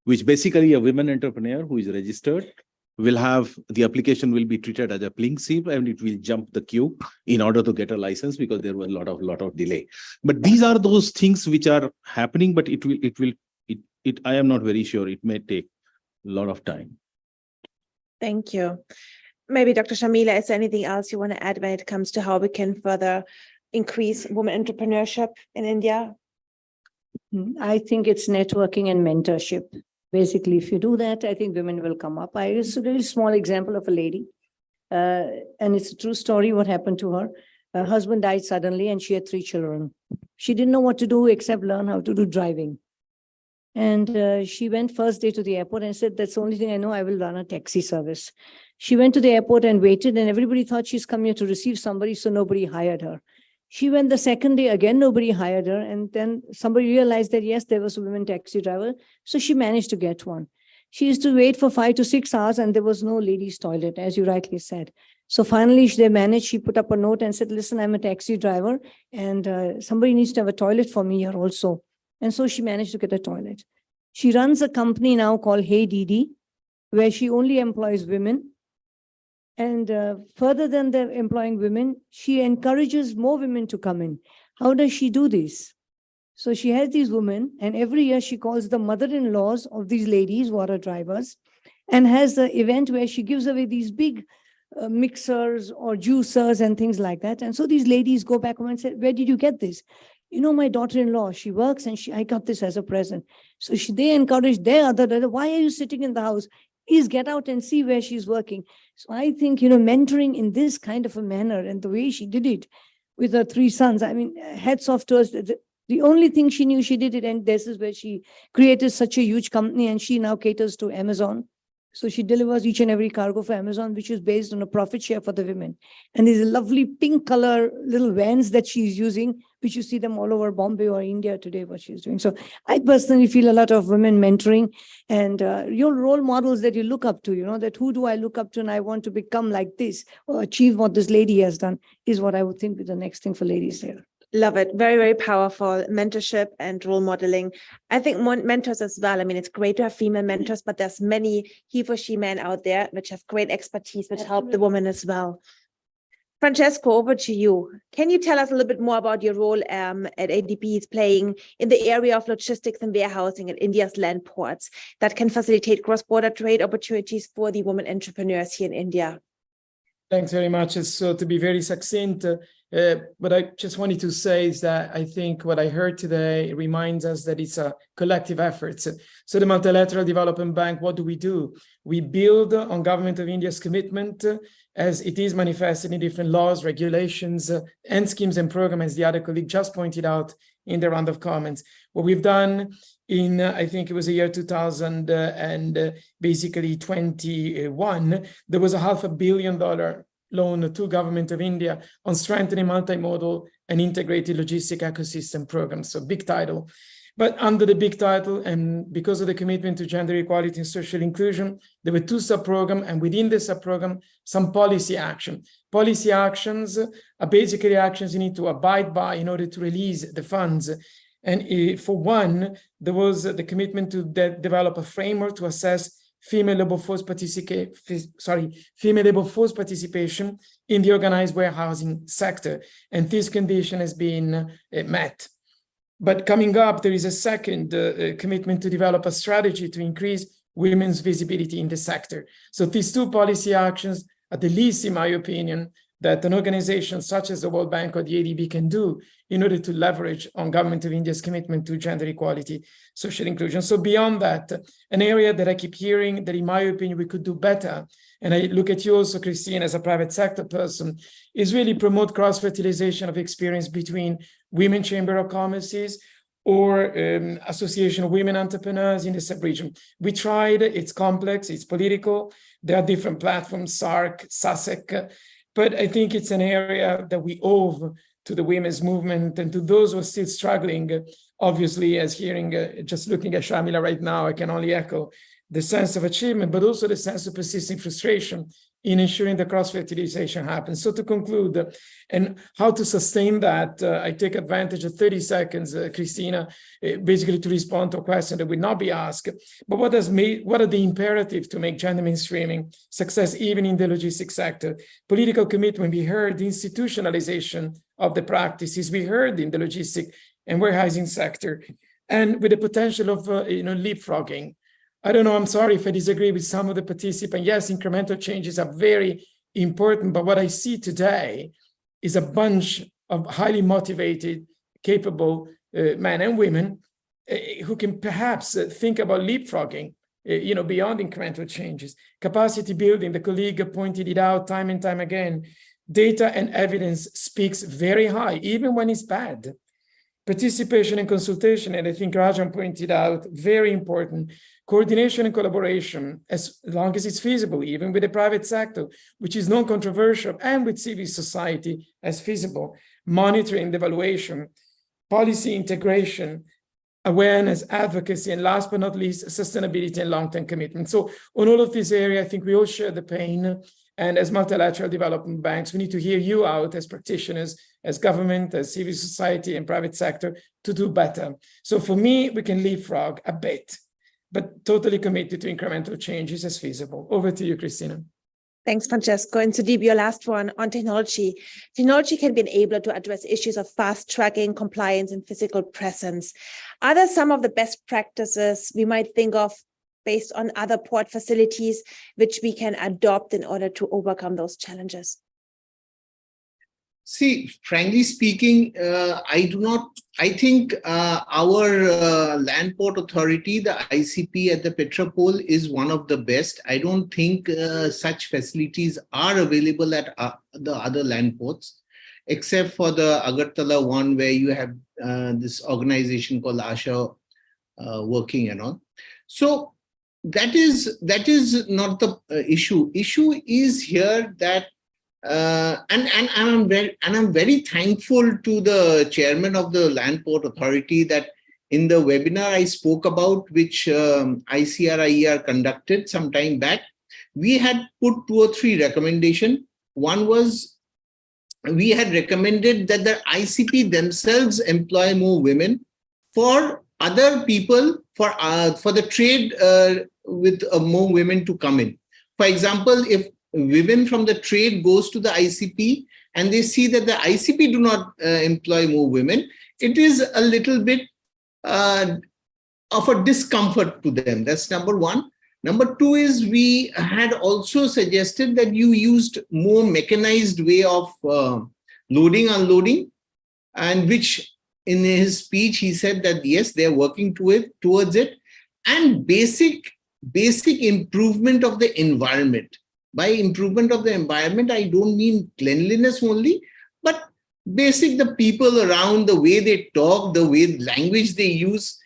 which basically a women entrepreneur who is registered will have, the application will be treated as a pink slip and it will jump the queue in order to get a license because there was a lot of delay. But these are those things which are happening, but I am not very sure. It may take a lot of time. Thank you. Maybe Dr. Shamila, is there anything else you want to add when it comes to how we can further increase women entrepreneurship in India? I think it's networking and mentorship. Basically, if you do that, I think women will come up. I just a very small example of a lady, and it's a true story what happened to her. Her husband died suddenly and she had 3 children. She didn't know what to do except learn how to do driving. And she went first day to the airport and said, that's the only thing I know, I will run a taxi service. She went to the airport and waited, and everybody thought she's come here to receive somebody, so nobody hired her. She went the second day, again, nobody hired her. And then somebody realized that, yes, there was a women taxi driver. So she managed to get one. She used to wait for 5 to 6 hours and there was no ladies' toilet, as you rightly said. So finally, they managed, she put up a note and said, listen, I'm a taxi driver and somebody needs to have a toilet for me here also. And so she managed to get a toilet. She runs a company now called Hey Didi, where she only employs women. And further than the employing women, she encourages more women to come in. How does she do this? So she has these women, and every year she calls the mother-in-laws of these ladies who are her drivers and has the event where she gives away these big mixers or juicers and things like that. And so these ladies go back home and say, where did you get this? You know, my daughter-in-law, she works and I got this as a present. So they encourage their other, why are you sitting in the house? Please get out and see where she's working. So I think, mentoring in this kind of a manner and the way she did it with her 3 sons, I mean, hats off to us. The only thing she knew, she did it. And this is where she created such a huge company, and she now caters to Amazon. So she delivers each and every cargo for Amazon, which is based on a profit share for the women. And these lovely pink color little vans that she's using, which you see them all over Bombay or India today, what she's doing. So I personally feel a lot of women mentoring, and your role models that you look up to, that who do I look up to and I want to become like this or achieve what this lady has done is what I would think be the next thing for ladies here. Love it. Very, very powerful mentorship and role modeling. I think mentors as well. I mean, it's great to have female mentors, but there's many he for she men out there which have great expertise, which help the woman as well. Francesco, over to you. Can you tell us a little bit more about your role at ADB is playing in the area of logistics and warehousing at India's land ports that can facilitate cross-border trade opportunities for the women entrepreneurs here in India? Thanks very much. So to be very succinct, what I just wanted to say is that I think what I heard today reminds us that it's a collective effort. So the Multilateral Development Bank, what do? We build on Government of India's commitment as it is manifested in different laws, regulations, and schemes and programs, as the other colleague just pointed out in the round of comments. What we've done in, I think it was the year 2000 and basically 21, there was a $500 million loan to Government of India on strengthening multimodal and integrated logistic ecosystem programs. So big title. But under the big title, and because of the commitment to gender equality and social inclusion, there were 2 sub-programs, and within the sub-program, some policy action. Policy actions are basically actions you need to abide by in order to release the funds. And for one, there was the commitment to develop a framework to assess female labor force participation in the organized warehousing sector. And this condition has been met. But coming up, there is a second commitment to develop a strategy to increase women's visibility in the sector. So these 2 policy actions are the least, in my opinion, that an organization such as the World Bank or the ADB can do in order to leverage on Government of India's commitment to gender equality, social inclusion. So beyond that, an area that I keep hearing that in my opinion we could do better, and I look at you also, Christine, as a private sector person, is really promote cross-fertilization of experience between Women Chamber of Commerce's or Association of Women Entrepreneurs in the sub-region. We tried, it's complex, it's political, there are different platforms, SARC, SASEC, but I think it's an area that we owe to the women's movement and to those who are still struggling. Obviously, as hearing, just looking at Shamila right now, I can only echo the sense of achievement, but also the sense of persisting frustration in ensuring the cross-fertilization happens. So to conclude, and how to sustain that, I take advantage of 30 seconds, Christina, basically to respond to a question that would not be asked. But what are the imperatives to make gender mainstreaming success even in the logistics sector? Political commitment, we heard the institutionalization of the practices, we heard in the logistic and warehousing sector, and with the potential of leapfrogging. I don't know, I'm sorry if I disagree with some of the participants. Yes, incremental changes are very important, but what I see today is a bunch of highly motivated, capable men and women who can perhaps think about leapfrogging, beyond incremental changes. Capacity building, the colleague pointed it out time and time again. Data and evidence speaks very high, even when it's bad. Participation and consultation, and I think Rajan pointed out, very important. Coordination and collaboration, as long as it's feasible, even with the private sector, which is non-controversial, and with civil society as feasible. Monitoring, evaluation, policy integration, awareness, advocacy, and last but not least, sustainability and long-term commitment. So on all of this area, I think we all share the pain. And as multilateral development banks, we need to hear you out as practitioners, as government, as civil society and private sector to do better. So for me, we can leapfrog a bit, but totally committed to incremental changes as feasible. Over to you, Christina. Thanks, Francesco. And Sudeep, your last one on technology. Technology can be an enabler to address issues of fast tracking, compliance, and physical presence. Are there some of the best practices we might think of based on other port facilities, which we can adopt in order to overcome those challenges? See, frankly speaking, I think our Land Port Authority, the ICP at the Petropol, is one of the best. I don't think such facilities are available at the other land ports, except for the Agartala one, where you have this organization called ASHA working and all. So that is not the issue. Issue is here that and I'm very thankful to the chairman of the Land Port Authority that in the webinar I spoke about, which ICRIER conducted some time back, we had put 2 or 3 recommendations. One was we had recommended that the ICP themselves employ more women for other people, for the trade with more women to come in. For example, if women from the trade goes to the ICP and they see that the ICP do not employ more women, it is a little bit of a discomfort to them. That's number one. Number two is we had also suggested that you used more mechanized way of loading, unloading, and which in his speech he said that yes, they're working towards it, and basic improvement of the environment. By improvement of the environment, I don't mean cleanliness only, but basic, the people around, the way they talk, the way language they use.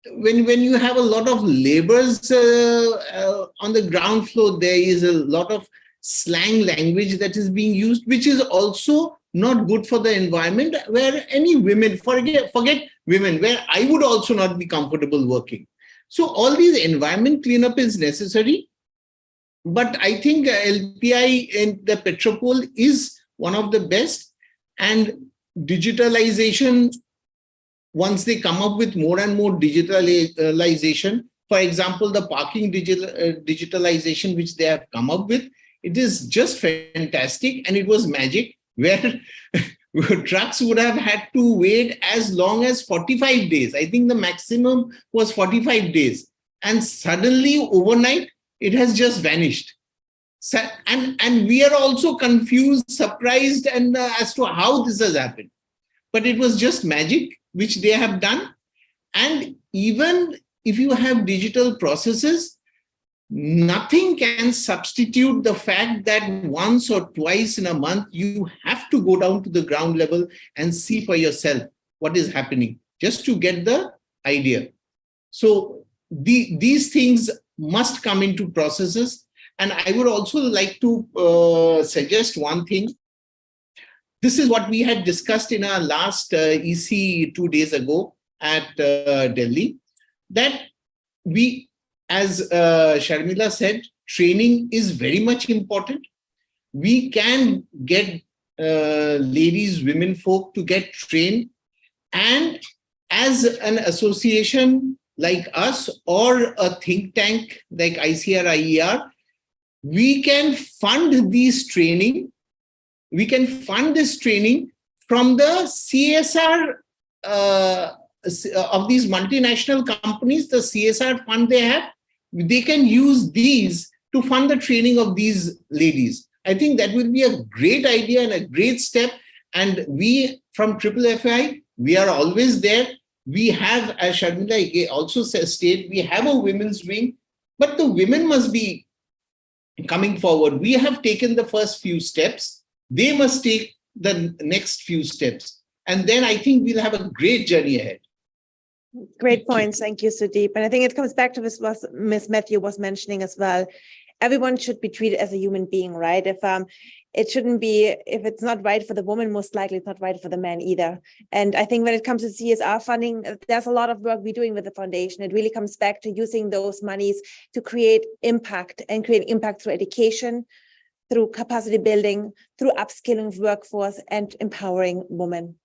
When you have a lot of laborers on the ground floor, there is a lot of slang language that is being used, which is also not good for the environment, where any women, forget women, where I would also not be comfortable working. So all these environment cleanup is necessary. But I think LPI in the Petropol is one of the best, and digitalization, once they come up with more and more digitalization, for example, the parking digitalization which they have come up with, it is just fantastic, and it was magic, where trucks would have had to wait as long as 45 days. I think the maximum was 45 days. And suddenly, overnight, it has just vanished. So, and we are also confused, surprised, and as to how this has happened. But it was just magic, which they have done. And even if you have digital processes, nothing can substitute the fact that once or twice in a month, you have to go down to the ground level and see for yourself what is happening, just to get the idea. So these things must come into processes. And I would also like to suggest one thing. This is what we had discussed in our last EC 2 days ago at Delhi, that we, as Sharmila said, training is very much important. We can get ladies, women folk to get trained. And as an association like us or a think tank like ICRIER, we can fund these training. We can fund this training from the CSR of these multinational companies, the CSR fund they have. They can use these to fund the training of these ladies. I think that will be a great idea and a great step. And we from FFI, we are always there. We have, as Sharmila also stated, we have a women's wing, but the women must be coming forward. We have taken the first few steps. They must take the next few steps. And then I think we'll have a great journey ahead. Great points. Thank you, Sudeep. And I think it comes back to this, what Ms. Matthew was mentioning as well. Everyone should be treated as a human being, right? If it shouldn't be, if it's not right for the woman, most likely it's not right for the man either. And I think when it comes to CSR funding, there's a lot of work we're doing with the foundation. It really comes back to using those monies to create impact, and create impact through education, through capacity building, through upskilling of workforce, and empowering women.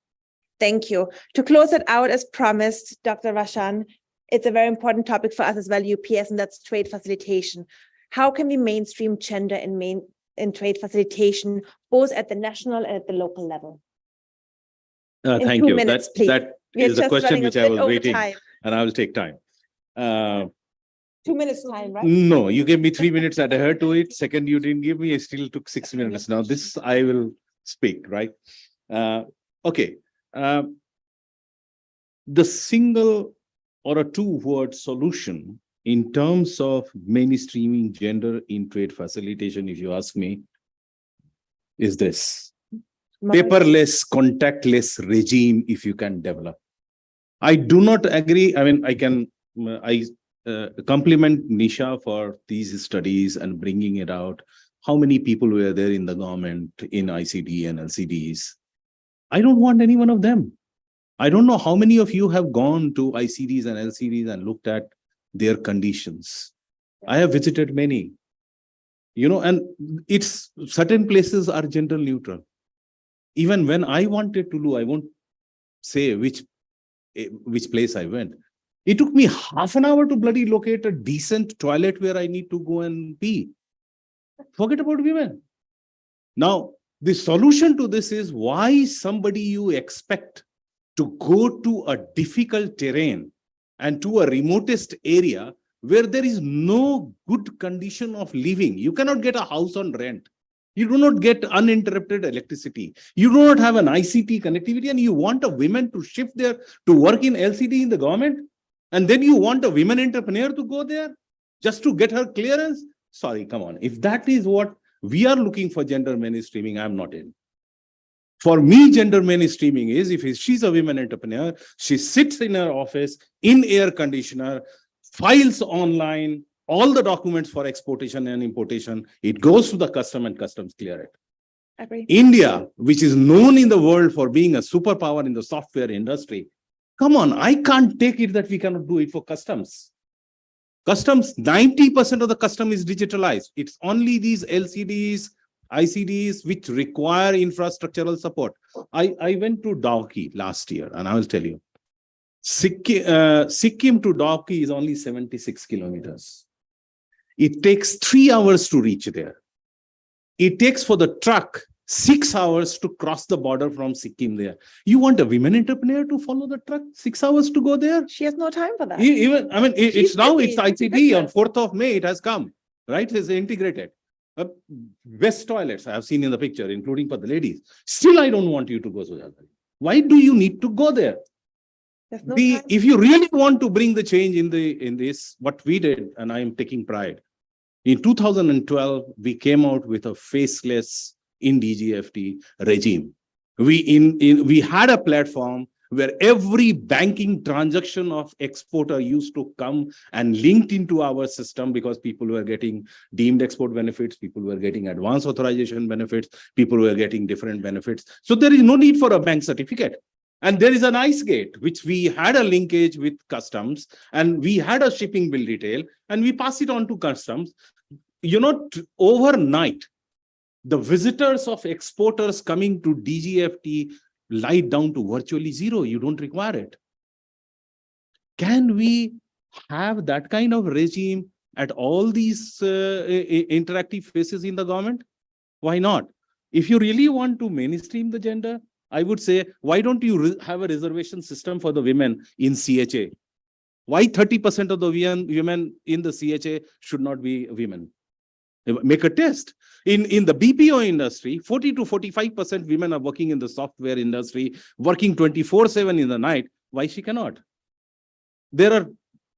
Thank you. To close it out, as promised, Dr. Rashan, it's a very important topic for us as well, UPS, and that's trade facilitation. How can we mainstream gender in trade facilitation, both at the national and at the local level? Thank you. That is the question which I was waiting, and I will take time. 2 minutes time, right? No, you gave me 3 minutes and I heard to it. Second, you didn't give me. I still took 6 minutes. Now this I will speak, right? Okay. The single or a two-word solution in terms of mainstreaming gender in trade facilitation, if you ask me, is this. Paperless, contactless regime, if you can develop. I do not agree. I mean, I compliment Nisha for these studies and bringing it out. How many people were there in the government in ICD and LCDs? I don't want any one of them. I don't know how many of you have gone to ICDs and LCDs and looked at their conditions. I have visited many, and it's certain places are gender neutral. Even when I wanted to do, I won't say which place I went. It took me half an hour to bloody locate a decent toilet where I need to go and pee. Forget about women. Now, the solution to this is why somebody you expect to go to a difficult terrain and to a remotest area where there is no good condition of living. You cannot get a house on rent. You do not get uninterrupted electricity. You do not have an ICT connectivity, and you want a woman to shift there to work in LCD in the government. And then you want a women entrepreneur to go there just to get her clearance. Sorry, come on. If that is what we are looking for gender mainstreaming, I'm not in. For me, gender mainstreaming is if she's a women entrepreneur, she sits in her office in air conditioner, files online, all the documents for exportation and importation, it goes to the custom and customs clear it. Agree. India, which is known in the world for being a superpower in the software industry, come on, I can't take it that we cannot do it for customs. Customs, 90% of the custom is digitalized. It's only these LCDs, ICDs, which require infrastructural support. I went to Dauki last year, and I will tell you, Sikkim to Dauki is only 76 kilometers. It takes 3 hours to reach there. It takes for the truck 6 hours to cross the border from Sikkim there. You want a women entrepreneur to follow the truck 6 hours to go there? She has no time for that. Even, I mean, it's now, it's busy. ICD on 4th of May, it has come, right? It's integrated. Best toilets I have seen in the picture, including for the ladies. Still, I don't want you to go to that. Why do you need to go there? There's no time. If you really want to bring the change in this, what we did, and I am taking pride, in 2012, we came out with a faceless in DGFT regime. We had a platform where every banking transaction of exporter used to come and linked into our system because people were getting deemed export benefits, people were getting advance authorization benefits, people were getting different benefits. So there is no need for a bank certificate. And there is an ICE gate, which we had a linkage with customs, and we had a shipping bill detail, and we pass it on to customs. Overnight, the visitors of exporters coming to DGFT lied down to virtually zero. You don't require it. Can we have that kind of regime at all these interactive phases in the government? Why not? If you really want to mainstream the gender, I would say, why don't you have a reservation system for the women in CHA? Why 30% of the women in the CHA should not be women? Make a test. In the BPO industry, 40 to 45% women are working in the software industry, working 24/7 in the night. Why she cannot?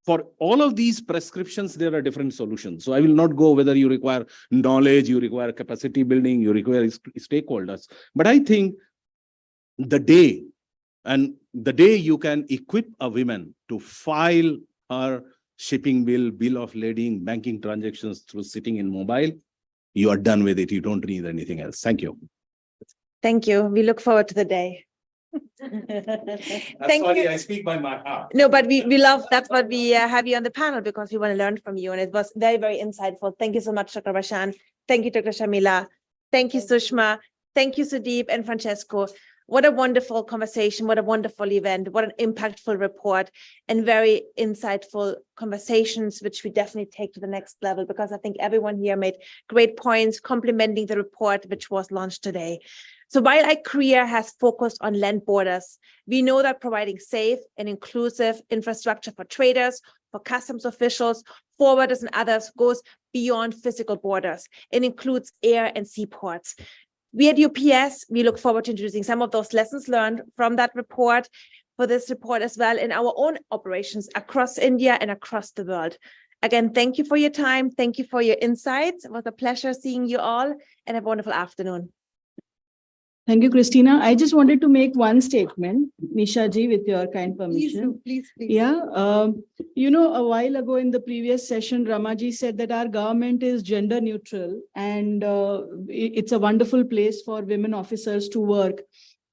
For all of these prescriptions, there are different solutions. So I will not go whether you require knowledge, you require capacity building, you require stakeholders. But I think the day you can equip a woman to file her shipping bill of lading, banking transactions through sitting in mobile, you are done with it. You don't need anything else. Thank you. Thank you. We look forward to the day. Thank you. I speak by my heart. No, but we love, that's what we have you on the panel, because we want to learn from you. And it was very, very insightful. Thank you so much, Dr. Bashan. Thank you, Dr. Shamila. Thank you, Sushma. Thank you, Sudeep and Francesco. What a wonderful conversation. What a wonderful event. What an impactful report, and very insightful conversations, which we definitely take to the next level, because I think everyone here made great points complimenting the report, which was launched today. So while ICREER has focused on land borders, we know that providing safe and inclusive infrastructure for traders, for customs officials, forwarders, and others goes beyond physical borders. It includes air and seaports. We at UPS, we look forward to introducing some of those lessons learned from that report for this report as well in our own operations across India and across the world. Again, thank you for your time. Thank you for your insights. It was a pleasure seeing you all, and have a wonderful afternoon. Thank you, Christina. I just wanted to make one statement, Nisha ji, with your kind Please permission. do, please. Yeah, a while ago in the previous session, Ramaji said that our government is gender neutral and it's a wonderful place for women officers to work.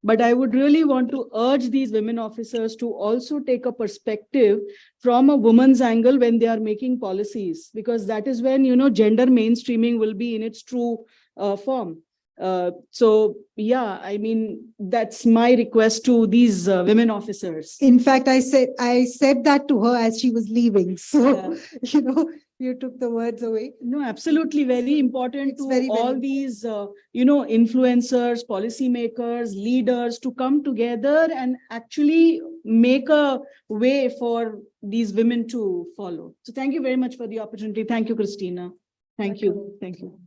But I would really want to urge these women officers to also take a perspective from a woman's angle when they are making policies, because that is when, gender mainstreaming will be in its true form. So yeah, I mean, that's my request to these women officers. In fact, I said that to her as she was leaving. So, you took the words away. No, absolutely very important It's to very, very all these, influencers, policymakers, leaders to come together and actually make a way for these women to follow. So thank you very much for the opportunity. Thank you, Christina. Thank you. Thank you.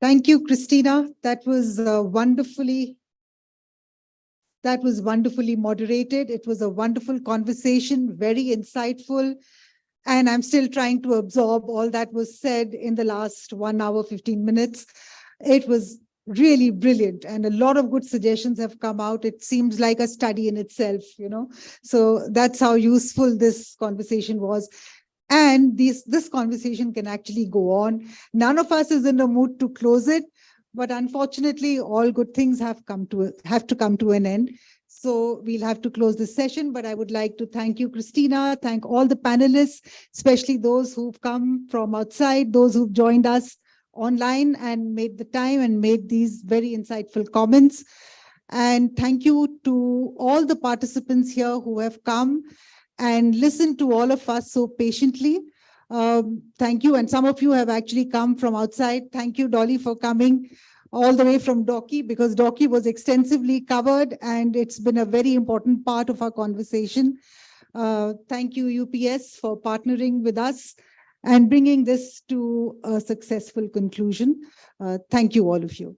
Thank you, Christina. That was wonderfully moderated. It was a wonderful conversation, very insightful. And I'm still trying to absorb all that was said in the last 1 hour, 15 minutes. It was really brilliant. And a lot of good suggestions have come out. It seems like a study in itself, So that's how useful this conversation was. And this conversation can actually go on. None of us is in the mood to close it, but unfortunately, all good things have to come to an end. So we'll have to close this session, but I would like to thank you, Christina, thank all the panelists, especially those who've come from outside, those who've joined us online and made the time and made these very insightful comments. And thank you to all the participants here who have come and listened to all of us so patiently. Thank you. And some of you have actually come from outside. Thank you, Dolly, for coming all the way from Doki, because Doki was extensively covered and it's been a very important part of our conversation. Thank you, UPS, for partnering with us and bringing this to a successful conclusion. Thank you, all of you.